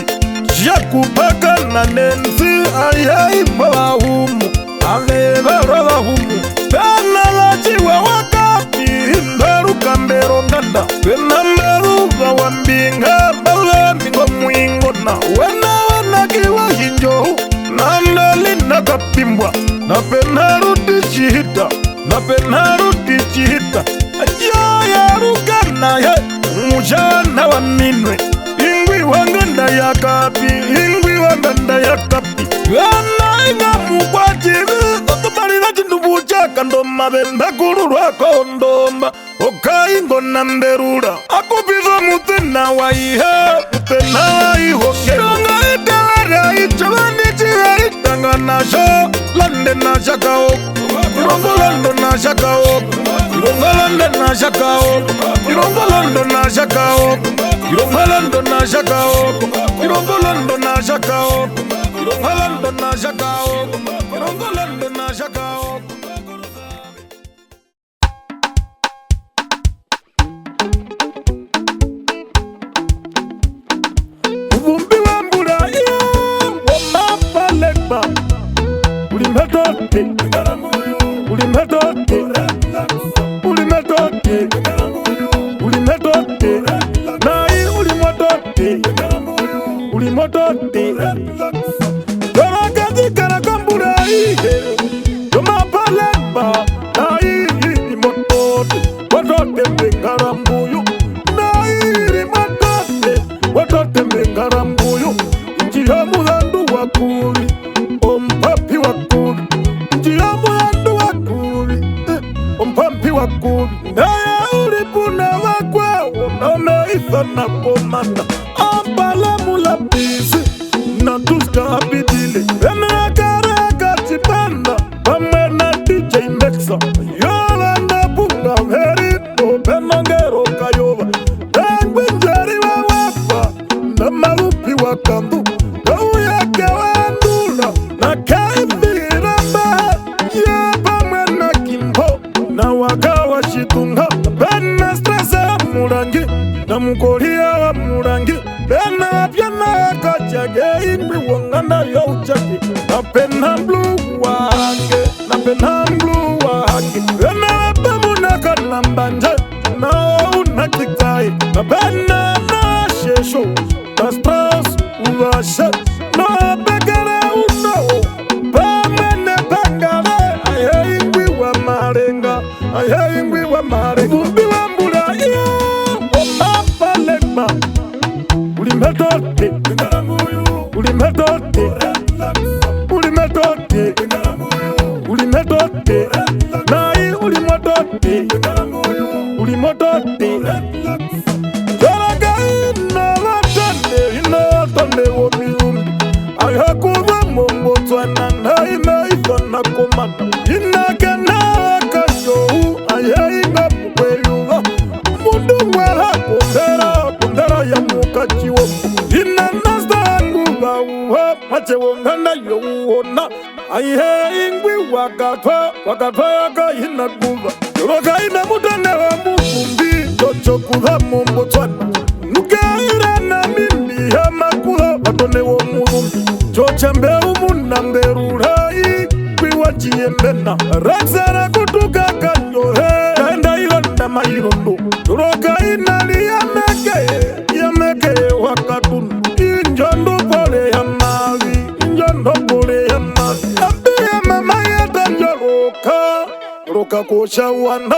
A: Yakupaka na nensi Ayai mawahumu Aveva roda humu Pena lachiwa wakapi Hindaru kambero nganda Pena mberuva wambinga Balambi mwingo na Wena kiwa hinjohu Nandali nakapimbwa Na penaru tichihita Na penaru tichihita Ajaya rukana ya Mujana wa minwe Ingwi wanganda ya kapi Ingwi wanganda ya kapi Gana inga mukwachivi Otumari na chindubu chaka Ndoma benda kururwa kondomba Okaingo na mberura Akupizo mutena wa ihe Mutena wa iho Shiranga itawara ichabani chihari Tanganajo London na Shakao Irongo London na Shakao Irongo London na Shakao Irongo London na Shakao Irongo London na Shakao Irongo London na Shakao Irongo London na Shakao Irongo London na Shakao Uvumbi wa mbura Wamapa legba Ulimbetote ulimetote, ulimetote, ulimetote, nai ulimotote, ulimotote. Dora kazi kana kambura ihe, doma palemba, nai ulimotote, watote mbengarambuyu, nai ulimotote, watote mbengarambuyu, njia mulandu wakuli, ompapi wakuli, njia mulandu wakuli, ompapi wakuli. Naya ulipuna wakwewo, nameitha na komanda, ambala mulapisi, na tuska abidile. Vena karaka chipanda, pame na DJ Mexa, yola na bunga verito, penongero kayova, tangwe njeri wa wapa, na marupi wakandu, tau yake wandula, na kaibira ba, ya pame na kimbo, na wakawa shitunga, pena stresa murangi, na mukoria wa murangi, pena piana kachage, ingwi wangana ya uchaki, na pena blue wange, na pena blue wange, pena pamuna kanambanje, na unakitai, na pena na shesho, na stress uwashe, na begere uno, pamene pangare, aye ingwi wa marenga, aye ingwi wa marenga, umbi wa mbura, Legba, ulimetote, ulimetote, ulimetote, ulimetote, nai ulimotote, ulimotote. Jaraga ino womiumbi, ayakuva mombo twana nai naifana komata, inakana kashohu, ayainga mkweyuva, mundu wala kundera ya mukachiwo, inanasta nguva uha, mache wongana yowona, aihe ingwi wakatwa yaka inaguva, yoroka ina mutane wa mufumbi, chocho kuha mombo twana, nukaira na mimi ya makuha, watone wo murumbi, choche mbeu muna mberura, ikwi wachiembena, raksara kutuka kanyohe, kanda ilonda mairondo, yoroka inali yameke wakatunu, injondo pole ya mavi, injondo pole ya mavi, abia mama ya tanjoroka, roka kosha wanda,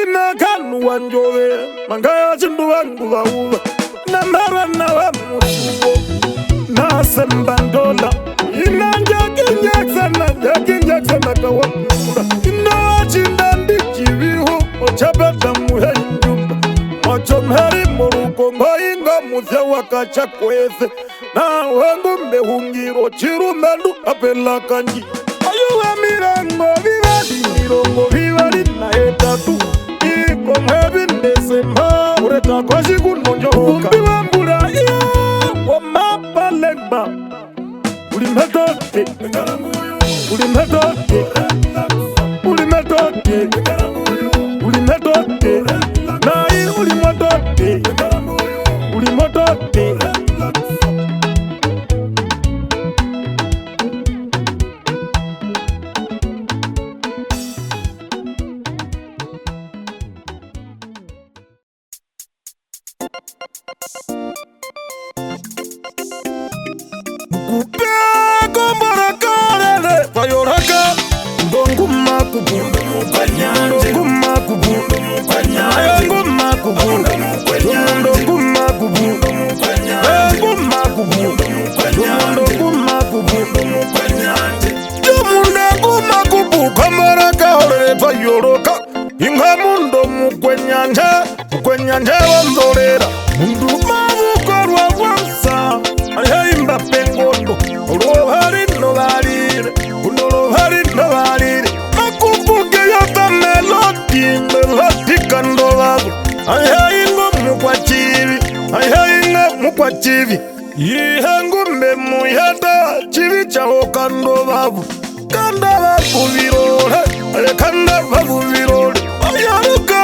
A: inakanu wanjove, mangaya chindu wangu wa uva, na marana wa musuwo, na sembandola, inanjaki njaksana kawapura, ina chindandi chiviho, ochabata muhenjumba, ochomheri moruko ngoinga mutya wakacha kweze, na wangu mbehungiro chirumendu apela kanji, ayuwe mirongo vivali na etatu, iko mhevi ndesemba, ureta kwa shiku nonjoka, umbi wambura wamapa Legba, ulimetote, ulimetote, ulimetote, ulimetote, nai ulimotote, ulimotote. Kupeko marakarele, payoraka, ndonguma kubundu mukwanyanje, ndonguma kubundu mukwanyanje, ndonguma kubundu mukwanyanje, ndonguma kubundu mukwanyanje, ndonguma kubundu mukwanyanje, ndonguma kubundu mukwanyanje, ndonguma kubundu kamarakarele, payoroka, ingamundo mukwanyanje, mukwanyanje wandorera, munduma mukorwa wansa, ayimba pengondo, ulohari novalire, unolohari novalire, makupuke yota melodi kandovago, ayingo mukwa chivi, yihangumbe muyata, chivi chao kandovago, kandavago virole, kandavago virole, ayaruka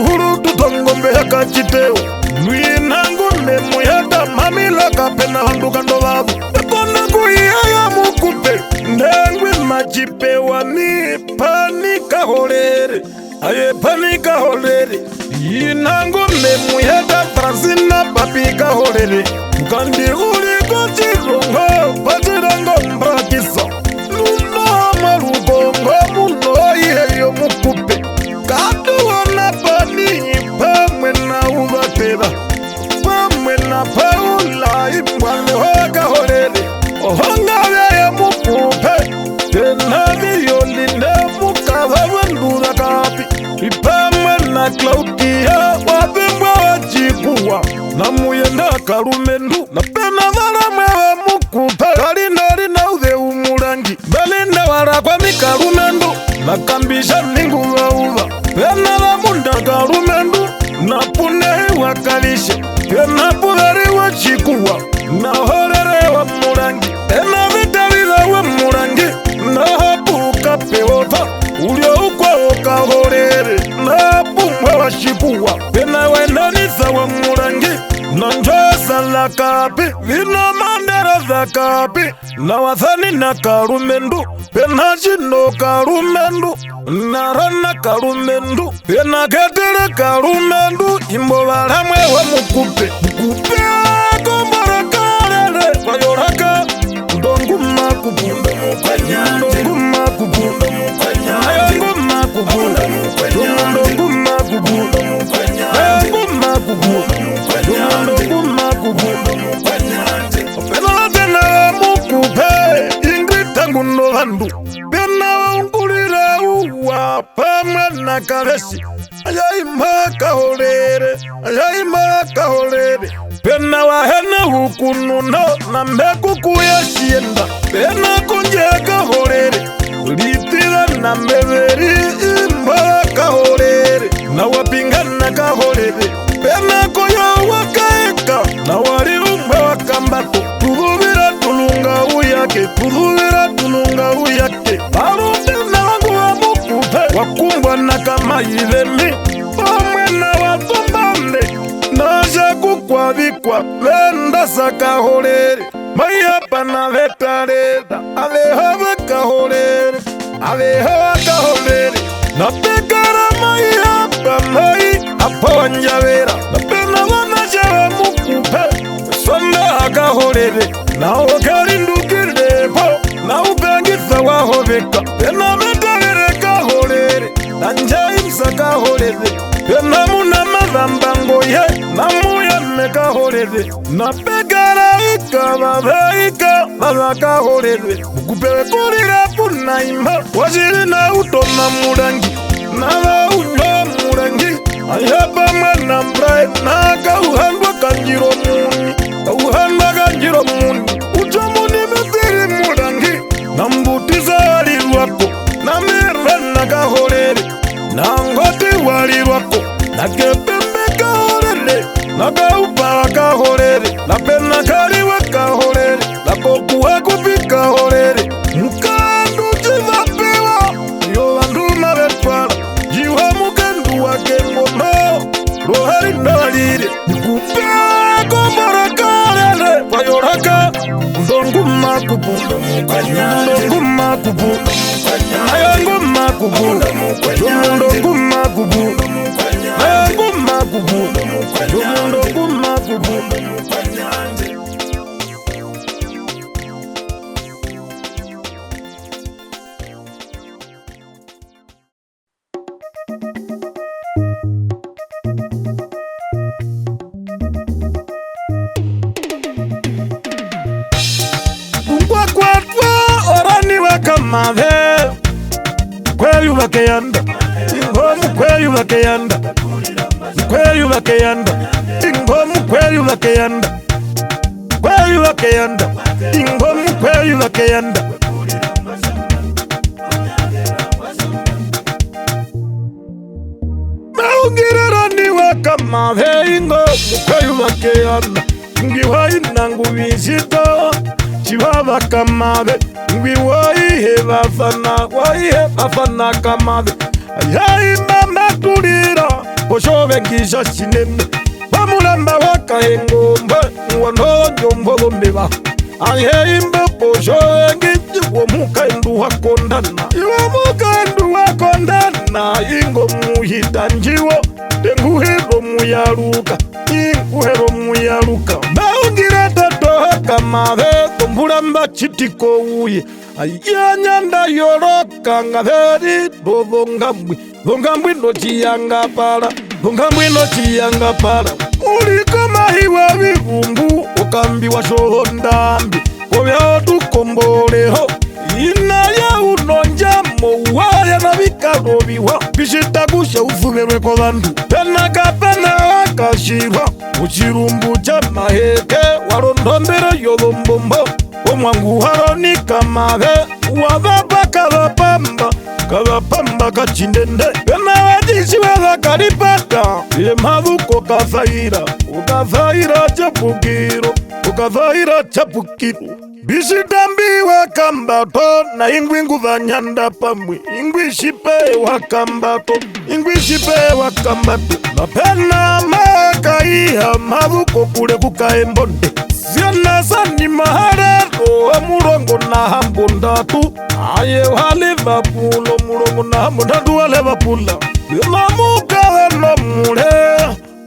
A: hurutu tongombe haka chiteo, mwinangumbe muyata, mamila kapena handu kandovago, kona kuhiaya mukupe, ndengwi machipewa mipe, panika holere aye panika holere inango memuyeda Francina papika holere kandi uli kochirongo pachirango mbrakisa luno malugongo muno iheyo mukupe kaduwana pani pamwe na uvatera pamwe na paula imwane hoga holere ohongaveye mukupe tenavi yoline mukava wendura kapi ipamwe na Claudia wapimwa wachikuwa na muyenda karumendu na pena varamwewe mukupe kalinari na uthe umurangi belinda warakwa mikarumendu na kambisha ninguvauva pena vamunda karumendu na punehi wakalishe pena puveri wachikuwa na horere wa murangi pena vitavila wa murangi na hapuka peota ulio ukwa ukahorere na pumwe wachikuwa pena wendanisa wa murangi na njosa la kapi vina mandera za kapi na wathani na karumendu pena chino karumendu na rana karumendu pena ketere karumendu imbo varamwe wa mukupe mukupe komborakarere vayoraka ndonguma kupunda ndonguma kupunda ayonguma kupunda ndonguma kupunda ayonguma kupunda ndonguma kupunda pena tena mukupe ingritangu no handu pena ungulira uwa pamwe na karesi ayaima kahorere pena wahene hukununo na mbekuku yashienda pena kunje kahorere litira na meveri imba kahorere na wapingana kahorere pena koyo wakaeka na wari umwe wakambato tudhuvira tulunga uyake barumbe na wangu wa mukupe wakumbwa na kama ilemi pamwe na watumbande naja kukwavikwa venda sakahorere mayapa na vetareda avehava kahorere na pekara mayapa mai apa wanjavera na pena wanaja wa mukupe sonda akahorere na okarindukirepo na upengisa wahoveka pena vetarere kahorere na njaimsa kahorere pena muna madhambango ye na muyame kahorere na pekara ikavaveika vavakahorere mukupewe kurira punaimba waziri na utoma murangi na vaunywa murangi ayapa mwana mbrae na kauhandwa kanjiro muni uchomuni mithiri murangi na mbutiza walirwako na mirana kahorere na ngoti walirwako na kepembe kahorere na kaupara kahorere na pena kariwe kahorere na kokuwe kupi kahorere mukandu chivapiwa yo vandu mavetwala jiwa mukandu wake ngoma rohari ndalire mukupe kombora karere vayoraka ndonguma kupunda ndonguma kupunda ayanguma kupunda ndonguma kupunda ayanguma kupunda ndonguma kupunda Mave kweyu bakeyanda ingomu kweyu bakeyanda ingomu kweyu bakeyanda ingomu kweyu bakeyanda maungirira niwe kamave ingomu kweyu bakeyanda ngiwa inangu visito chibaba kamave waihe bafana kamave ayaimba maturira oshovengisha sinene bamulamba wakahengombe wanonyombo bombeba ayeimba poshovengichi womukaendu wakondana iwo mukaendu wekondana ingo muhita njiwo tenguhero muyaluka inguhero muyaluka baungira tatoheka mave tombulamba chitiko uye ayanyanda yoroka ngaveri dovongambwi nochiyanga pala uliko mahiwa vivumbu ukambiwa shohondambi kovyaotukomboleho inaya unonjamo waya na vikaroviwa pishitakusha ufuverweko vandu penakapana wakashirwa uchirumbu cha maheke warondondera yovombombo omwangu haronika mave wavapa kavapamba kachindende pena vadishiwe vakaripata emavuko ukavaira chapukiro bisitambiwe kambato na ingwingu vanyanda pamwe ingwishipe wakambato mapena makaiha mavuko kule kukaembonde sianasani maharero amurongo na hambondatu aye walivapulo murongo na hambondatu walevapula bimamukaveno mule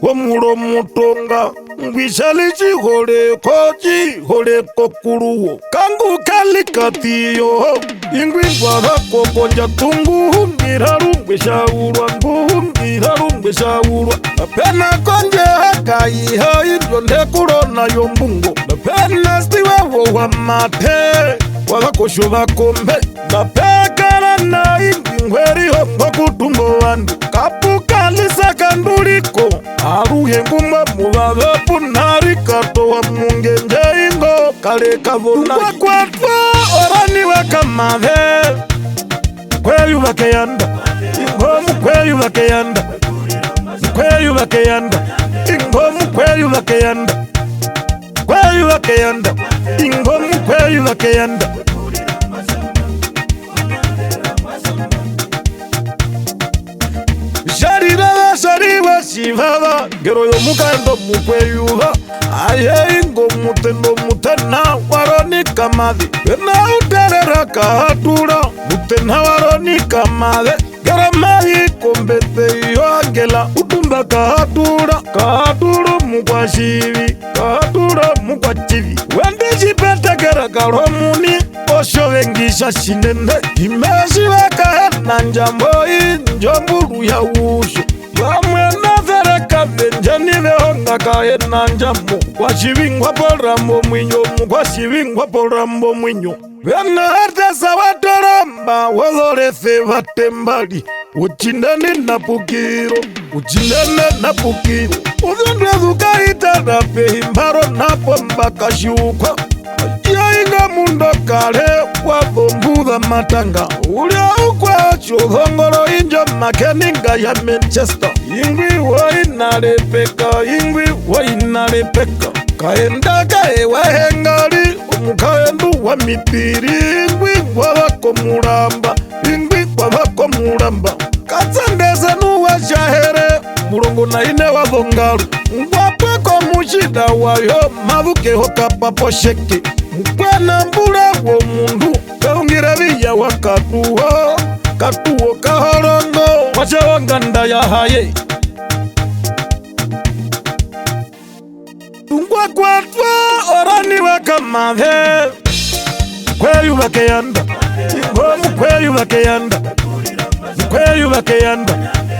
A: womulo mutonga ngwishalichihole kuluwo kangu kalikatiyo ingwingwa vakokonja nguhungirarungwishaulwa apena konje hakaiha indyo ndekulona yombungo apena stiwewo wa mate wavakosho vakombe napekala na ingwingweriho ngokutumbo wandu kapukalisa kanduliko aruhengumwe muvavapu narikato wa mungenje ingo kale kavona kwakwatwa orani wakamave kweyuvakeyanda ingomu kweyuvakeyanda ingomu kweyuvakeyanda ingomu kweyuvakeyanda sariwa shivava gero yomukando mukweyuva aye ingo mutena waronika mavi pena uterera kahatura mutena waronika mave gero mavi kombete yoangela utumba kahatura mukwachivi wendijipete garomuni oshovengisha shinende imeshiwekahena njamboi njombulu ya usho vamwena vereka venjenivehonga kahena njambo kwashivingwa porambo mwinyo venahatesa vatoromba wololefe vatembali uchindene napukiro uvindwezukaitarape himbaro napomba kashiukwa yainga mundo kale wavombuva matanga ulya ukwacho hongolo injo makeninga ya Manchester ingwi wainalepeka kaenda kaewa hengali omukaendu wa mipiri ingwi wavako mulamba katsendeze nuwashahere mulungu na ine wavongalu ngwapweko mushida wayo mavukeho kapapo sheke mukwana mbula wo mundu kaungira viya wa katuo kahorongo wachawanganda ya haye tungwakwatwa orani wakamave kweyuvakeyanda ingomu kweyuvakeyanda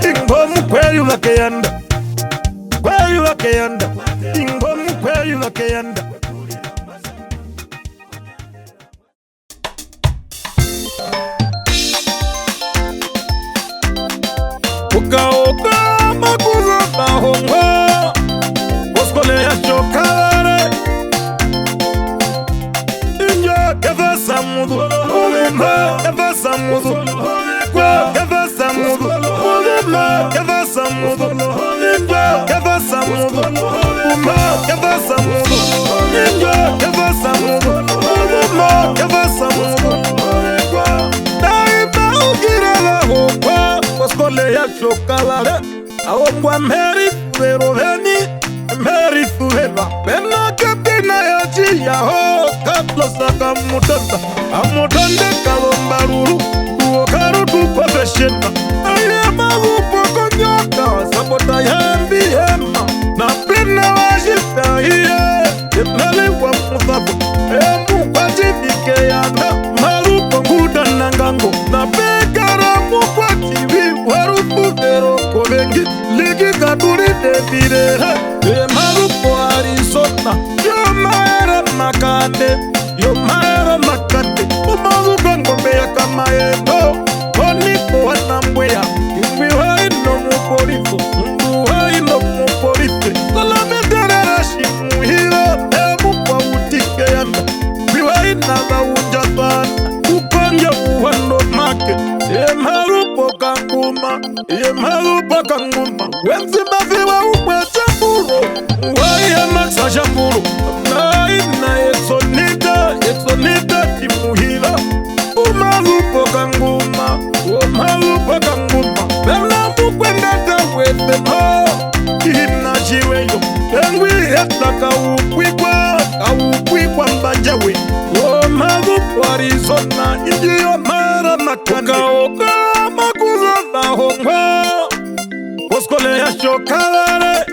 A: ingomu kweyuvakeyanda ingomu kweyuvakeyanda ukaoka makuzo mahongo oskole ya chokare inja kevasa mudu ulima kevasa mudu kevasa mudu ulima kevasa mudu inja kevasa mudu ulima kevasa mudu inja kevasa mudu ulima kevasa mudu daima ukirela hukwa oskole ya chokare awongwa meri veroveni meri fuveva pena kapina ya chiyaho katlosaka mutanda amutonde kalombaruru uokaru tukofe Shenda ayema upo konyoka sabota yambi yema na pina wajita iye yemele wa muthafu emu kwa jivike yanda marupo nguda nangango na pekara mukwa tivi warupu vero kovengi ligi katuri devire marupo Arizona yo maera makande umazuka ngombe ya kamaendo Onipo wanambwea Imbiwa ino muporifo Mbuwa ino muporifo Salameterera shimuhiro Emu kwa utike yanda Imbiwa ina za ujatana Ukonja uwando make Yemarupo kanguma Wenzi mafiwa ukwe chamburo Uwaya maksa chamburo Na ina yetsonita chimuhiro Umarupo kanguma Bela mukwendata wetemo Ina jiweyo Engwi etaka ukwikwa mbajawe Umarupo Arizona Injiyo mara makande Ukaoka makuzo na hongo Koskole ya shokalare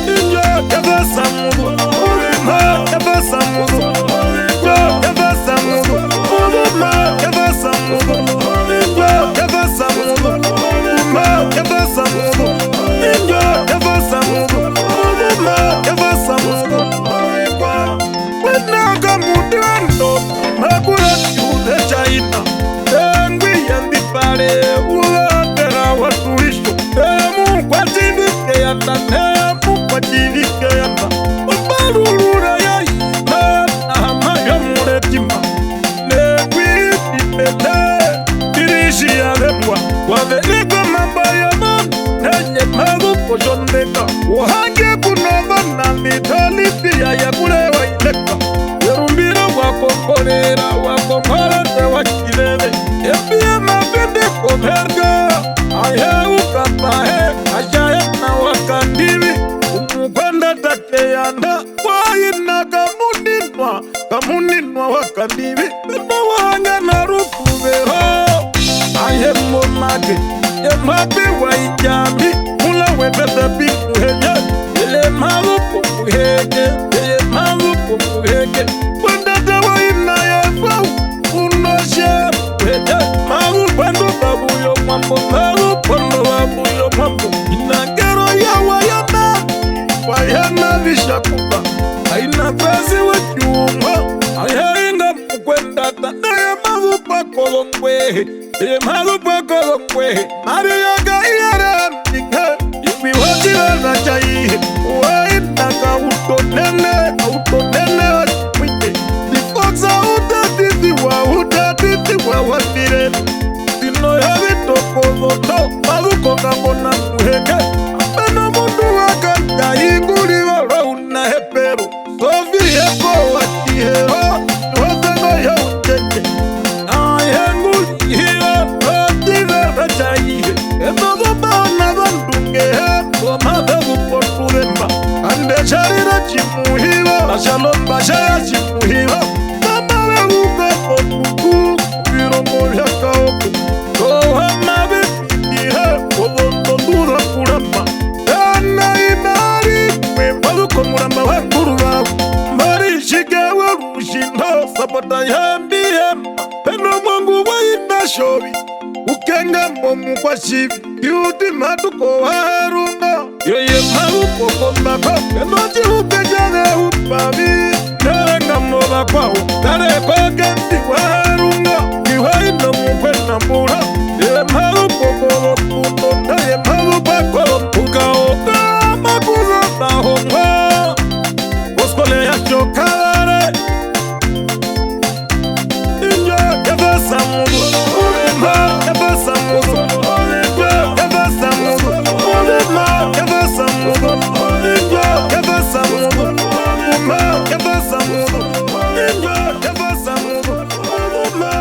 A: Injo kebasa mudu Ulima kebasa mudu Kebasa mudu Ulima kebasa mudu Kebasa mudu Ulima kebasa mudu Injo kebasa mudu Ulima kebasa mudu Wenaga mudando Makura chude chaina Engwi yandi pare Ulatera waturisho Emu kwa jivike yanda Emu kwa jivike yanda Mbalulura ya ina Nama ya muretima Negwi pipele Dirishi ya lepwa Waveliko mambayama Nenye marupo jondeka Wahage kunova na mitalipi ya kulewa ileka Yerumbira wakokorera Wakomorete wakilele Epie mapende komerga Aye ukapahe Ajaye na wakandivi Umukwenda take yanda Waina kamuninwa wakandivi Penda wanya na rukuvero Aye momake Yemape wa ijambi Mula wepete piku henye Ele malupu muheke Ele malupu muheke Wenda dawa ina yefau Unoshe Wede malupu endo babuyo mambo Malupu endo babuyo mambo Inagero ya wayana vishakuba Aina pezi wakiuma Ayainga mkwendata Neye malupa kolongwe Mariaga iyara mdike Ibi wajira na chai Wainaka utonene Mwite Difoksa utatithi wa wafire Dino ya vitoko zoto Maluko kambona muheke Apena mundu waka Yainguri wa rauna hepero Sofi heko wakihero Wazengo ya ucheke Ayenguli hiyo Otire chaihe Etozo baona bandunge Komada upoturemba Ande charira chimuhiwa Nashalomba shaya chimuhiwa Mamale uko potuku Virongo vya kaoku Koha mabe pikihe Kobondo dura kuramba Yana imari Mwempaluko muramba wakuru waku Mari shigewe rushindo Sapota yambi yema Peno mwangu wa ina shobi Ukenga momu kwa shivi Yuti matuko harunga Yoye marupo kombako Enoji upejane upavi Nerenga mova kwao Tare kwa genti harunga Kiwa ino mukwena mbura Ye marupo kolo puto Ye marupo kolo Ukaoka makuzo na hongo Koskole ya shokalare Injo kebasa mudu Ulima kebasa mudu Kebasa mudu Ulima kebasa mudu Injo kebasa mudu Ulima kebasa mudu Injo kebasa mudu Ulima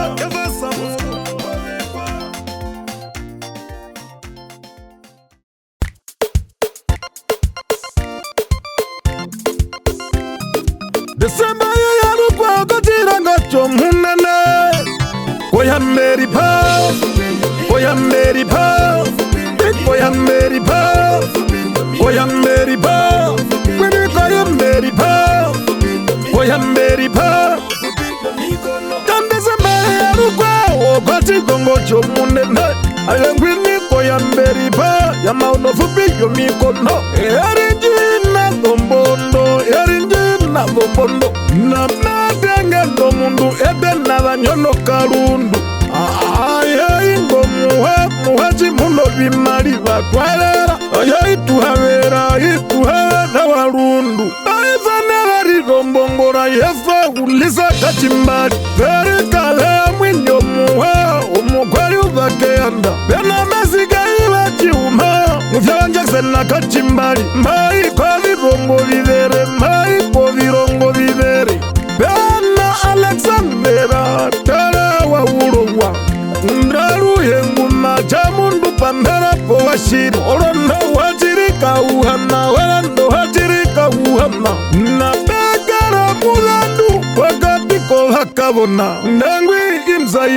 A: Mary Pa, oya Mary Pa, oya Mary Pa, oya Mary Pa, oya Mary Pa, oya Mary Pa. Kandese mbaya rukwa, okati gongo chomunene, ayengwini koya Mary Pa, ya mauno fupi yomikono. Erinjina dombondo, erinjina dombondo, na madenge domundu ebe na banyono karundu. Ayayi ngo muhe chimuno bimali batwalera, ayayi tuhabera, ituhana warundu. Aifane bari dombongora yefa ulisa kachimbali, veri kale mwinyo muhe, umukwari ubakeanda. Bena mesiga iwa chiuma, mufyanja sena kachimbali, mai kwa virongo vivere, mai kwa virongo vivere. Bena Alexandera, tere wa urowa, ndaru yenguma chamundu pambera po washiri. Orondo wachirika uhama, werando wachirika uhama. Na begara mulandu, wakati ko hakabona. Ndangwi imza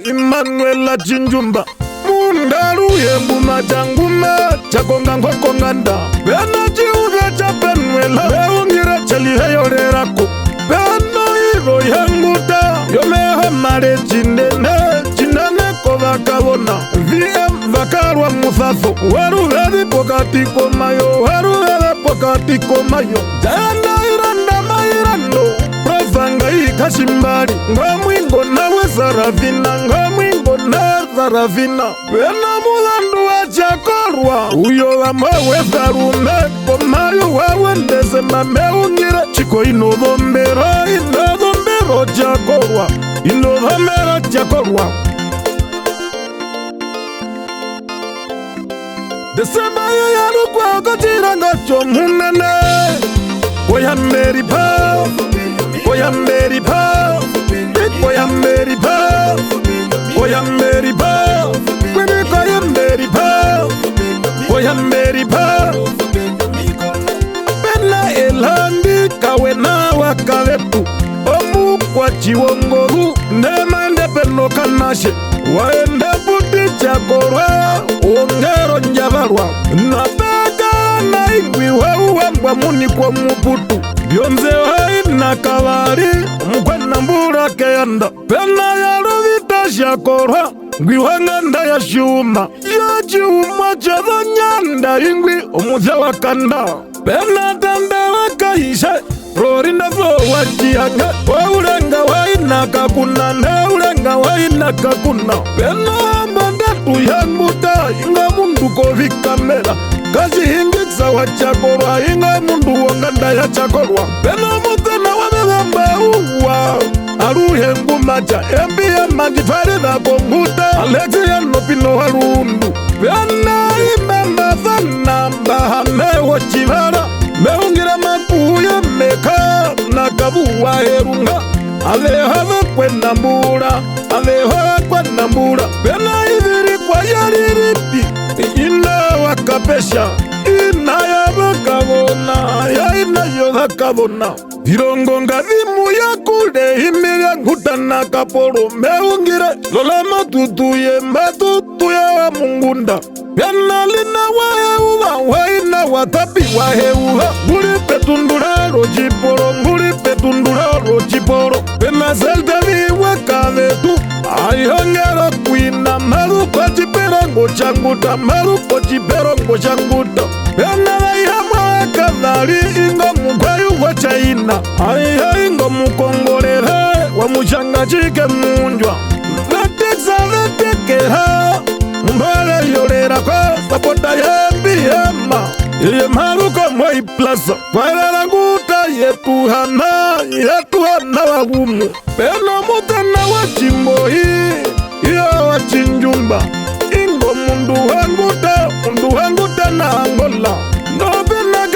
A: Emmanuela Chinjumba. Mundaru yenguma changuma, chakonga ngokonga nda. Bena chiuve cha Penuela, beungira chali heyorerako. Beno iro yanguta, yomeha mare chindene ko bakabona. VM vakarwa muthafo, waruvedi pokati komayo, waruvedi pokati komayo. Jayanda iranda mairando, profanga ikashimbari. Ngamwingo nawe Sarafina, ngamwingo na Sarafina. Bena mulandu wachakorwa, uyo wamawe tharume, komayo wawendeze mameungire. Chiko inodombero chakorwa, inodombero chakorwa. Desemba ya rukwa kachiranga chomunene. Oya Mary Pa, oya Mary Pa, oya Mary Pa, oya Mary Pa, oya Mary Pa, oya Mary Pa. Bena elandi kawena wakavetu, omu kwa chiwongoru, nemande peno kanashe. Waende puti chakorwa, ongero njavarwa. Na bega na ingwi weuwangwa muni kwa muputu. Byonze haina kavari, mkwena mbura keanda. Pena ya ruvita shakorwa, ngwi wanganda ya shuma. Ya chuma chadha nyanda ingwi omutha wakanda. Pena tanda wakaisha, rorinda flo wachianga. Waurenga waina kakuna, neurenga waina kakuna. Pena ambanda tuyanguta, inga mundu kovikamera. Kazi hingiksa wachakorwa, inga mundu wanganda ya chakorwa. Pena mutena wabebamba uwa, aruhe ngumacha. Embia manjifarida konguta, Alexi ya nopino harundu. Pena imamba fana mbahame wachivara. Meungira makuya meka na kabuwa herunga. Alehava kwenda mbura, alehava kwenda mbura. Pena iviri kwa yariripi, ina wakapesha. Ina ya wakabona, ya ina yodha kabona. Virongo ngavimu ya kude himiria ngutana kaporo. Meungira lola matutuye wa mungunda. Yana lina waheuwa, waina watapi waheuwa. Nguri petundura rochiporo, nguri petundura rochiporo. Pena zeldavi wakavetu, ayongero kuina. Maru kwa chiperongo changuta, maru kwa chiperongo changuta. Pena vayama wakadhari, ingo mukwayu wa chaina. Ayya ingo mukongolere, wa muchangachike munjwa. Veteksa vetekera, mbale yorera kwa sapota yembi yema. Iye maruko mwai plaza, warera nguta yetuhana wagumu. Peno mutana wachimbo hii, iyo wachinjumba. Ingo mundu wanguta na Angola. Nobina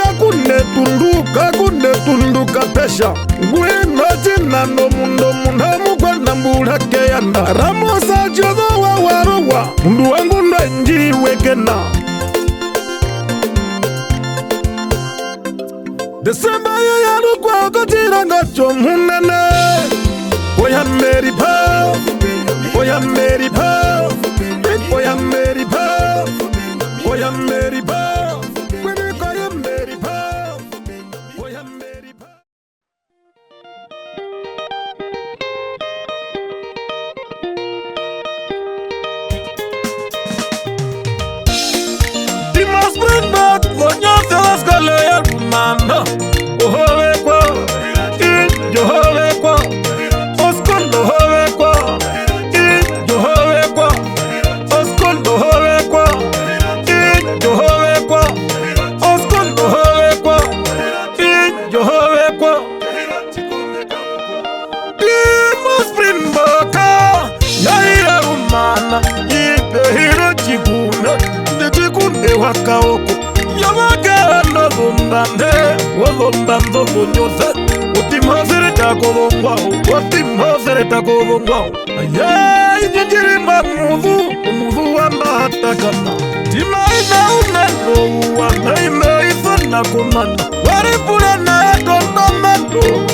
A: kakune tundu kapesha. Ngwino china no mundo mundamu kwa nambura keyanda. Ramosa jodho wa warowa, mundu wangu ndo njiwekena. Desemba ya rukwa kachiranga chomunene. Oya Mary Pa,
B: back, Lonyote was Galea Rumana. Ohorekwa, Johorekwa, Oscondo Horekwa, Johorekwa, Oscondo Horekwa, Johorekwa, Oscondo Horekwa, Johorekwa. Springboka, Yaira Rumana, Hiro Chiguna, the Chigunde Wakaoko, Yamaka no Bombande, Wobombando Bunyosa, Utimozereta Govongwa, Utimozereta Govongwa, Ayay, Jinjirima Muvu, Muvu Amatakana, Timaina Unano, Wanaima Isana Kumana, Waripurana Donamando.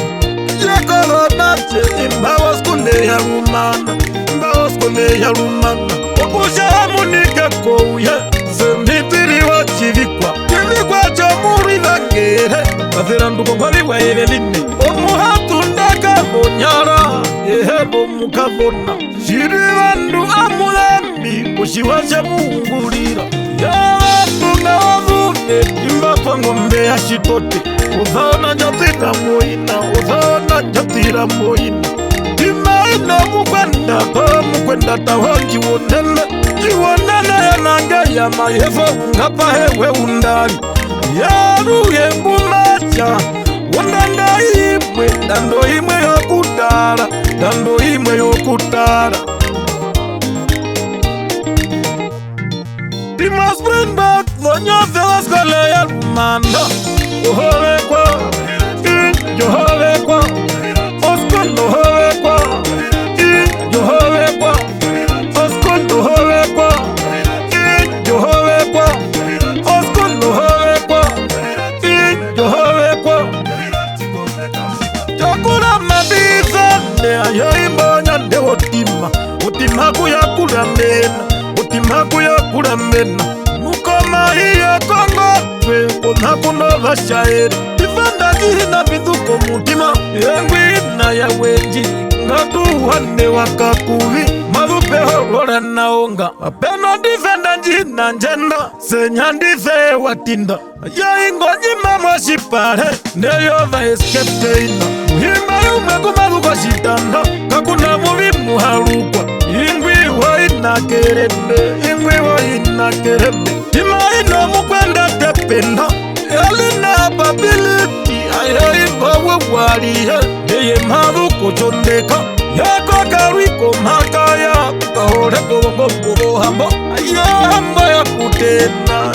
B: Mbawas kule ya rumana, mbawas kule ya rumana. Okusha munike kouye, semitiri wa chivikwa. Chivikwa cha muri vangere, kafira nduko kwa viwa eveline. Omuhatu ndaka bonyara, ehebo mukabona. Shiri vandu amulambi, kushiwasha mungulira. Ya vandu na wavune, imba ngombe ya shitote. Uzana jatira moina, uzana jatira moina. Timaina mukwenda taho jiwonene ya nanga ya mayevo ngapa hewe undali. Yaruye mbumacha, wandanda imwe, dando imwe yokutara, dando imwe yokutara. Tima Springbok, Lonyote was Galea Rumana. Ohorekwa, Johorekwa, Oscondo Horekwa, Johorekwa, Oscondo Horekwa, Johorekwa, Oscondo Horekwa, Johorekwa. Chakula mabiza, ne ayo imbonya de otima, otima kuyakula mena, otima kuyakula mena. Mukoma hiyo Kongo, kuno vashaeri. Tifanda jihina biduko mutima, yengwi na ya wenji. Ngatu wane wakakuvi, madupe horora naonga. Apeno difenda jihina njenda, senyandize watinda. Ya ingo njima mwashipare, neyo va escape ina. Muhima yume kumaduko shitanda, kakuna muvi muharukwa. Ingwi wa ina kerende, ingwi wa ina kerende. Tima ino mukwenda tependa, Elina bability, ayo ibawe walihe. Yeye maru kuchondeka, yako kariko makaya. Kahore kubongo hambo, ayo hambo ya kutena,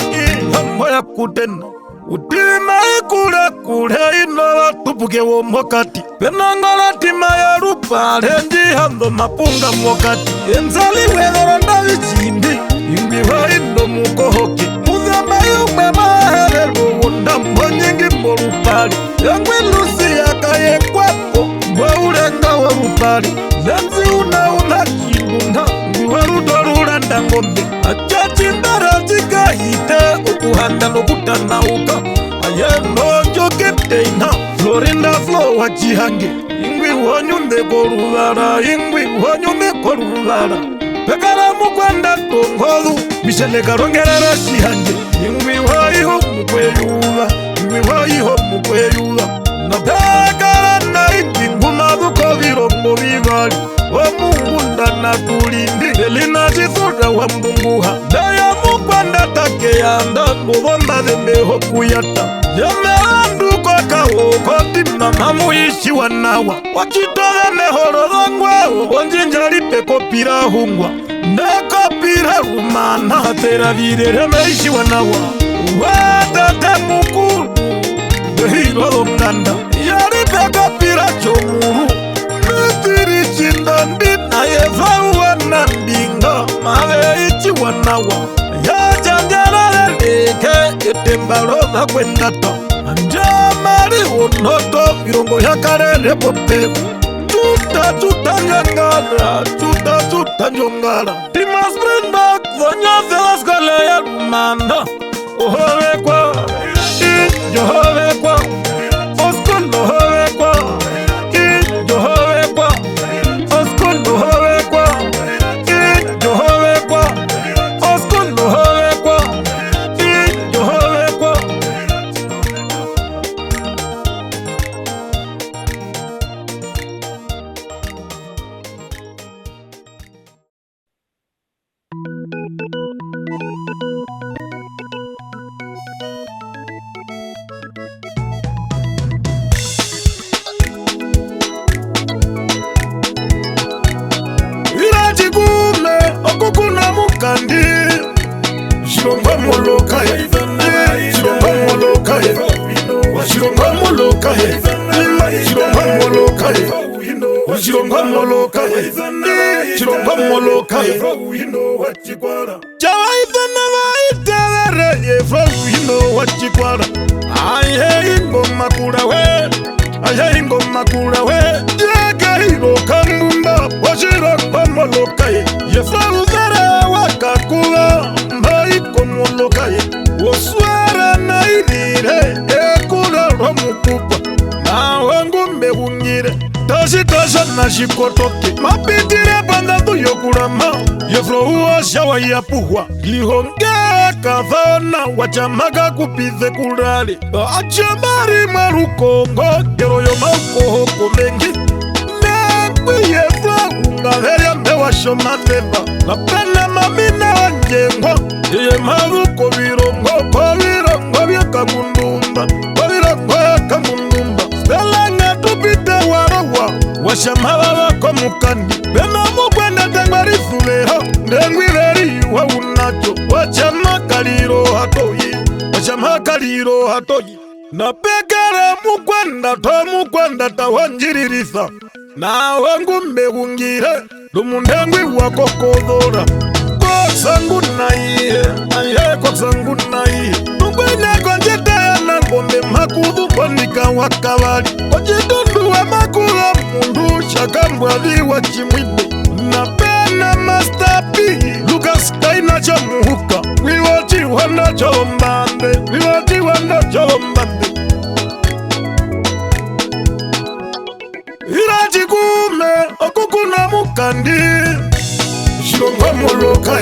B: hambo ya kutena. Utima ikule kule ino tupuke wo mokati. Penangola tima ya rupale, nji hando mapunga mokati. Enzali wedoro ndavi chindi, ingwiwa indo mukohoki. Muzamba yume maherero, undambo nyingi morupali. Yangwe lusi yakaye kwapo, mwa ulenga wa rupali. Lenzi una chibunda, ngwiwa rudorura ndangombe. Achachi mbarajika hite, ukuhanda nokutana uka. Ayeno jokete ina, Florinda flow wajihange. Ingwi wanyunde koruvara, ingwi wanyunde koruvara. Pekara mukwenda tongolu, Michele karongerera shihange. Ingwi waiho mukweyuva, ingwi waiho mukweyuva. Na pekara na inginguma duko virongo vigali. Wa Mungu ndana tulindi, elina jisuda wa mbunguha. Daya mukwenda takeanda, mubomba zembeho kuyata. Yameandu kwa kawo tima mamuishi wanawa. Wakitowe mehororongwa, onjinjali peko pira hungwa. Ndeko pira rumana, atera virere meishi wanawa. Watate mukuru, dehiro longanda. Yari peko pira chomuru, mitiri chindandi na yevawa na mbinga. Mave ichi wanawa, ya janjara leke, etembaro na kwendata. Anjamari unoto, virongo ya karele popevu. Tuta njongala. Tima Springbok, Lonyote was Galea Rumana. Ohorekwa, Johorekwa, Oscondo Horekwa, Johorekwa, Oscondo Horekwa, Johorekwa, Oscondo Horekwa, Johorekwa.
A: moloka yefro wachikwara chawaitana vaiterere yefro wachikwara aye ingoma kula we aye ingoma kula we yeke iroka mumba washira kwa moloka yefro zara wakakula mbaiko moloka oswara na irire ekula romukupa na wangu mbehungire tashitasha na shikotoke mapitire bandatu yokulama yefro uoshawa yapuhwa lihongea kafana wachamaga kupize kulali achamari marukongo geroyo maukohoko mengi nekwi yefro ungaheya mbewashomaneva napena mamina wanjengwa iye maruko virongo vyakamundumba virongo yakamundumba selanga tupite warawa washamala wako mukandi bena mukwenda tengwarifuleho ndengwireriwa unacho wachamakaliro hatoyi napekere mukwenda tawanjiririsa na wangu mbehungire lumundengwi wako kodhora koksangu naiye aye koksangu naiye mungwene konjetaya na ngombe makudhu konika wakavali kojitunduwa makula mundu shakambwaliwa chimwide napena mastapi Lucas kaina cha muhuka wiwachiwanda cholombande irachikume okukuna mukandi Shilonga moloka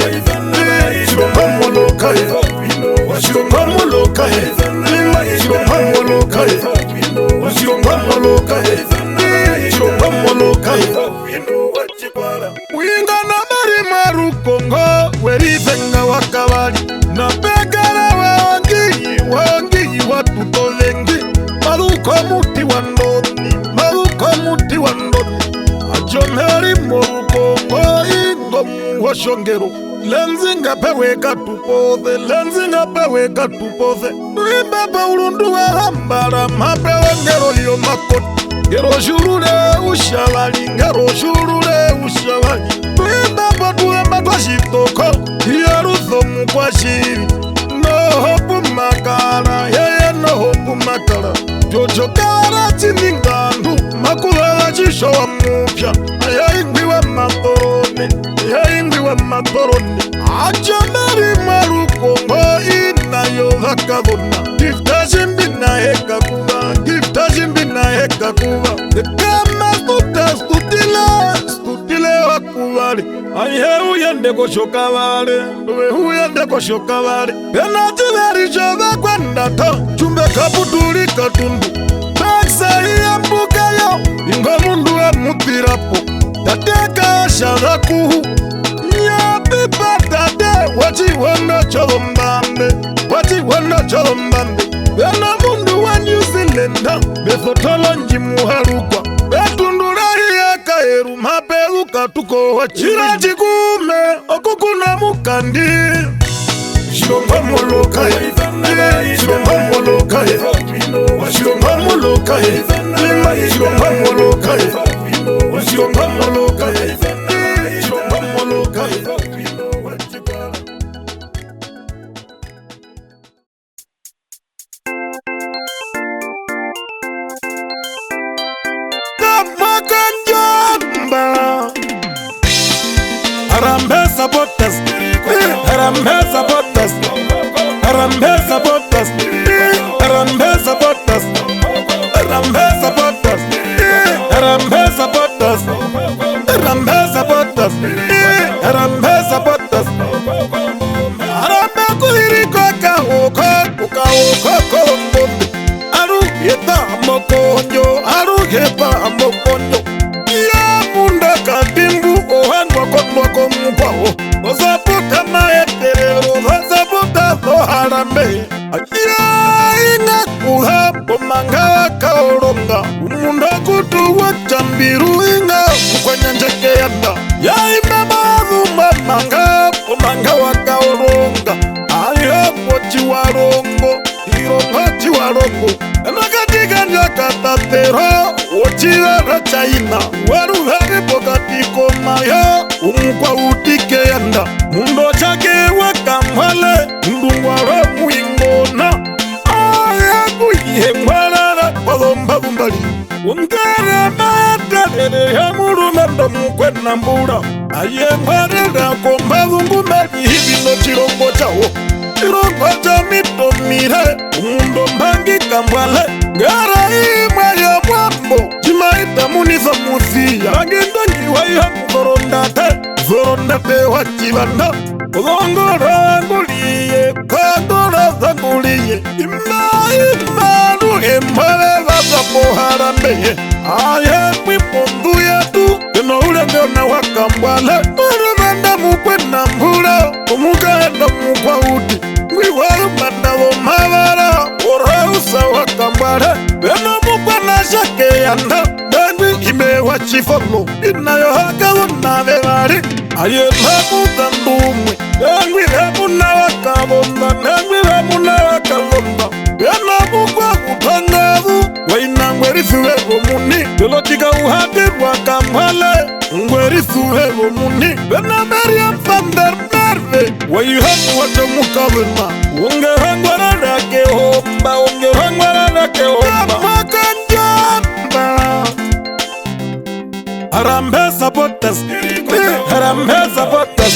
A: Shilonga moloka Shilonga moloka Shilonga moloka Shilonga moloka Shilonga moloka winga na mari marukongo werifenga wakavali na pekara wangi watutolengi maruko muti wandoni achomeri morukongo Shongero lenzinga peweka tupothe Mbaba ulundu wa hambara mapewa ngero liyo makoti Ngero shurule ushalali Mbaba tuwemba kwa shitoko Yarutho mkwa shiri No hopu makara Yeye no hopu makara Jojo kara chini ngandu Makulala chisho wa mupya Ayaingwiwa matorone achamari marukongo inayo vakavona giftazhimbina heka kuva kama stutile wakuvale ayehuyende koshokavale penativerisho vakwandato chumbe kaputuli katundu taksaiya mbukayo ingo mundu amutirapo tateka sharakuhu wachiwanda cholombambe bena mundu wa New Zealand befotolo njimuharukwa betundurahiya kaeru mapeluka tuko wachira chikume okukuna mukandi Shilonga moloka Shilonga moloka Shilonga moloka Shilonga moloka Shilonga moloka Harambe sabotas Harambe kuhiriko kahoko kombombe Aruheta mokonyo Ya munda kadimbu ohanwa konwako mukwaho Ozaputa maeterero Ozaputa harambe Ya ina kuha Pomanga kaoronga Umunda kutu wachambiru Inga kwenye njeke yanda Ya imamaru mamanga Pomanga wakaoronga Ayo pochi warongo Ironga chiwarongo Enakatika nyakatatero Ochira rachaina Waruhari pokatiko maya umukwa utike yanda mundo chake wakamwale ndungwara muingona aya kuihe mwarara wazomba bumbali ungara matadere ya murumendo mukwena mbura aye mwarara komba zungumeli hivi no chirongo chawo chirongo cha mitomire umundo mbangi kambwale ngara imwe ya mwambo chimaita muniza muziya agendangiwa iha zorondate wachibanda kuzongora nguliye kagora zanguliye imalu embale vazapoharambeye aye mwipondu yetu teno ulengona wakambwale urumanda mukwena mbura umuganda mukwauti mwiwarumanda vomavara orausa wakambwale veno mukwena shake yanda dani imewa chifolo inayohakazo navevari aye mamuza ndumwe engwire muna wakavomba nengwire muna wakavomba vena mukwa kutangavu waina ngwerisuvevo muni velotika uhadirwa kamhale ngwerisuvevo muni vena Miriam van der Merwe waihamu watomukavema ungehangwararake homba ungehangwararake homba makanjamba Harambe supporters, Harambe supporters,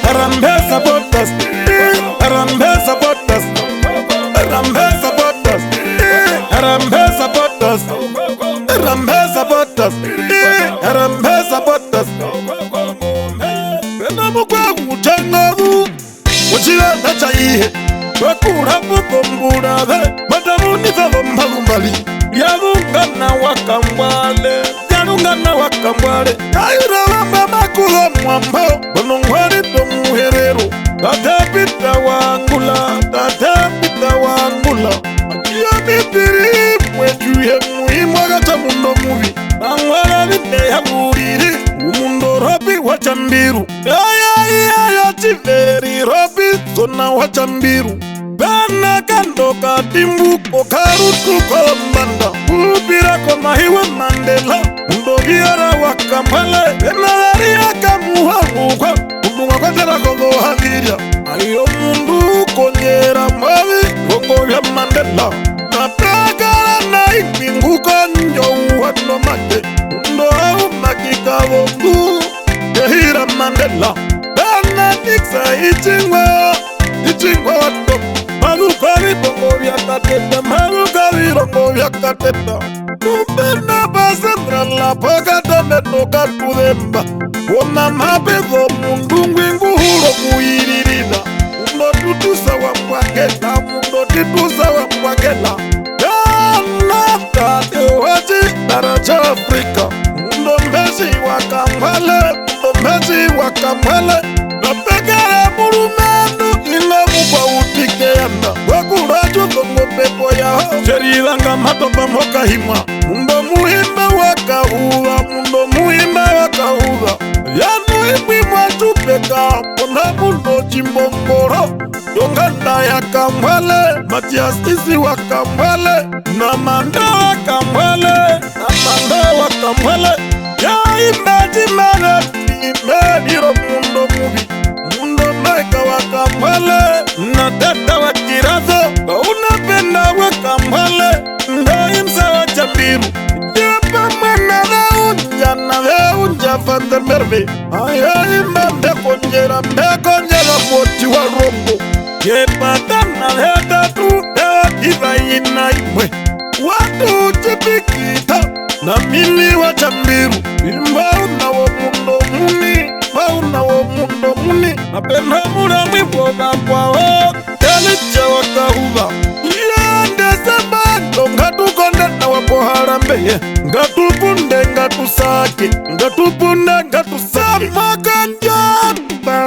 A: Harambe supporters, Harambe supporters, Harambe supporters, Harambe supporters, Harambe supporters, Harambe supporters. Vena mukwa kutangavu, uchira nachaihe, wakura mukombura ve, matamuni vavomba kumbali, yavungana wakambwale. Ngana wakambwale Kaira wamba makuza mwambo Bonongwari tomuherero Tatapita wangula Tatapita wangula Akia mitiri Mwejuye muhimu Agata mundo muvi Nangwara vite ya muriri Umundo robi wachambiru Aya chiveri robi Sona wachambiru Bana kando katimbu Okarutu kwa mbanda Upira kwa mahiwe Mandela Ndogiara wakambale Enadari akamuharukwa Mundu wakwatera kogo haviria Ayo mundu konyera mavi Kongo vya Mandela Natakara na ikingu konjo uwano mate Mundo au makika vongu Yehira Mandela Dana niksa ichingwa wato Marukari kongo vya kateta Marukari kongo vya kateta Nubena basendra la pagata metoka kudemba Ona mabezo mundungu nguhuro kuiririda Mundo tutusa wa mwakela Mundo tutusa wa mwakela Yana tate waji daraja Afrika Mundo mbezi wakambale Mundo mbezi wakambale Napegara murumenu Ila mukwa utike yanda Wakuraju zongo pepo yao Sheriranga matopa moka hima Mundo muhimba wakahuwa Mundo muhimba wakahuwa Yanu imwi mwatupeka Pona mundo chimbongoro Yonganda ya kamwale Matias isi wakamwale Namanda wakamwale Namanda wakamwale Ya imbaji mane Imeniro mundo mubi Mundo maika wakamwale Na dada wakirazo Unapenda wakamwale Ndaimsa wachapiru Jepa mwana veunja na veunja Van der Merwe Ayaimba mbekonjera moti wa rombo Jepa dana hedatu Ewa kiva inaimwe Watu chipikita Na mili wachambiru Bimba unawo mundo muni Unawo mundo muni Napenda muna mwiboga kwa o Kalicha wakahuva Ngatukonde na wapoharambeye Ngatupunde ngatusake Ngatupunde ngatusake Makanjamba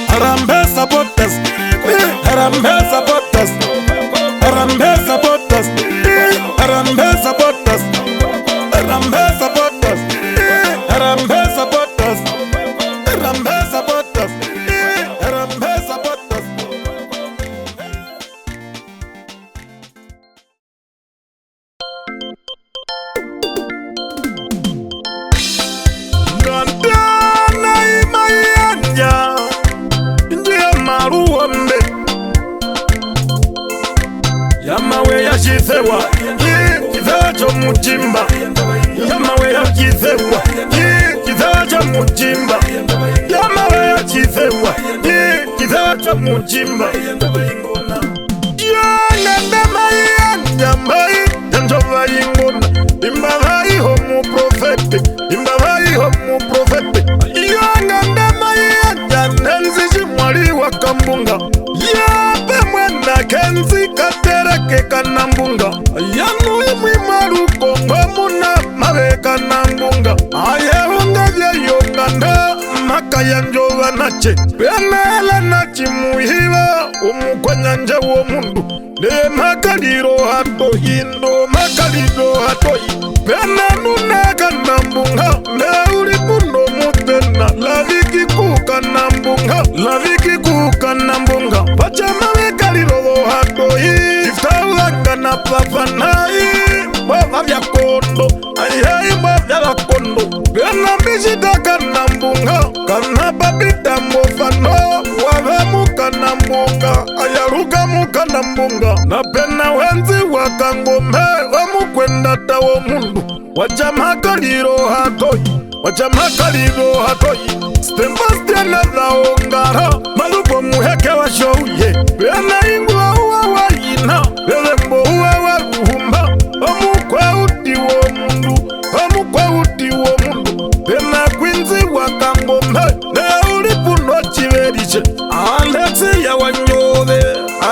A: Harambe supporters Harambe supporters Harambe supporters Harambe supporters Harambe supporters Harambe supporters Harambe supporters cha mujimba yamawe ya chizewa chizewa cha mujimba yangandama yanyamai yanjova ingona imbavai homu profete imbavai homu profete yangandama yanyanenzi chimwali wa kambunga yape mwena kenzi katereke kanambunga yanu imwi maruko mwamuna maveka nambunga ayehunga vyayonganda maka yanjova nache penela nachi muhiva umukwanyanja wo mundu ne makaliro hatoyi ndo makaliro hatoyi pena nuneka nambunga ne uli kuno mutena laviki kuka nambunga laviki kuka nambunga pachama mekaliro hatoyi iftaulanga na papanai bava vya kondo ayai bava vya kondo pena mbishitaka nambunga kana babita mofano wavamuka nambunga ayaruka muka nambunga na pena wenzi wakangombe wamukwenda tawo mundu wachamakaliro hatoyi wachamakaliro hatoyi stembastena zaongara malupo muheke washouye pena ingwa uwa wayina pelembo uwa waruhumba omukwa uti wo mundu omukwa uti wo mundu pena kwinzi wakangombe ne ulipuno chiveriche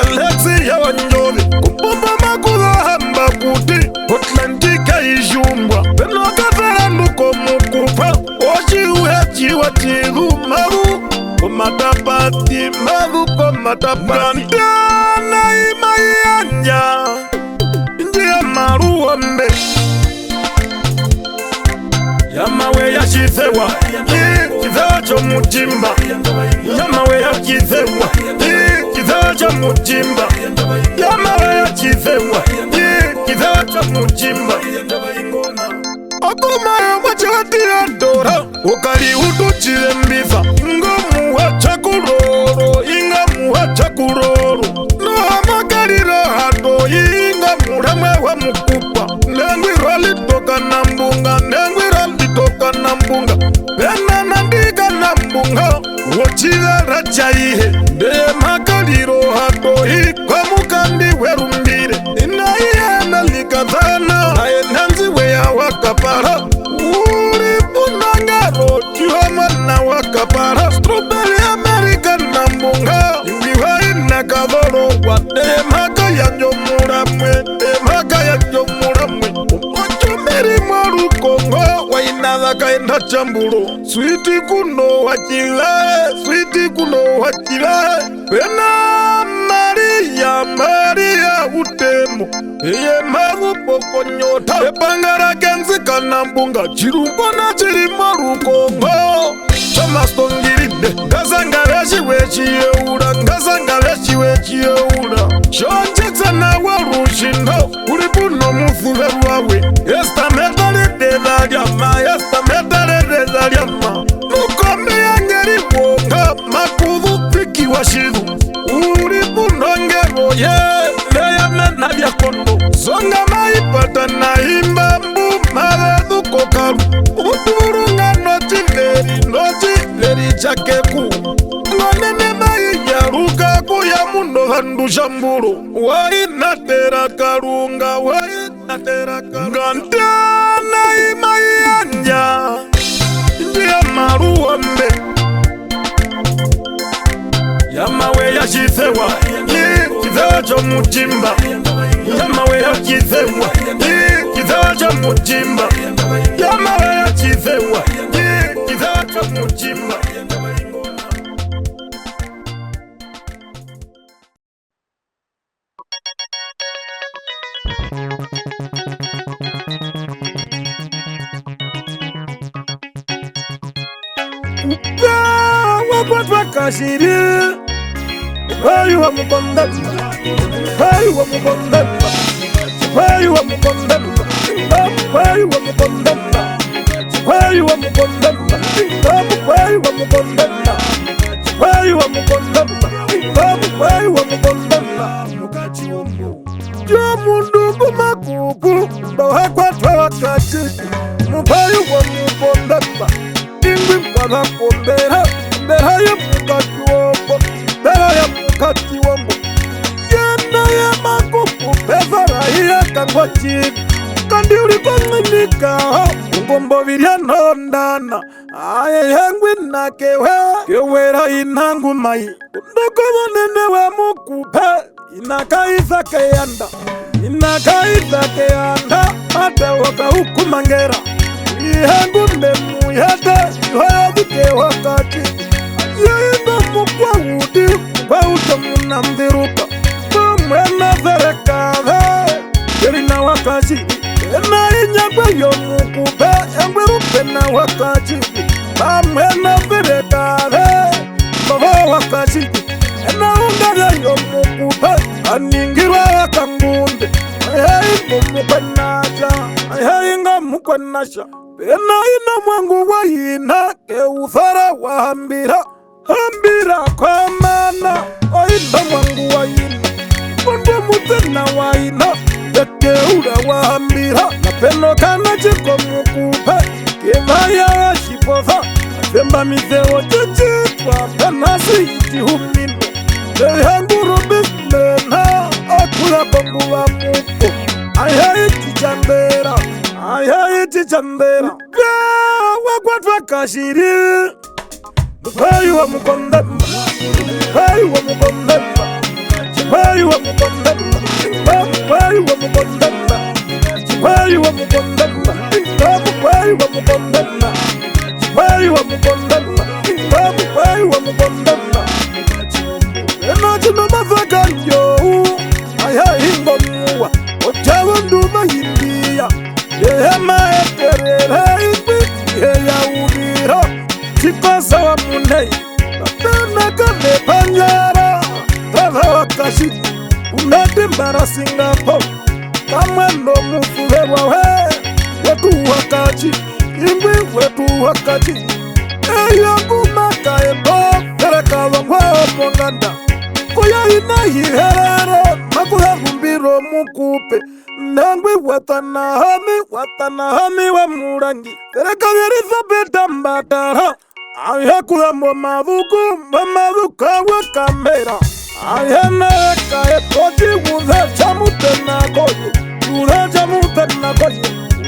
A: Alexi ya wanjove kupumba makuza hamba kuti Atlantika ijumbwa peno katara nuko mukupa oshi uhechiwa chiru maru kumatapati maru kumatapati Gandana imayanja njia maru wambe yamawe ya chizewa chizewa cho mujimba yamawe ya chizewa chizewa cho mujimba yamawe ya chizewa chizewa cho mujimba akumayo mwachawatira dora ukali utuchile mbifa ingamuwa chakuroro ingamuwa chakuroro nohamakaliro hatoyi ingamuramwe wa mukupa nengwiro litoka nambunga nengwiro litoka nambunga pena nandika nambunga wochivera chaihe ndemakaliro hatoyi kwamukandi werumbire inaiyena likazana ayenanziwe ya wakapara uri punangaro chihomana wakapara strawberry american nambunga imbiwai nakadhorogwa ndemaka yanjomuramwe ndemaka yanjomuramwe ochumbiri mwarukongo wainadha kaenda chambulo switi kuno wachila pena Maria utemo iye magupokonyota epangara kenzi kanambunga chirumbona chiri marukongo chamastongiride ngazanga veshiwechiyeura shonjitsa nawe rushindo uri puno mufuve rwawe estametalideza lyama nukombe yangeri wonga makuvu pikiwa shiru uri punongero ye leyamena vyakondo zonga maipata naimba mbumavedukokaru uturunga nochileri chakeku ngonene maiyaruka kuya muno vandusha mburu wainatera karunga ngantana imaiyanja ndiya maruwambe yamawe ya chizewa chizewa cho mujimba yamawe ya chizewa chizewa cho mujimba yamawe ya chizewa chizewa cho mujimba Kashiri Why you want mukondamba Why you want mukondamba Why you want mukondamba Why you want mukondamba Why you want mukondamba Why you want mukondamba Why you want mukondamba Why you want mukondamba Mukati wombo Jomundu kumakuku Ndo hakwatwa wakati Mubayu wa mukondamba Ingwi
B: bakombera mbera ya mukati wombo mbera ya mukati wombo yena ya makuku pezara iya kangwa chibi kandi uliko ng'inikaho ungombo virya nondana aye yengwi nakewe kewera inangu mai ndoko monene wa mukupe inakaisa keyanda atewoka hukumangera ihengu ndemuyete ihoyovike wakati yeingo mukwa wudi kwa utomuna mviruka kumwena zerekave yerina wakashidi ena inyagwe yomukupe engwirupe na wakashidi bamwena zerekave babo wakashidi ena ungare yomukupe aningirwa wakangunde ayayinga mukwenasha pena ina mwangu wayina keufara wahambira kwa mana oyina mwangu wayina kondo mutena wayina kekeura wahambira napeno kana chiko mukupe kevaya washipofa asemba mizeo chichitwa penasi itihumino ehanguro bislena akula kongu wa muko ayaiti chambera wakwatwa kashiri mbayi wa mukondemba mbayi wa mukondemba mbayi wa mukondemba mbayi wa mukondemba mbayi wa mukondemba mbayi wa mukondemba mbayi wa mukondemba mbayi wa mukondemba enachino mafakanyo ayahingomuwa ojawanduba yimbiya yehemaeterera ikwitiheyaubira chikosawa munei apenakalepanyara tavawakashidi unatimbara singapo kamwendo mufuverwawe wetuwakachi ingwi wetuwakachi eyangumakaepo terekavangwaomonganda kuya inahiherero makuhavumbiro mukupe nangwi watanahami wa murangi terekavyerizabeta mbatara ayakuyamo mavuku awakamera ayenekaepoti uve chamutenakoye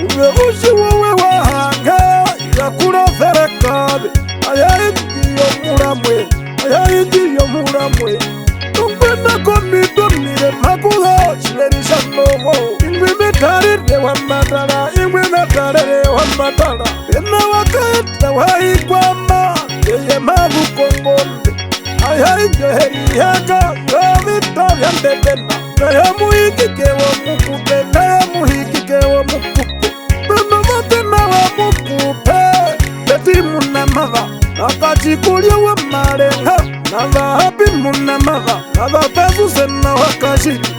B: uve ushiwowe wahange yakura serekabe ayaindiyo muramwe tungwenako midomire makuha chiverisha novo ingwi metarire wamatara pena wakaeta waikwama eye mavukongonde ayainjoheriheka yovitavyandetena nayamuhikikewo mukupe penovotena wa mukupe petimuna akachikulia wa marenga navahapi munamava navatazusena wakashidi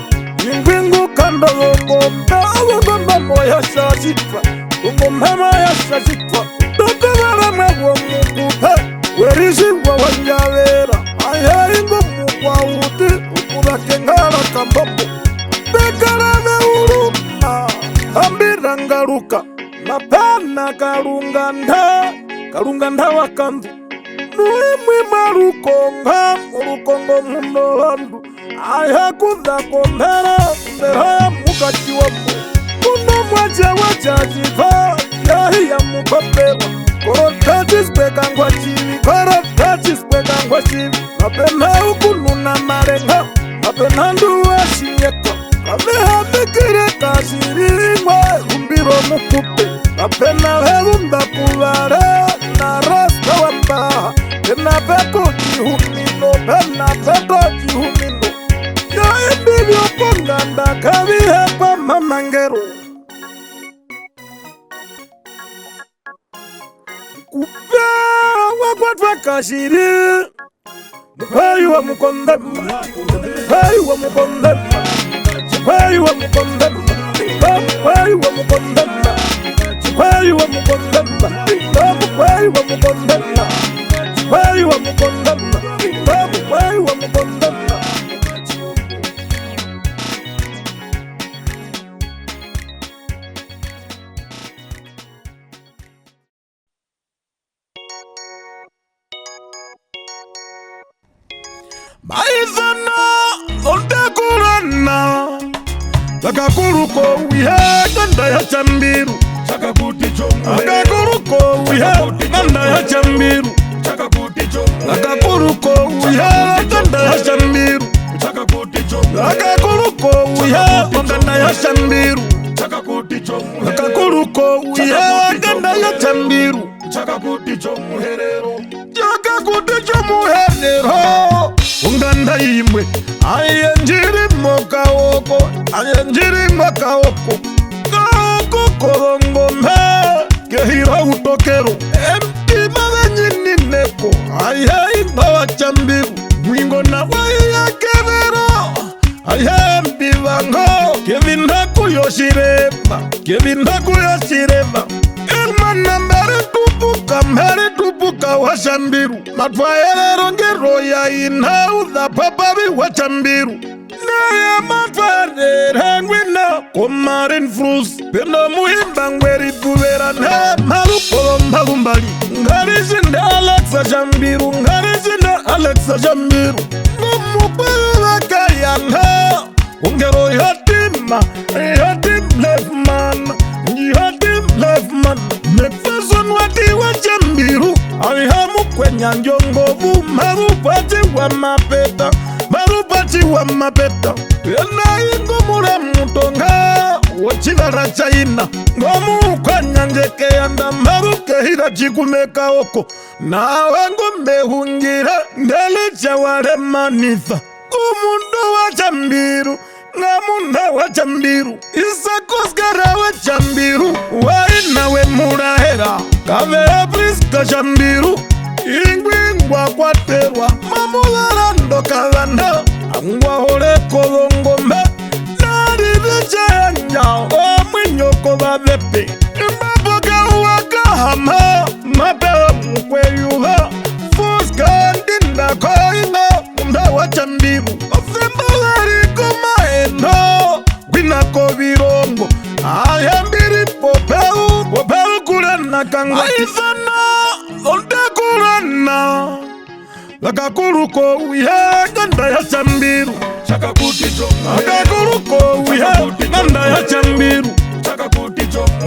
B: ingwingu kando vongombe avongomba moyashashitwa ungomhema yashashitwa totovaramwe vomukupe werishiwa wanjavera ayaingo mukwauti ukuvakengala kambombo bekarave uruma ambirangaruka mapana kalunganda wakandu nuimwi marukonga urukongo muno vandu ayakuza kombera ya mukati wambo kuno mwache wachachiva yahiya mukopewa korotachispekangwa chivi mapena ukununa marenga mapena nduwashinyeka kavehamikire kashiringwa rumbiro mukupe mapena vevunda kuvare na rasta wambaha pena peto jihumino yaendivyo konganda kavihekwa mamangero kupe wakwatwa kashiri mbayi wa mukondemba mbayi wa mukondemba mbayi wa mukondemba mbayi wa mukondemba mbayi wa mukondemba mbayi wa mukondemba mbayi wa mukondemba mbayi wa mukondemba
A: maizana ondekulana akakuruko uye kanda ya chambiru akakuruko uye kanda ya chambiru akakuruko uye kanda ya chambiru akakuruko uye kanda ya chambiru akakuruko uye kanda ya chambiru chakakuti chomuherero unganda imwe ayenjiri mokaoko kaoko korongombe kehira utokero emtima venyinineko ayemba wachambiru mwingo na waiya kevero ayembivango kevindakuyoshireva elmana mbere tupuka washambiru matwaerero ngero ya inaudha papavi wachambiru naye matwaerere ngwina komarin frus pendo muhimba ngweri tuvera ne malumbali ngarizinde Alexa Jambiru numupevakayanga ungero yotim lefman mekfason wati wa Jambiru alihamu kwenya njongovu marupati wa mapeta pena ingo mure mutonga wochivara chaina ngomu kwenya njekeyanda maruke hira chikumeka oko nawe ngomehungira ndele chaware manitha umundu wa Jambiru ngamunda wa Jambiru isakoskara wa Jambiru wainawe murahera kavea priska Jambiru ingwingwa kwaterwa mamularando kavanda angwahore kolongombe narivichenya omwinyoko vavepe imbaboga wakahama mapea mukweyuha fuskandindakoinga munda wa Jambiru ofimbalariko maendo gwinako virongo ayambiri popeu kulana kangwaizana ondekulana akakuruko uye kanda ya Jambiru akakuruko uye kanda ya Jambiru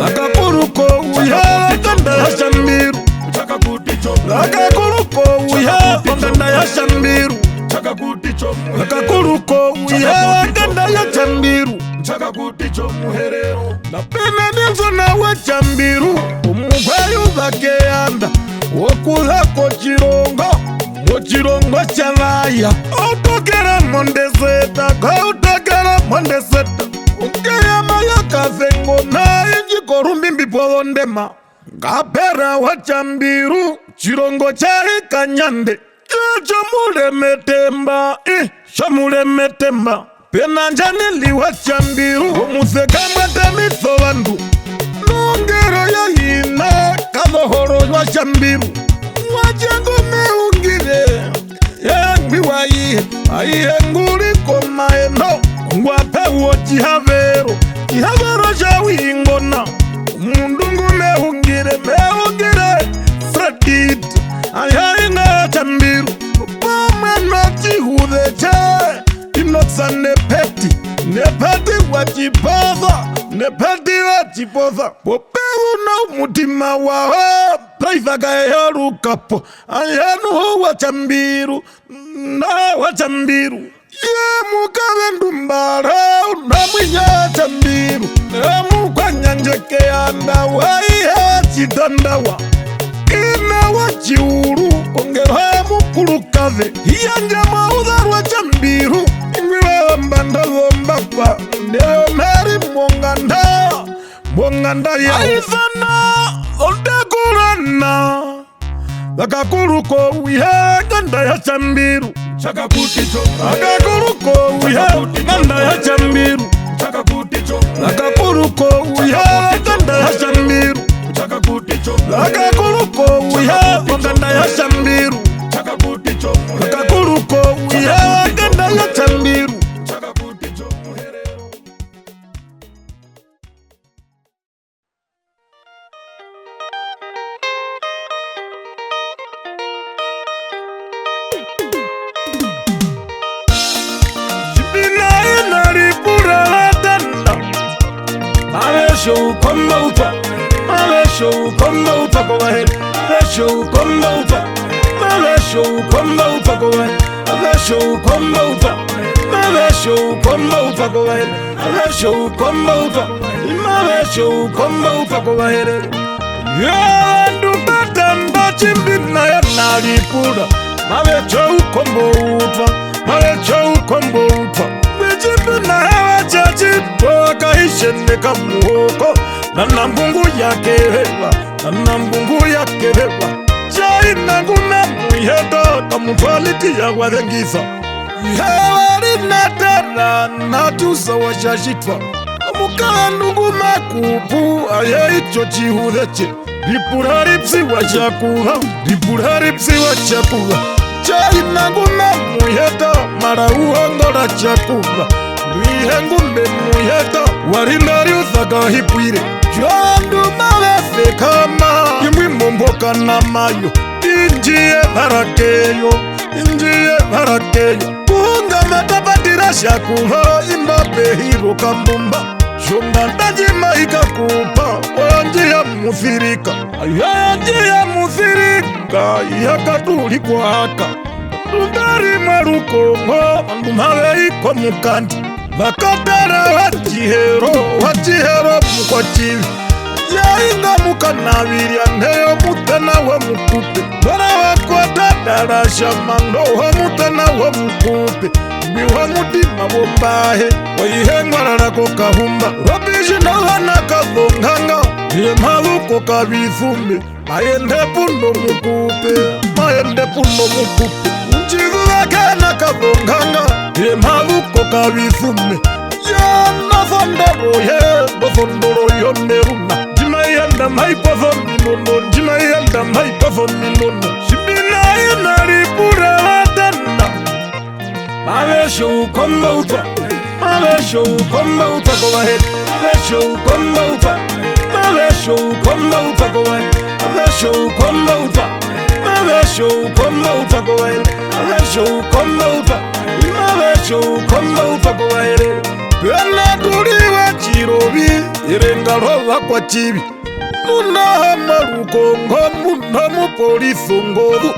A: akakuruko uye kanda ya Jambiru akakuruko uye kanda ya Jambiru akakuruko uye kanda ya Jambiru napena ninzo nawe Jambiru umugwayo vakeyanda wokulako chirongo chalaya utokera mondeseta ukeyama yakavengo naye njikorumbimbi polondema ngapera wa Jambiru chirongo chaikanyande chamulemetemba pena njanili wa Jambiru umuseka mwatemitho vandu nongero ya ina kalohoro wa Jambiru wajengo meungire yangwiwayi ayenguriko maeno ngwapewo chihavero jawingona mundungu meungire fredit ayaina Jambiru pameno chihudeche inotsa nepeti wachipoza poperu na umutima waho praivakaeyorukapo ayanu wa Jambiru ye mukavendumbara unamwinya Jambiru emukwanyanjekeyanda waihe chidandawa ina wa chiuru ongerwa mukulukave iyanja maudharwa Jambiru mbandalombapa ndio meri mwonganda ya aizana ondekulana akakuruko uye kanda ya Jambiru akakuruko uye kanda ya Jambiru akakuruko uye kanda ya Jambiru akakuruko uye kanda ya Jambiru akakuruko uye kanda ya Jambiru. Avesho ukomba uta, avesho ukomba uta kwa heri, avesho ukomba uta, avesho ukomba uta kwa heri, avesho ukomba uta, avesho ukomba uta kwa heri, avesho ukomba uta, avesho ukomba uta kwa heri. Ya ndubata chimbina ya nalipura, avesho ukomba uta, avesho ukomba uta. Chimbina ya chachi toka ishene kamuhoko, nana mbungu yake hewa, nana mbungu yake hewa. Chaina nguna muyeto, kamufaliti ya wadengisa. Hewa rinatara, natusa washashitwa. Mukanungu makupu, aye icho chihudeche. Ripuraripsi wachakuha, ripuraripsi wachakuha. Chaina nguna muyeto, mara uongora chakuha. Luihengumbe muyeto, warinari uthaka hipwire. Joandu mawefe kama, imwi momboka na mayo. Injie harakeyo, injie harakeyo. Kuhunga matapatira shakuha, imbape hiro kambumba. Shonga tajima ikakupa, wanjia muthirika. Ayanjia muthirika, yakatuli kwa haka. Ndari marukongo, mandumawe iko mukandi. Bakatara wachihero mukwachivi. Yainga mukanabiri anteyo mutana wa mukupe. Bara wakotadara shamando wa mutana wa mukupe. Biwa mutima bombahe, waihengwarara kokahumba. Wabishi na wana kathonganga, ye maluko kabithumbe. Mayende pundo mukupe, mayende pundo mukupe. Unchigu wake na kathonganga, ye maluko kabithumbe. Ya nafondoro ye, nafondoro yoneruna. Jimayenda maipafami nono, jimayenda maipafami nono. Shibina inaripura watanda. Avesho ukomba uta, avesho ukomba uta kwa heri, avesho ukomba uta, avesho ukomba uta kwa heri, avesho ukomba uta, avesho ukomba uta kwa heri, avesho ukomba uta, avesho ukomba uta kwa heri. Pena tuliwa chirobi, irenga rola kwa chibi. Nuna hamarukongo, muna mupoliso ngovu.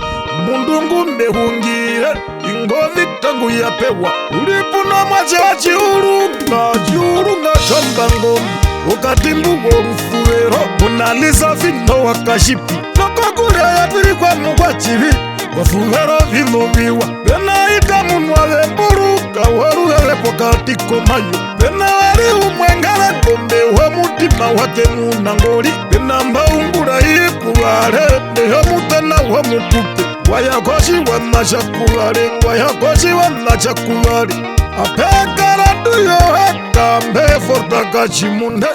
A: Mundungu mehungire, ingovi tangu ya pewa. Ulipuna machachi urunga chamba ngombi. Ukatimbu worufuero, unalisa vino wakashipi. Noko kule ya pili kwa mugwa chivi, wafuero vino viwa. Pena ita munwale buruka, waruhere pokatiko mayo. Pena wari umwengale kombe wa mutima wake munangoli. Pena mbaungura ikuware, neho mutana wa mukupe. Wayakoshi wanachakubali, wayakoshi wanachakubali. Apekara tuyo heka mbeforta kachimunde.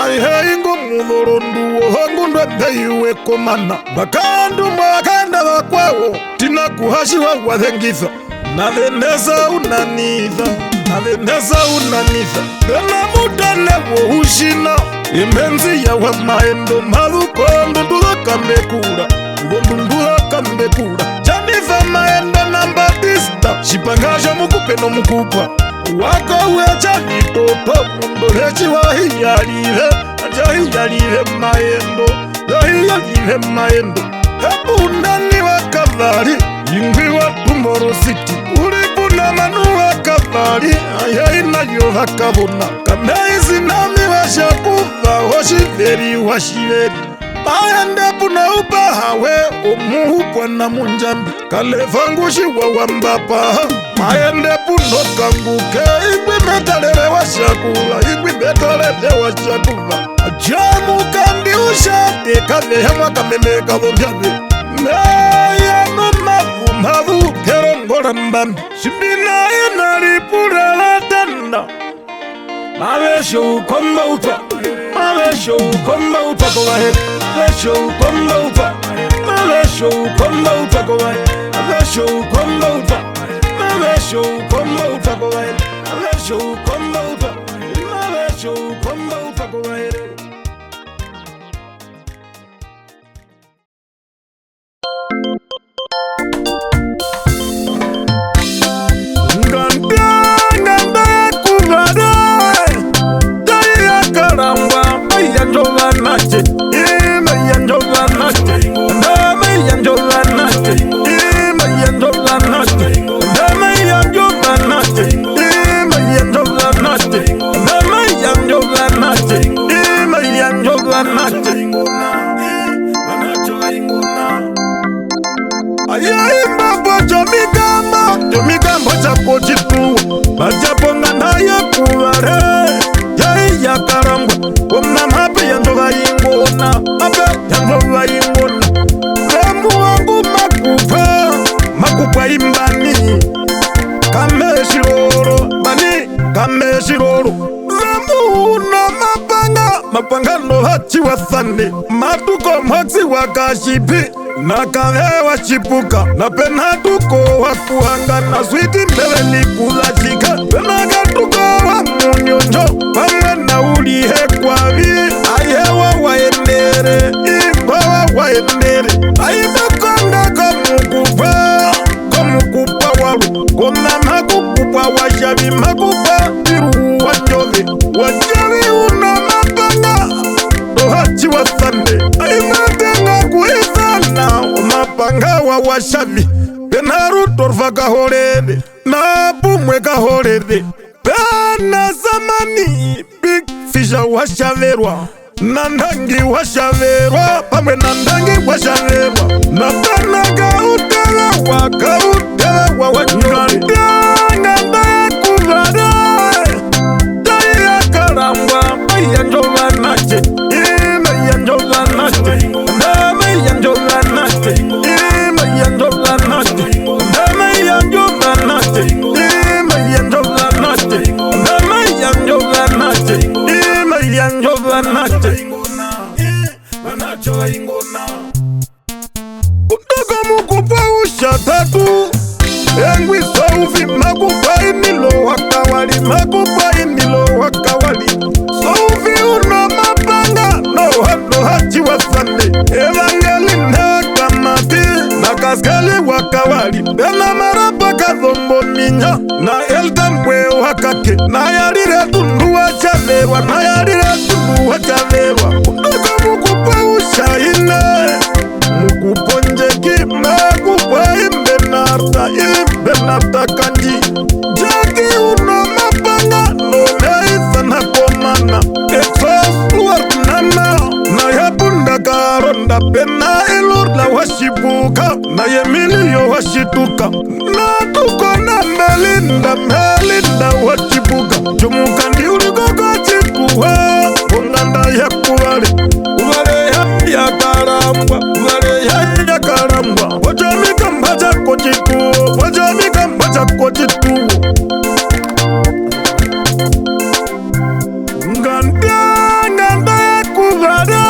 A: Aihe ingo mudorondu wohangu ndwende iwe komana. Bakandu mwakanda wakwawo, tina kuhashi wa wadhengitha. Naveneza unanitha, naveneza unanitha. Dena mutane wo ushina, imenzi ya wa maendo. Maluko ndunduga kambekura, ndunduga kambekura. Janifa maendo na Batista, shipangasha mukupe no mukupa. Wako uecha nitoto, mundorechi wa hiyalive. Aja hiyalive maendo, hiyalive maendo. Hebu ndani wa kavari, ingwi wa Tomorrow City. Ulipuna manu wa kavari, ayaina yo hakabona. Kameizi nami wa shakuva, washiveri washiveri. Mayende puna upahawe, umuhupwa na munjambi. Kalefangushi wa wambapa, mayende puno kanguke. Igwi metalere wa shakula, igwi metalere wa shakula. Ajamu kandi ushate, kale hama kamemeka vomjabe. Meya numavu mavu, kerongora mbambi. Shibina inaripura latenda. Avesho ukomba uta, avesho ukomba uta kwa heri. Avesho ukomba uta, avesho ukomba uta kwa heri. Avesho ukomba uta, avesho ukomba uta kwa heri. Avesho ukomba uta, avesho ukomba uta kwa heri. Nganda kubada, dai ya karamba. ayaimbapo chomigambo chako chituwo majaponga naye kuvare yai yakarambwa omna mape yanjova ingona mape yanjova ingona remu wangu makupa imbani kameshiroro remu na mapanga no hachiwa sande matuko mwaksi wakashipi nakavewa chipuka napenatuko wakuhanga na switi mbele nikuzashika penakatuko wa munyonjo pamwe na ulihe kwavi ayewa waendere imbawa waendere aimekonga komukupa walu kona makukupa washavi makupa iru wanjove una mapanga dohachiwa sande aimatenga kuisana mapanga wa washavi penarutorva kahorere na pumwe kahorere pena zamani big fisha washaverwa nandangi washaverwa pamwe nandangi washaverwa na pena gautela wa wanyanga ndakuvara yakarambwa mayanjovanache mayanjovanache mayanjovanache mayanjovanache mayanjovanache mayanjovanache mayanjovanache mayanjovanache kutoka mukupa ushatatu engwi saufi makupa inilo wakawali saufi una mapanga no hachiwa sande evangeli nakamati nakaskali wakawali bena marapa kazombo minya na eltambwe wakake na yarire tundu wachaverwa kutoka mukupa ushaine mukuponjeki makupa imbenarta kanji jaki una mapanga no neisa na komana exosluar na yapunda karonda pena ilurla washibuka na yemilio washituka na tuko na melinda washibuka jumukandi ulikoko chikuwa konganda ya kuwale yakarambwa wajamikamba chako chituwo nganda yakuvare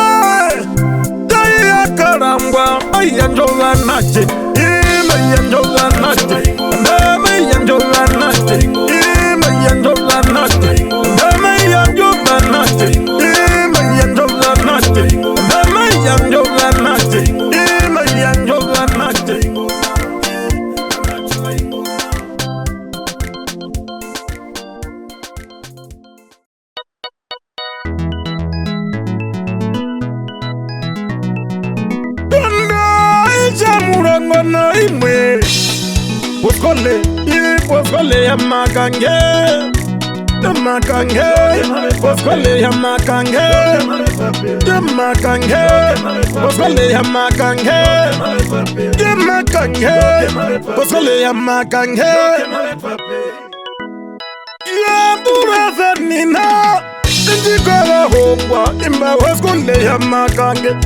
A: yakarambwa mayanjovanache mayanjovanache mayanjovanache mayanjovanache mayanjovanache mayanjovanache mayanjovanache mayanjovanache murongo imwe poskole ya makange poskole ya makange poskole ya makange poskole ya makange ya buravenina njikola hongwa imba poskole ya makange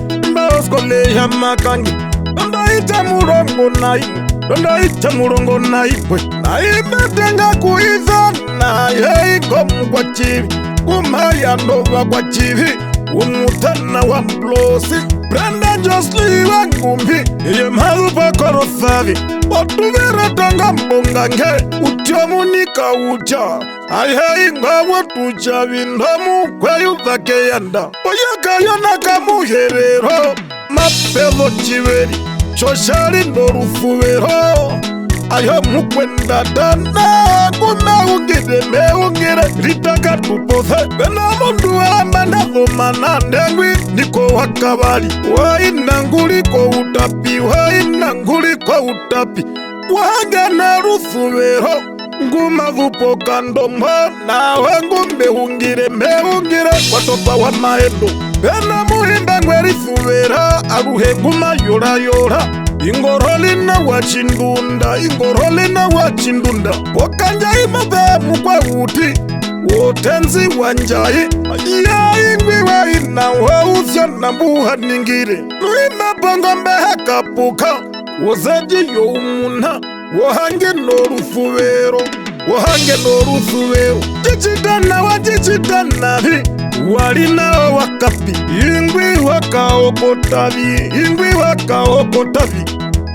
A: Ndaita murongo naipwe naimetenga kuizana yeiko kwa chivi kumaya ndova kwa chivi umutana wa mplosi Brenda Josli wa ngumbi iye marupa korosavi otuvira tanga mbongange utiomunika ucha aihainga watucha vindamu kweyu vake yanda oyakayona kamuherero mapelo chiveri shoshari ndorufuvero ayo mukwenda dana meungire ritaka tupothe bena mundu ambanavomana ndengwi niko wakavali wainanguliko utapi wagana rufuvero ngumavupo kandombo nawe meungire watopa wa maendo bena muhimba ngwerifuvera aruhe nguma yora ingorolina wachindunda wakanja imabe mukwa uti wotenzi wanjai ya ingwi wa ina wauzyo na mbuha ningire nuima bongo mbeha kapuka wozaji yo umuna wohange norufuvero jichidana wa jichidanavi walinao wakapi ingwi wakaokotavi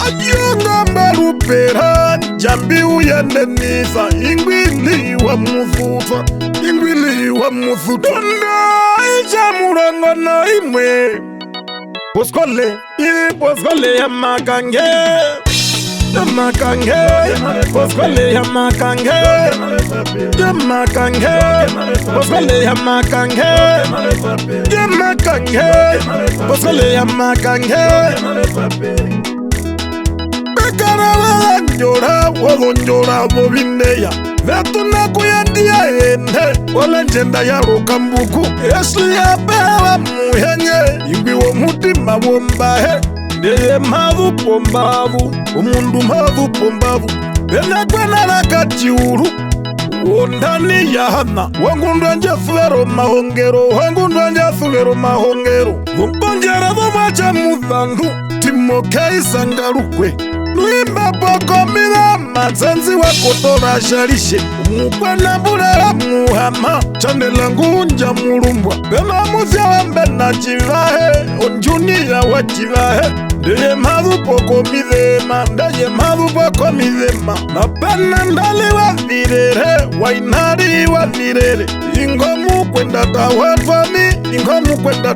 A: ajionga mbalupera jambi uyendenisa ingwi liwa mufufa tunda ichamurango na imwe poskole ya makange poskole ya makange poskole ya makange bekara wagonjora bobineya vetuna kuyandia ende olengenda ya rokambuku yesu ya bewa muhenye ingwi wo mutima wombahe ndeye mavu pombavu umundu mavu pombavu benakwena nakachiuru wondani ya hana wangundwa njefuvero mahongero vumbonjera vomacha muthandu timokeisa ngarukwe nuimba pokomila matsanzi wakotora shalishe umukwana bulera muhama chandela ngunja mulumbwa bema muzya wambe na chivahe onjuniya wa chivahe ndeye mavu pokomilema napena ndali wa virere wainari wa virere ingomu kwenda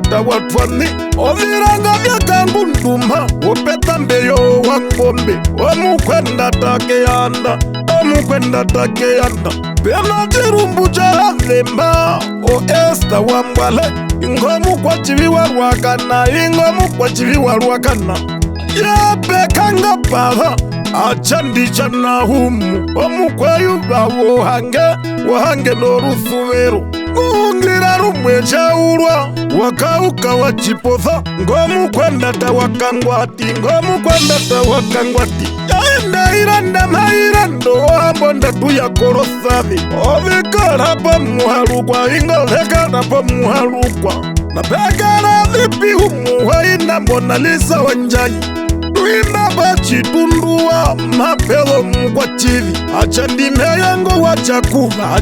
A: tawatwani oviranga vyakangu nduma opeta mbeyo wa ngombe omukwenda takeyanda pena chirumbu cha lemba o esta wa mbwale ingomu kwa chiviwa rwakana yapekanga pava achandicha na humu omukweyu wohange norufuvero ungira rumwe chaurwa wakauka wachipotha ngomukwenda tawakangwati yaenda iranda mairando wambonda tuyakorothavi ovikarapo muhalukwa ingovekarapo muhalukwa napekara vipi humuwa inambona lisa wanjanyi Wima bachitundua mapelo mkwa chivi Achandime yango wachakula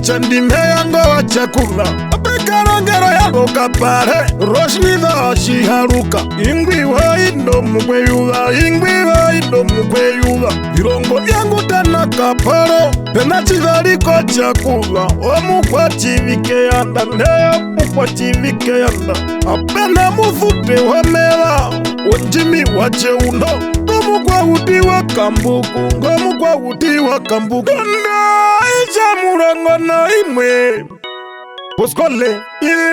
A: Apekarongero ya roka pare Roshniva ashiharuka Ingwi wa indo mkweyuva Virongo vyangu tana kaparo Penachivariko chakula Omukwa chivike yanda Apena mufute wamela Onjimi wacheundo Ngomukwa utiwa kambuku Nda ichamurango na imwe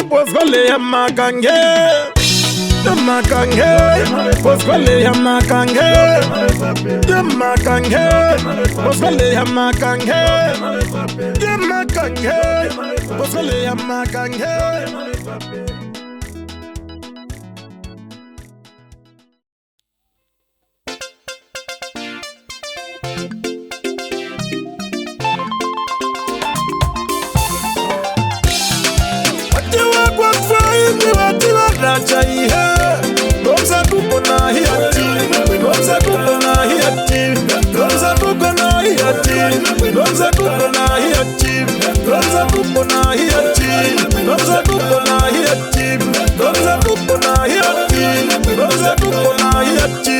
A: Poskole ya makange Poskole ya makange Poskole ya makange Racha ihe Romsa tuko na hiati Romsa tuko na hiati Romsa tuko na hiati Romsa tuko na hiati Romsa tuko na hiati Romsa tuko na hiati Romsa tuko na hiati Romsa tuko na hiati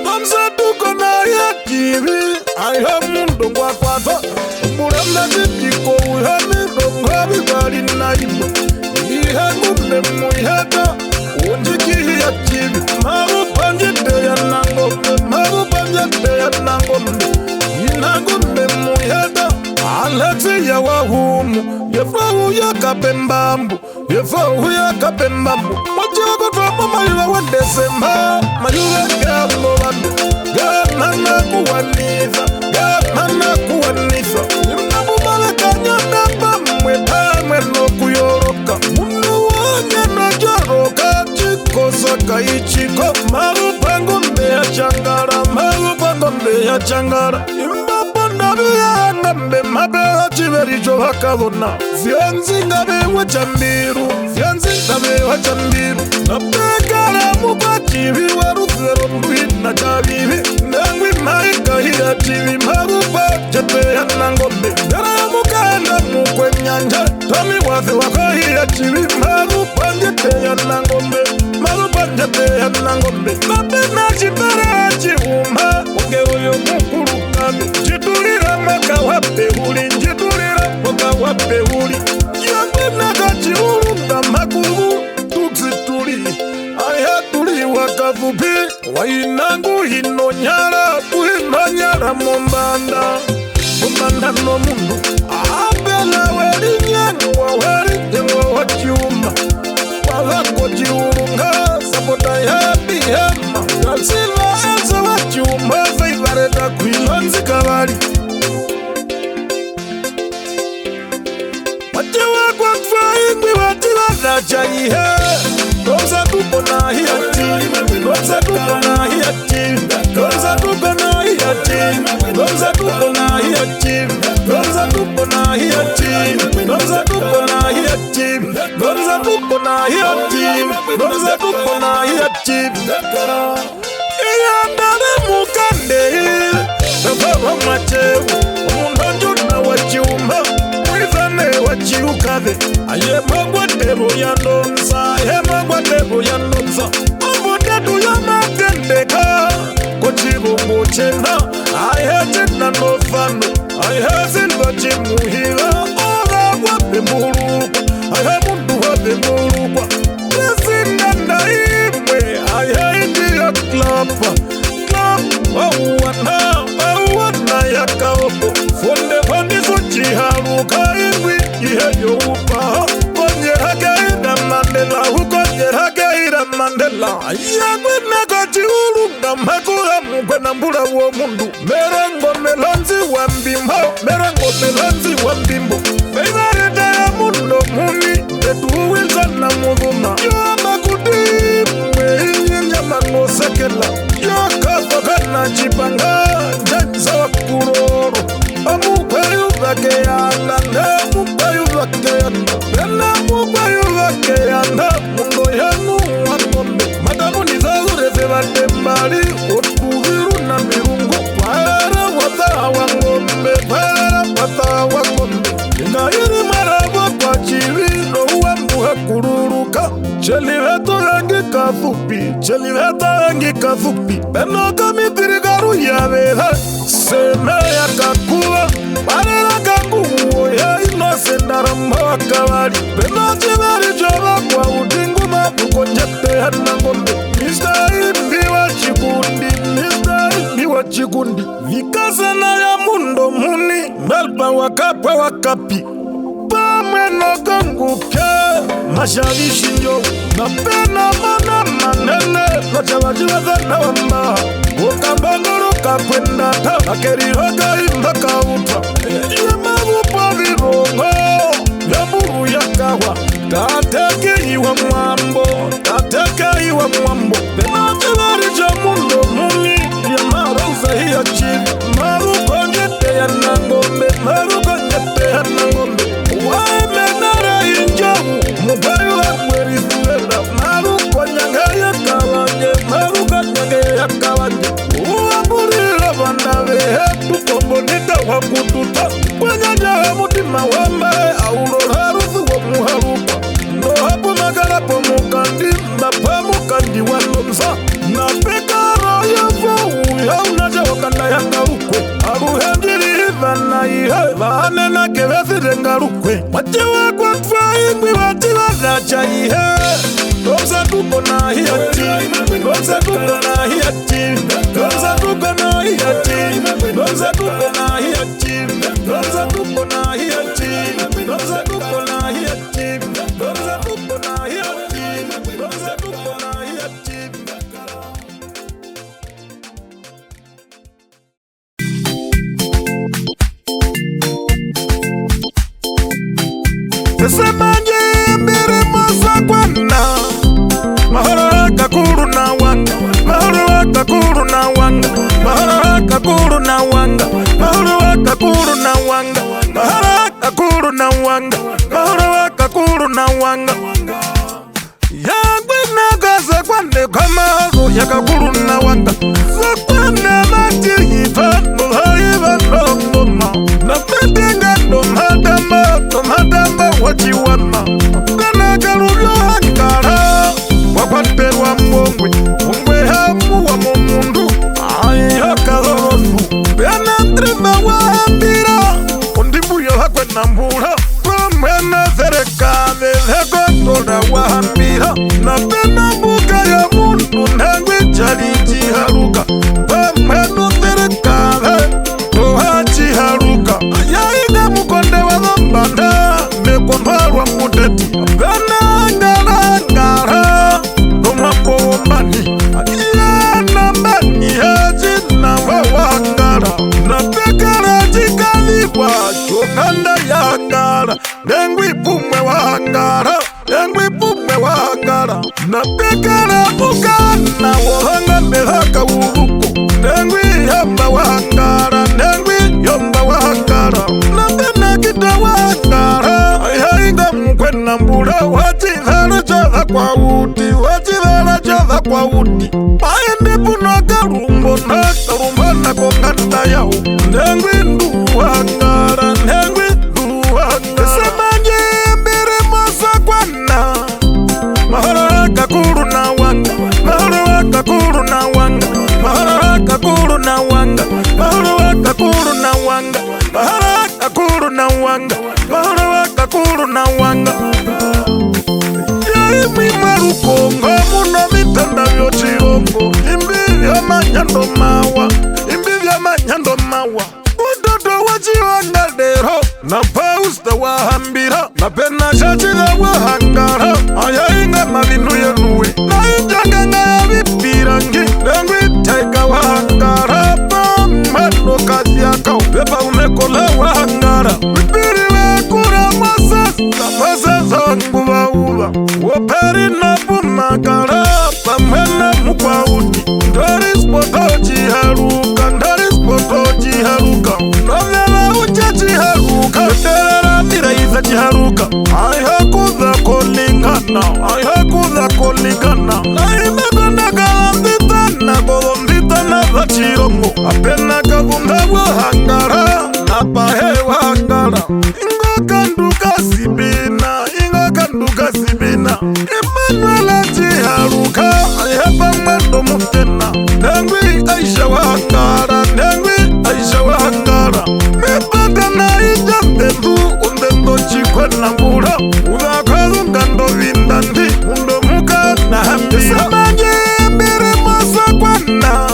A: Romsa tuko na hiati I have mundo ngwa kwata Muremna jitiko uhemi Rongabi bari na imu Ihagumbe muihaka Unjikiya chibi Marupanjite ya nangombe Inagumbe muihaka Alexi ya wahumu Yefahu ya kapembambu Mwachiwako tuwapo mayuwa wa Desemba Mayuwa gambo wadu Gamana kuwanisa Imnabumale kanyanda pamwe no kuyoroka Mundu wanye na jaroka Chiko saka ichiko Marupangu mbea mbe ya changara imbapo ndabiya ngambe mabela chibericho bakabona Vyanzi ngabe wachambiru Vyanzi ngabe wachambiru Napekara mukwa chibi waruzero mbwina chabibi Nangwi maika hiya chibi marupa chepe ya nangombe Dara ya mukanda mukwe nyanja Tami waze wako hiya chibi marupa njete ya nangombe Marupa njete ya nangombe Mabe na chibara chiuma Unge uyo mukuru kami Chitulira maka wape huli Chitulira maka wape huli Yambe naka chiurunda makuru Tuksituli Aya tuli wakafupi Wainangu hino nyara Kuhino nyara mumbanda Mumbanda no mundu Apela weri nyangu waweri Jengwa wachiuma Wazako chiurunga Sabota ya bihema Kalsila enza wachiuma Zaivareta kuilonzi kabari Wachiwa kwa tfaingwi wachiwa Chaihe, Komsa tuko na hiati, Komsa tuko na hiati, Komsa tuko na hiati, Komsa tuko na hiati, Komsa tuko na hiati, Komsa tuko na hiati, Komsa tuko na hiati, Komsa tuko na hiati. Iyandare mukande, Baba machewu, Mundanju na wachiumba, Wizane wachiukave, Aye magwa debo ya nonza, Aye magwa debo ya nonza, Ambodedu ya makendeka, Kochibu mbuchena, Aye chena nofano, Aye silva chimuhila, Ola wape murukwa, Aye mundu wape murukwa, Nesina na imwe, Aye indi ya klapa, Awana ya kaopo, Fonde fandiso chiharuka ingwi, Iheyo upa, Konye hageira Mandela, Ukonye hageira Mandela, Yagwe nako chiurunga makura mkwena mbura wo mundu, Merengo melonzi wa mbimbo, Merengo melonzi wa mbimbo, Feivareta ya mundo muni, Betu wilzana muduna, Yama kudimwe, Nyama ngosekela, Yaka kana chipanga, Jenza wa kuroro, Amukwayu vakeana, Amukwayu vakeana, Bena mukwayu vakeana, Mundo yanu wanombe, Madamu nizazure zevate mbali, Otuviru na mirungu, Para wata wangombe, Para wata wangombe, Ingairi marabo kwa chivino, Uambuha kururuka, Cheliveto yangi kafupi, Cheliveto yangi kafupi, Beno kamitirigaru ya veha, Seme ya kakua, Parela kakuwa ya inosendara mwakawari, Beno chiveri joba kwa udingu mabuko njete hana ngombe, Mr. Imbi wa chikundi, Mr. Imbi wa chikundi, Vikasa na ya mundo muni, Melpa wakapa wakapi, Pameno kanguke, Mashavishi njo, Napena mana manene, Nachawajiwa zana wamba, Ukambangoro kakwenda ta, Akeri hoga imbaka upa, Yemagupa virongo, Yaburu yakawa, Tateke iwa mwambo, Tateke iwa mwambo, Penache varija mundo muni, Yamaruza hiya chivi, Maruko njete ya nangombe, Maruko njete ya nangombe, Waimenara injawu, Mubayu akweri zuela, Maruko nyange ya kawanje, Maruko nyange ya kawanje, Uamburila bandawe hetu kombonita wakututa, Kwenyaja mutima wambe, Auro harufu wa muharupa, No hapu magarapo mukandi, Mbapa mukandi walomza, Na pekaro ya fawu, Ya unaja wakanda ya karukwe, Aruhendiri hivana ihe, Vahane na kevesi rengarukwe, Wachiwa kwa tfaingwi, Wachiwa racha ihe, Komsa tuko na hiati, Komsa tuko na hiati, Komsa tuko na hiati, Komsa tuko na hiati, Komsa tuko na hiati, Komsa tuko na hiati, Komsa tuko na hiati, Komsa tuko na hiati. Semanye mbere mosa kwana, Mahoro kakuru na wanga, Mahoro kakuru na kakuru na wanga, mahoro wa kakuru na wanga, mahoro wa kakuru na wanga, mahoro wa kakuru na wanga. Yangwe na gaza kwande kamago ya kakuru na wanga, sakwane mati yifa muhaiva nongoma, na petenga tomadama wachiwana, gana garulyo hankara, wakwaterwa mwongwe, mwongwe hamu wa mumundu, aiha kazorondu, bena ndrima wahambira, ondimbuyo hakwe na mbura, mwena serikale heko toda wahambira, na bena mbuga ya mundu nangwe chaliji haruka, mwena serikale tohachi haruka, ayaina mukonde wa dhambanda, mekondwarwa muteti, bena ngara, tomapo mbani, ayana mbani haji na wawangara, na pekara jikaliwa, chonanda ya ngara, nengwi pume wangara, nengwi pume wangara, na pekara ukana wahanga mehaka uruku, nengwi yamba wangara, nengwi yamba wangara, na pena kita wangara, ayainga mkwena mbura, wachivara chatha kwa uti, wachivara chatha kwa uti, maende puno karumbo na konganda yao, nengwi ndu wangara, nengwi ndu wangara, samanye mbere mosa kwana, mahara kakuru na wanga, mahara kakuru na wanga, mahara kakuru na wanga, mahara kakuru na wanga, mahara kakuru na wanga, mahara kakuru na wanga. Yai mwimaru kongo muno mitanda vyo chirombo, imbi vya manyando mawa, imbi vya manyando mawa, udodo wachiwanga dero, na pausta wahambira, na pena shachira wahangara, ayainga mavinu yenuwe, na injanga ya vipirangi, nengwi teka wahangara, pamano kazi yako, pepa umekola wahangara, vipiri wekura masasa zangu wauva, waperi na pumakara, pamena mukwaudi, ndari spotoji haruka, ndari spotoji haruka, novela uchaji haruka, terera miraiza jiharuka, aihakudha kolingana, aihakudha kolingana, naimegona galanditana, golonditana za chirongo, apena kavunga wahangara, napahe wahangara, ingo kanduka sibina, ingo kanduka sibina, Emmanuel jiharuka, aihepa mwendo mutena, nengwi aisha wahangara, nengwi aisha wahangara, mepata na ijambendu, undendo chikwena mbura, udakazunga ndo vindandi, undo muka na hambi, samanye mbere mosa kwana,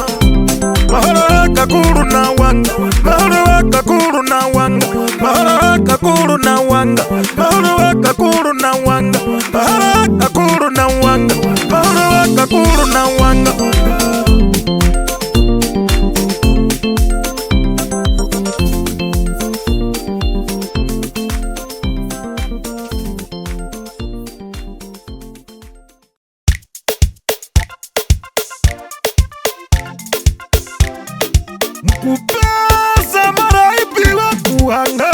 A: mahara kakuru na wanga, mahara kakuru na wanga, mahara kakuru na wanga, mahara kakuru na wanga, mahara kakuru na wanga, mahara kakuru na wanga. Mkupesa maraipi wa kuhanga,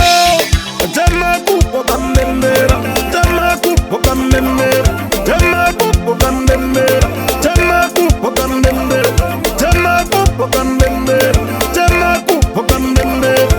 A: jama kupo kambembera, jama kupo kambembera, jama kupo kambembera, jama kupo kambembera, jama kupo kambembera, jama kupo kambembera.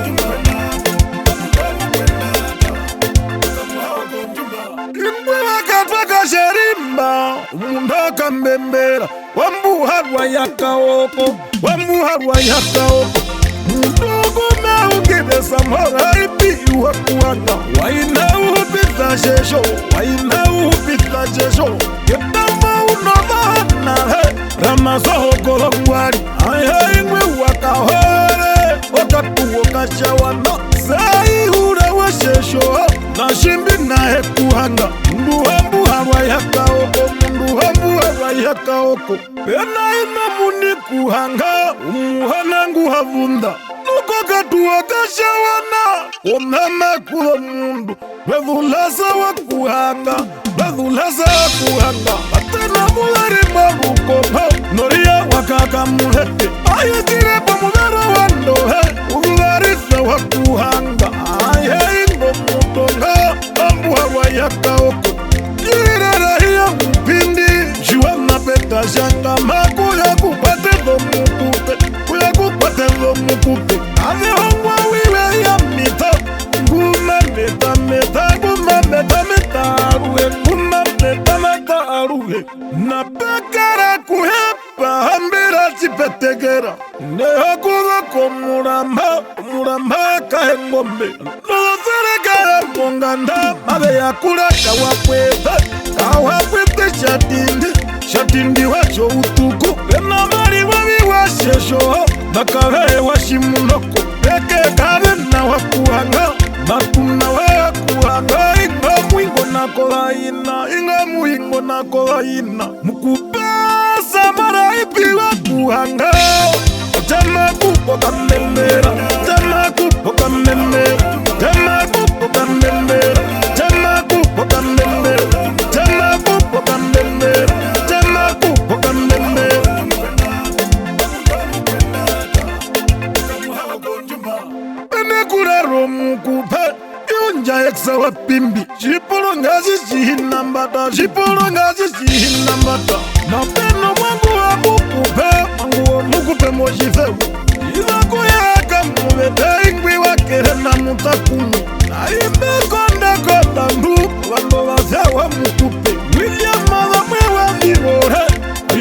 A: Imbwa katwaka sherimba, umunda kambembera, wambuharwa yakaoko, wambuharwa yakaoko, mdogo meugibesa maraipi wa kuhanga, waina uhupita shesho, waina uhupita shesho, kitama unodhana he, ramasoho kolongwari, ayaingwe wakahore, wakatu wakachawana, sai hure wa shesho, na shimbi na he kuhanga, mduhambu harwa yakaoko, mduhambu harwa yakaoko, pena ina muni kuhanga, umuhanangu havunda, nuko katuwa kashawana, umeme kulo mundu, wevulasa wa kuhanga, wevulasa wa kuhanga, atena mulari maruko, noria wakaka muhete, ayetire pa mudara wando, mukupe avihongwa wiwe ya mita nguma meta meta nguma meta meta aruhe nguma meta meta aruhe na pekara kuhepa hambira chipetegera neho kuvoko muramba kahe ngombe nozere kahe munganda mabe ya kura kawakwete shatindi wacho utuku ena mari wabi washesho nakabe washimunoko peke kabe na wakuhanga makuna wakuhanga inga muingo nako vaina mukupesa maraipi wakuhanga jama kupoka memera jama kupoka memera jama kupoka memera jama kupoka memera jama kupoka memera jama kupoka memera ene kurero mukupe yonja eksa wapimbi jipolo ngazi jihinambata na peno mwangu wa mukupe mojifewu izakuyaka mubete ingwi wakere na mutakunu na imbe konda ndu wando vafyawa mukupe William mwadhamwewa mirore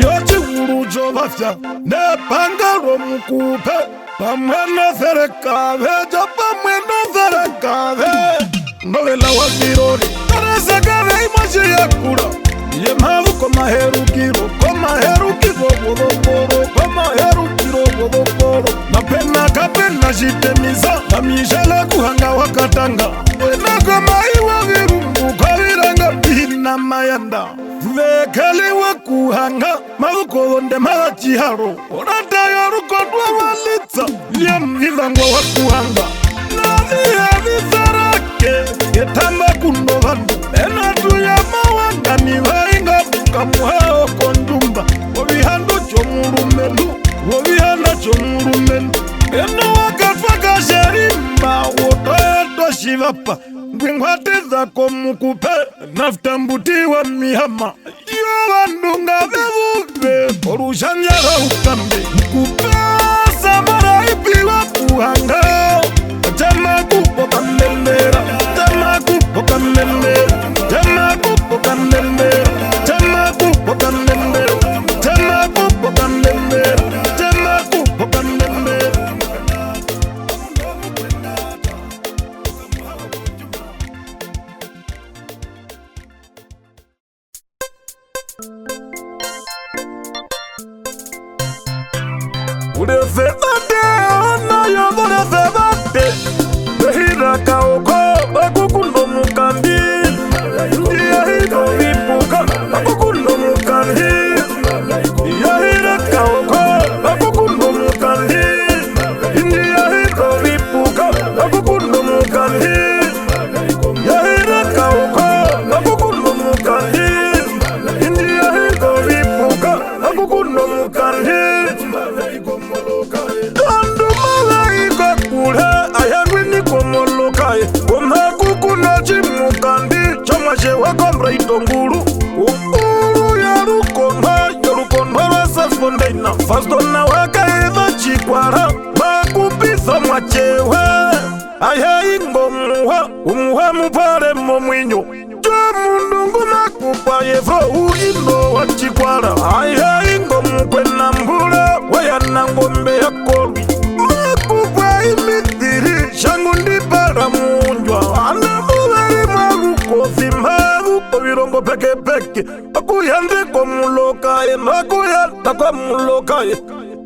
A: yochi urujo vafya nepangalo mukupe pamweno ferekave japamweno ferekave novela wa mirore taresakave imashi ya kura ye mavu komaherukiro vodokoro napena jitemiza na mijala kuhanga wakatanga wenakomaiwa virungu kaviranga pina mayanda vekaliwa kuhanga mavukovonde mavachiharo oratayorukodwa valitsa yemvivangwa wa kuhanga navihavizarake getamba kuno vandu enatuya mawangani vainga kamuhao konjumba wovihando chomurumendu eno wakafaka sherimba wotoeto shivapa ngwingwatizako mukupe nafutambutiwa mihama iyo vandunga vevuve orushanyara ukambe mukupe samaraipiwa kuhanga jama kupoka memera jama kupoka memera jama kupoka memera jama kupoka memera jama kupoka memera jama kupoka memera Udefebate ona yo udefebate behira kaoko bakukundo mukambi ndiya hito vipuka bakukundo mukambi yahira kaoko bakukundo mukambi ndiya hito vipuka bakukundo mukambi yahira kaoko bakukundo mukambi ndiya hito vipuka bakukundo mukambi Tandu malaika kule ayangwini komolokaye Kumhakukuna chimukandi Chamashe wakombra itonguru Ukuru yarukonda wasasfondaina Fastona wakaedha chikwara Makupisa mwachewe Ayaingo umuha mupare momwinyo Chamundungu nakupaye Fro uindo wa chikwara Ayaingo mkwena mbula Wayana ngombe ya korwi Makupa imitiri Shangu ndipara munjwa Anamuveri maruko Fimaruko virongo peke peke Akuyande kwa mulokaye Nakuyanda kwa mulokaye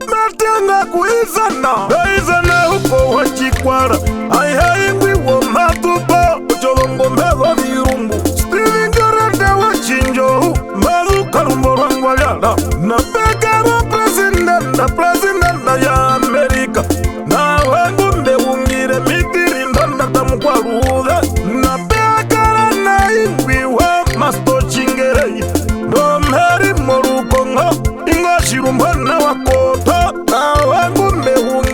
A: Matenga kuizana Beizana huko wa chikwara Ayaingwi wa matupa Ucholongo mbewa virungu Steven Garante wa chinjo Maruka rumborangwa yala Na pekara presidenta ya Amerika Na wengumbe ungire mitiri ndanda tamukwa ruga Na pekara na ingwi wa masto chingerei Domheri morukonga Inga shirumbana wakota Na wengumbe ungire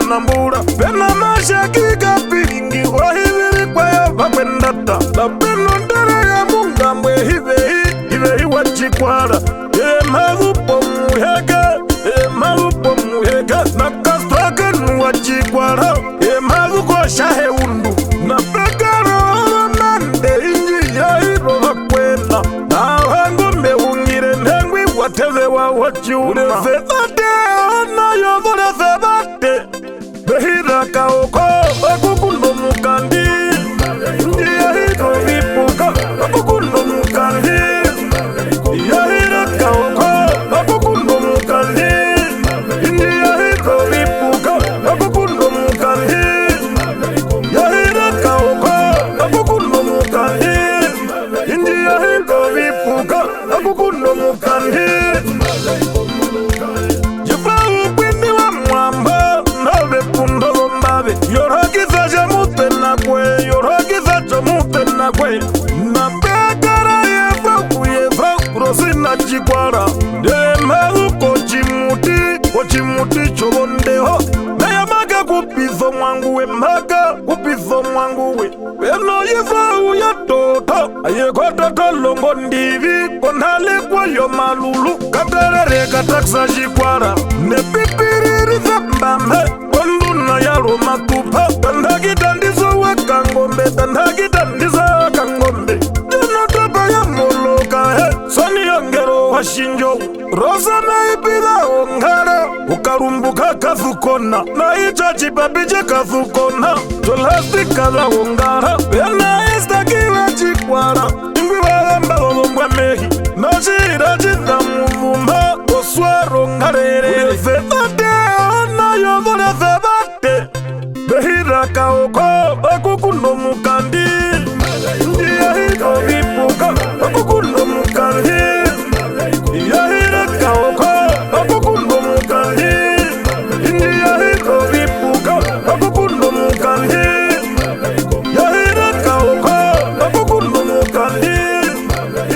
A: nambura pena mashakika piringi kwa hiviri kwa ya vakwendata la peno ndara ya mungambwe hivehi wachikwara marupo muhega na kastrake nuwachikwara maruko shahe undu na pekaro mande inji ya hiro vakwena na hango meungire nengwi wateve wa wachiuma urefebate ona yovo refebate behira kaoko akukundo mukandi ndiya hiro vipuka akukundo mukandi yahira kaoko akukundo mukandi ndiya hiro vipuka akukundo mukandi yahira kaoko akukundo mukandi ndiya hiro vipuka akukundo mukandi jifau kwini wa mwamba nove pundo mbabe yorogiza jamute nakwe yorogiza jamute nakwe na pekara yefa kurosina chikwara de maru kochimuti chobondeho nayamaga kupizo mwangu we eno yifau ya toto ayekota tolongo ndivi konhale kwa yo malulu katerere kataksa chikwara ne pipiriri zambambe onduna ya roma tupa tandagita ndizo weka ngombe jeno topa ya moloka soni yongero wa shinjo rosa na ipila ongara ukarumbuka kazukona na icha chipapije kazukona tolastika za ongara pena estakiwa chikwara ingwi wagamba lolombwa mehi nashira chita muvumba oswaro ngarere urefebate ona yovo refebate behira kaoko akukundo mukandi ndiya hiko vipuka akukundo mukandi yahira kaoko akukundo mukandi ndiya hiko vipuka akukundo mukandi yahira kaoko akukundo mukandi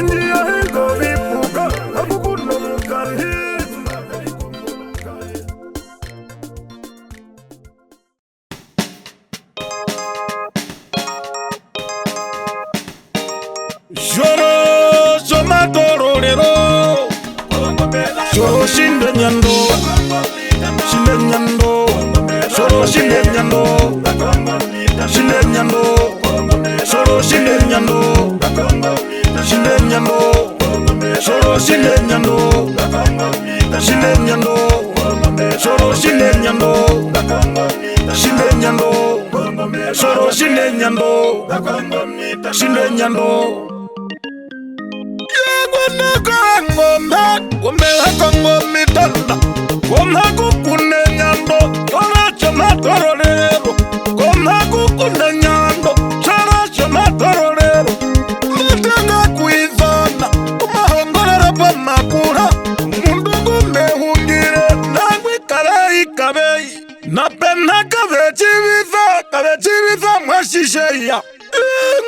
A: ndiya hiko vipuka akukundo mukandi. Shoro somatororero Shoro shinde nyando Shoro shinde nyando Shoro shinde nyando Shoro shinde nyando Shoro shinde nyando Shoro shinde nyando napenda kabechibiza mwashisheya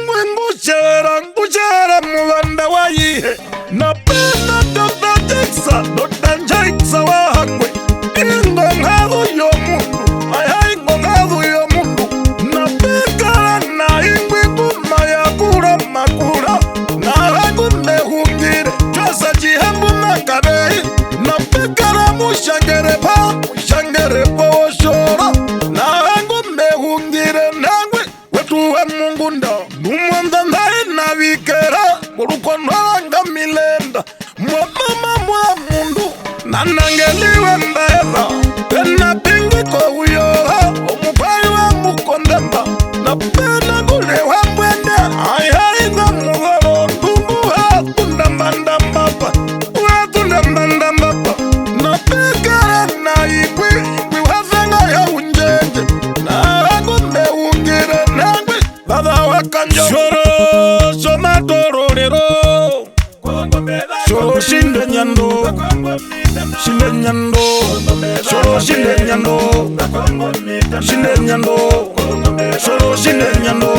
A: nguchera mubanda wayihe napenda Dr. Jacksa wahangwe ingonghavu yo mundu napekara na ingwi kuma yakura makura nahangu mehungire chosa chihambu makabehi napekara mushangere po woshora nahangu mehungire nangwe wetuwe mungunda numwanda ndahe navikera murukonwanga milenda mwamama mwa mundu nanangeliwe mbeba pena pingi ko uyoha omupai wa mukondemba na pena gule wa mwende ayainga muharo tunguha tundambandambapa na pekara na ikwi wazanga ya unjenje na agumbe ungire nangwi baba wakanja shoro somatororero Shoro shinde nyando Shoro shinde nyando Shoro shinde nyando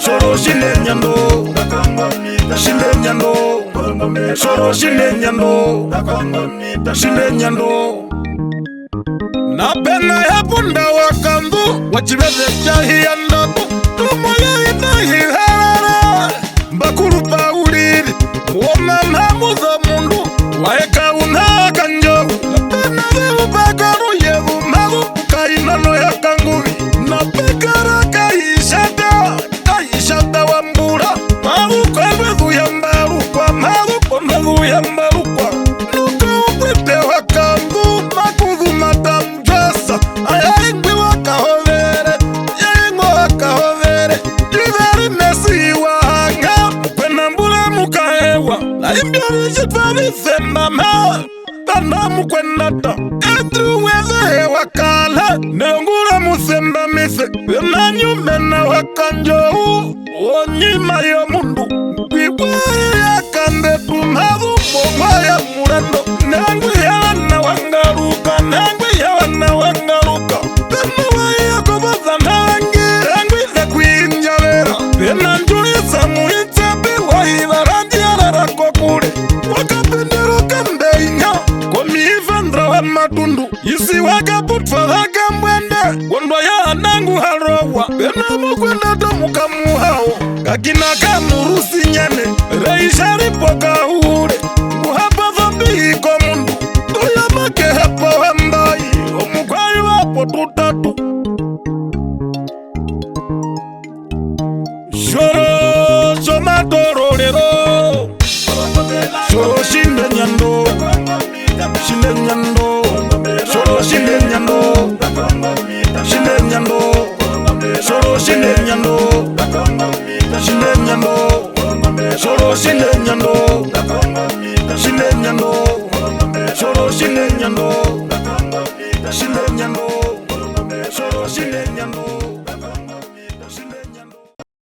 A: Shoro shinde nyando Shoro shine nyando, shine nyando. Napenda ya punda wakandu, wachibeze chahi ya ndatu. Tumoya inahi harara, bakuru paulili. Uoma mamuza mundu, waeka unaka njogu. Napenda zebu bakaru yebu magu, kainano ya kanguvi. Napekara kaishata wa mbura. Magu kwa mwezu ya mbarukwa, magu kwa mwezu ya mbarukwa. Nuka ukwete wakandu, makuzu matamjasa. Ayaingwi wakahovere, yaingwa wakahovere. Jiveri nesi wahanga, mkwena mbula mukahewa. Laimbiari jitwari semama, tanda mkwena ta. Edru weze wakala, neongura musemba mise. Wena nyume na wakanjohu, onyima yo mundu. Kwiwaye ya kande tumavu, mongwa ya murando. Nangwi ya wana wangaruka, nangwi ya wana wangaruka. Pena waya kuboza nangi, nangwi za kuinjavera. Pena njulisa muitabi, wahivaranji arara kwa kule. Wakapendero kande inga, komifandra wa matundu. Isi wakaputfa waka mwende, wandwa ya anangu harowa. Pena mukwenda tamuka muhao, kakina kamurusi nyane. Reishari poka ure, muhapa zambi kwa mundu. Tuya make hapa wambai, omukwai wapo tutatu. Shoro shoma tororero, shoro shinde nyando, shinde nyando. Shoro shinde nyando, shinde nyando. Shoro shinde nyando, shinde nyando. Shoro shinde nyando, shinde